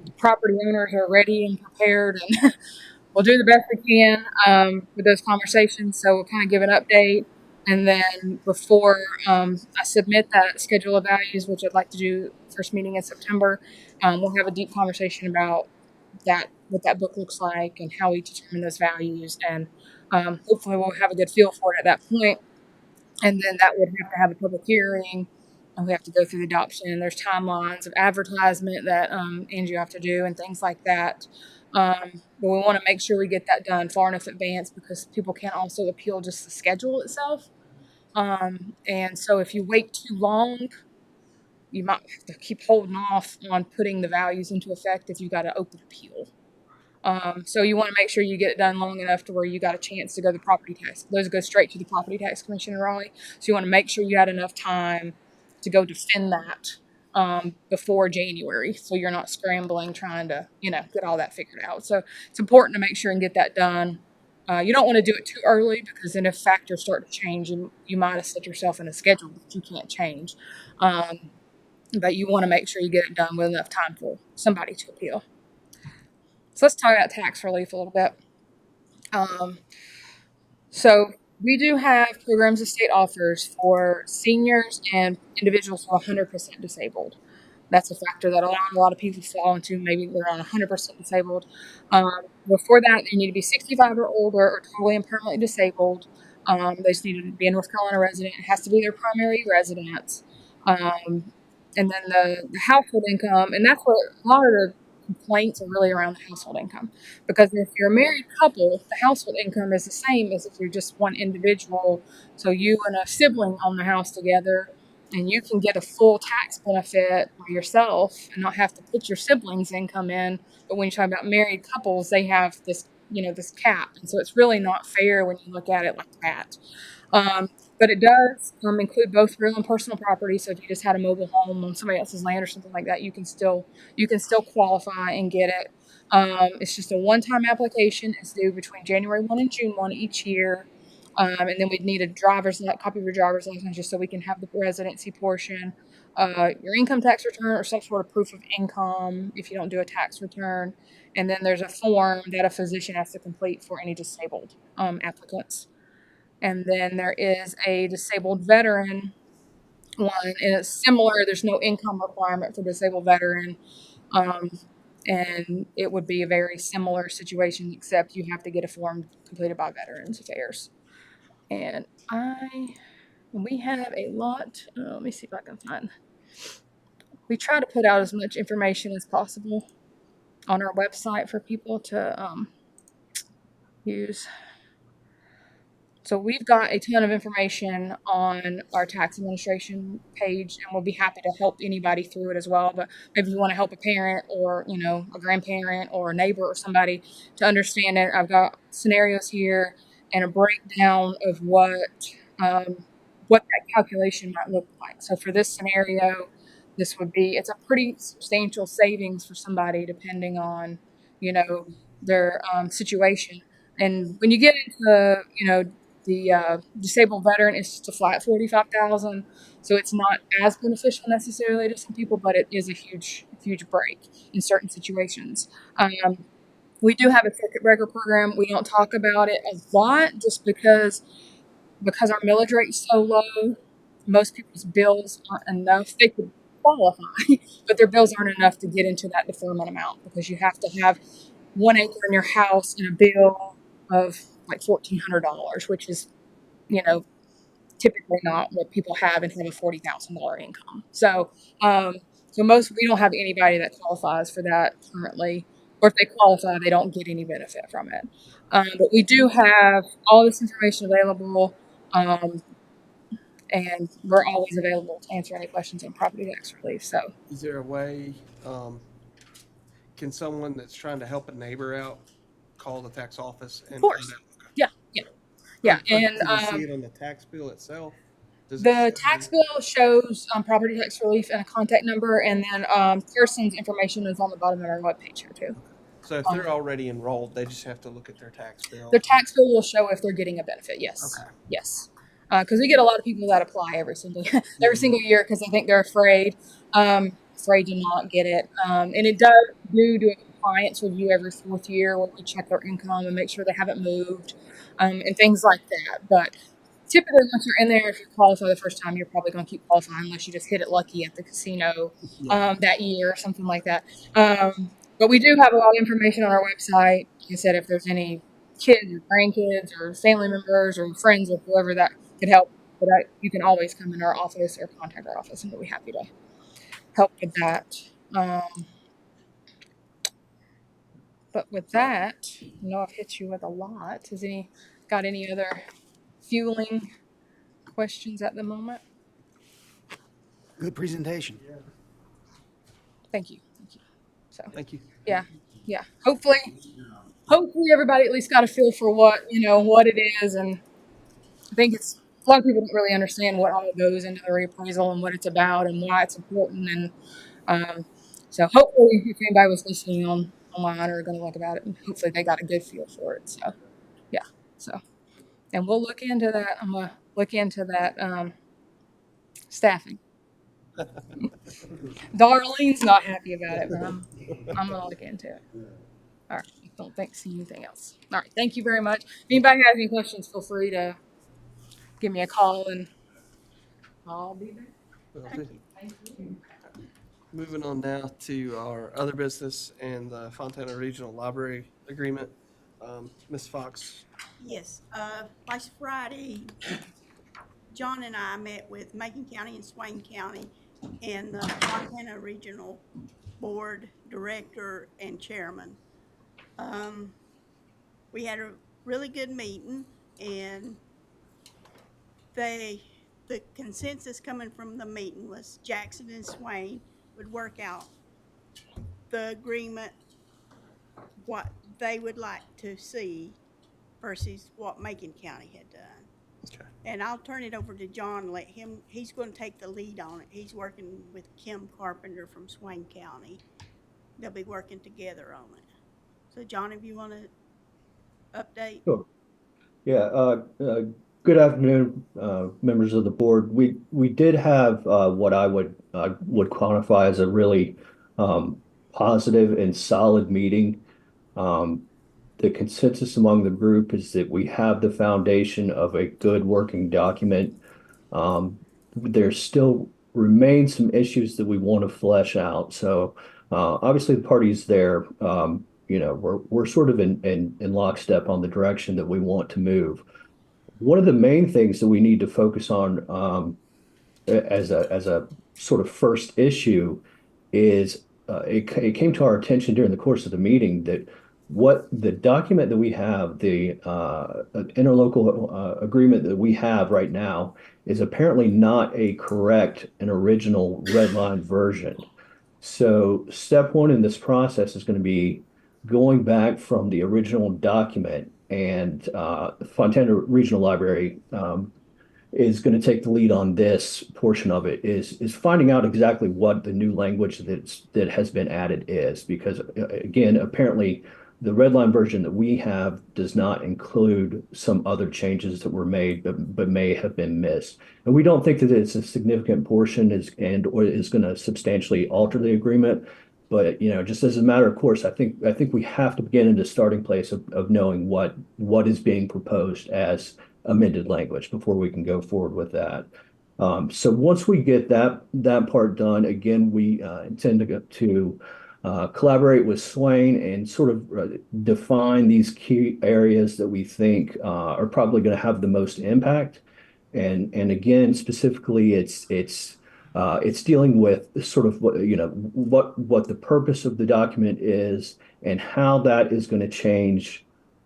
the property owners are ready and prepared, and we'll do the best we can with those conversations. So we'll kind of give an update. And then before I submit that schedule of values, which I'd like to do first meeting in September, we'll have a deep conversation about what that book looks like and how we determine those values. And hopefully we'll have a good feel for it at that point. And then that would have to have a public hearing, and we have to go through the adoption. There's timelines of advertisement that Angie have to do and things like that. But we want to make sure we get that done far enough in advance because people can also appeal just the schedule itself. And so if you wait too long, you might have to keep holding off on putting the values into effect if you got an open appeal. So you want to make sure you get it done long enough to where you got a chance to go to the property tax. Those go straight to the Property Tax Commission in Raleigh. So you want to make sure you had enough time to go defend that before January, so you're not scrambling trying to, get all that figured out. So it's important to make sure and get that done You don't want to do it too early because then if factors start to change, you might have set yourself in a schedule that you can't change. But you want to make sure you get it done with enough time for somebody to appeal. So let's talk about tax relief a little bit. So we do have programs the state offers for seniors and individuals who are 100% disabled. That's a factor that a lot of people fall into. Maybe they're on 100% disabled. Before that, they need to be 65 or older or totally and permanently disabled. They just need to be a North Carolina resident. It has to be their primary residence. And then the household income, and that's what a lot of the complaints are really around the household income. Because if you're a married couple, the household income is the same as if you're just one individual. So you and a sibling own the house together, and you can get a full tax benefit for yourself and not have to put your siblings' income in. But when you're talking about married couples, they have this, this cap. And so it's really not fair when you look at it like that. But it does include both real and personal property. So if you just had a mobile home on somebody else's land or something like that, you can still qualify and get it. It's just a one-time application. It's due between January 1 and June 1 each year. And then we'd need a copy of your driver's license just so we can have the residency portion, your income tax return or some sort of proof of income if you don't do a tax return. And then there's a form that a physician has to complete for any disabled applicants. And then there is a disabled veteran one, and it's similar. There's no income requirement for disabled veteran. And it would be a very similar situation, except you have to get a form completed by Veterans Affairs. And we have a lot. Let me see if I can find. We try to put out as much information as possible on our website for people to use. So we've got a ton of information on our tax administration page, and we'll be happy to help anybody through it as well. But maybe you want to help a parent or, a grandparent or a neighbor or somebody to understand it. I've got scenarios here and a breakdown of what that calculation might look like. So for this scenario, it's a pretty substantial savings for somebody depending on, their situation. And when you get into, the disabled veteran, is just a flat $45,000, so it's not as beneficial necessarily to some people, but it is a huge break in certain situations. We do have a circuit breaker program. We don't talk about it a lot just because our millage rate is so low. Most people's bills aren't enough. They could qualify, but their bills aren't enough to get into that deferment amount because you have to have 1 acre in your house and a bill of like $1,400, which is, typically not what people have and have a $40,000 income. So, we don't have anybody that qualifies for that currently, or if they qualify, they don't get any benefit from it. But we do have all this information available, and we're always available to answer any questions on property tax relief. So, Is there a way, can someone that's trying to help a neighbor out call the tax office? And of course. Yeah. And can you see it on the tax bill itself? the tax bill shows property tax relief and a contact number, and then person's information is on the bottom of our webpage here too. So if they're already enrolled, they just have to look at their tax bill. Their tax bill will show if they're getting a benefit. Yes. Okay. Yes. Because we get a lot of people that apply every single year because I think they're afraid to not get it. And it does do a compliance review every 4th year where we check their income and make sure they haven't moved and things like that. But typically, once you're in there, if you qualify the first time, you're probably going to keep qualifying unless you just hit it lucky at the casino that year or something like that. But we do have a lot of information on our website. Like I said, if there's any kids or grandkids or family members or friends or whoever that could help, but you can always come in our office or contact our office, and we'll be happy to help with that. But with that, I know I've hit you with a lot. Has got any other fueling questions at the moment? Good presentation. Thank you. So thank you. Yeah. Hopefully everybody at least got a feel for what it is, and I think a lot of people don't really understand what all goes into the reappraisal and what it's about and why it's important. And so hopefully if anybody was listening online or going to look about it, and hopefully they got a good feel for it. So Yeah. So, and we'll look into that. I'm gonna look into that staffing. Darlene's not happy about it, but I'm gonna look into it. All right. Don't see anything else. All right. Thank you very much. If anybody has any questions, feel free to give me a call and I'll be there. Thank you. Moving on now to our other business and the Fontana Regional Library Agreement. Ms. Fox. Yes, last Friday, John and I met with Macon County and Swain County and the Fontana Regional Board Director and Chairman. We had a really good meeting, and the consensus coming from the meeting was Jackson and Swain would work out the agreement, what they would like to see versus what Macon County had done. Okay. And I'll turn it over to John and let him, he's going to take the lead on it. He's working with Kim Carpenter from Swain County. They'll be working together on it. So John, if you want to update. Sure. Yeah, good afternoon, members of the board. We did have what I would quantify as a really positive and solid meeting. The consensus among the group is that we have the foundation of a good working document. There still remain some issues that we want to flesh out. So obviously the parties there, we're sort of in lockstep on the direction that we want to move. One of the main things that we need to focus on as a sort of first issue is it came to our attention during the course of the meeting that what the document that we have, the interlocal agreement that we have right now, is apparently not a correct and original red line version. So step one in this process is going to be going back from the original document, and Fontana Regional Library is going to take the lead on this portion of it, is finding out exactly what the new language that has been added is, because again, apparently the red line version that we have does not include some other changes that were made but may have been missed. And we don't think that it's a significant portion or is going to substantially alter the agreement. But just as a matter of course, I think we have to begin in the starting place of knowing what is being proposed as amended language before we can go forward with that. So once we get that part done, again, we intend to collaborate with Swain and sort of define these key areas that we think are probably going to have the most impact. And again, specifically, it's dealing with sort of what the purpose of the document is and how that is going to change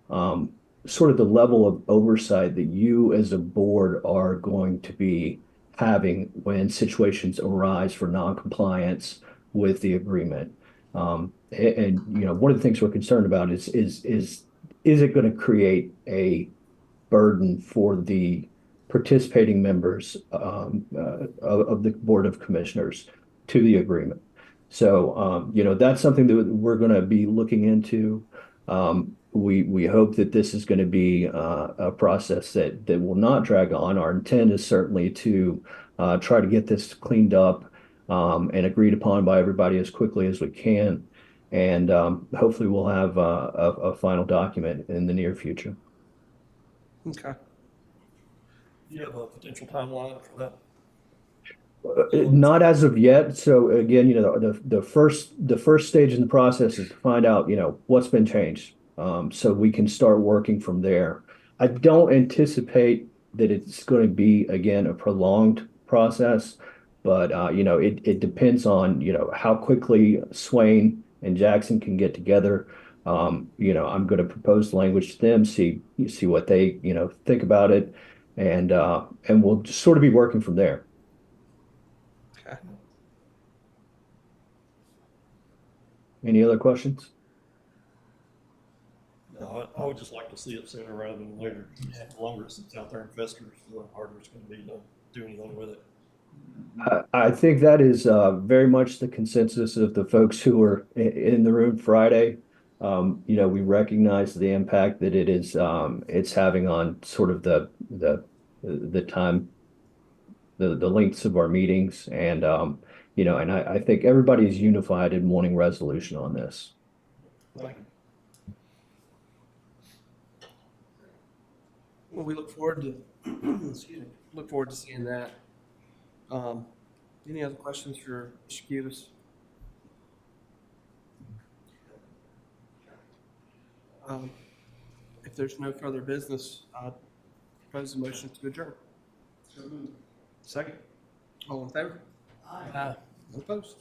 sort of the level of oversight that you as a board are going to be having when situations arise for noncompliance with the agreement. And one of the things we're concerned about is it going to create a burden for the participating members of the Board of Commissioners to the agreement. So, that's something that we're going to be looking into. We hope that this is going to be a process that will not drag on. Our intent is certainly to try to get this cleaned up and agreed upon by everybody as quickly as we can. And hopefully we'll have a final document in the near future. Okay. Do you have a potential timeline for that? Not as of yet. So again, the first stage in the process is to find out, what's been changed, so we can start working from there. I don't anticipate that it's going to be, again, a prolonged process, but it depends on how quickly Swain and Jackson can get together. I'm going to propose language to them, see what they think about it, and we'll just sort of be working from there. Okay. Any other questions? No, I would just like to see it sooner rather than later. The longer it sits out there in festers, the harder it's going to be to do anything with it. I think that is very much the consensus of the folks who were in the room Friday. You know, we recognize the impact that it is, it's having on sort of the time, the lengths of our meetings. And, you know, and I think everybody is unified in wanting resolution on this. Well, we look forward to, excuse me, look forward to seeing that. Any other questions for Mr. Cuevas? If there's no further business, I propose a motion to adjourn. Second. All in favor? Aye. No opposed.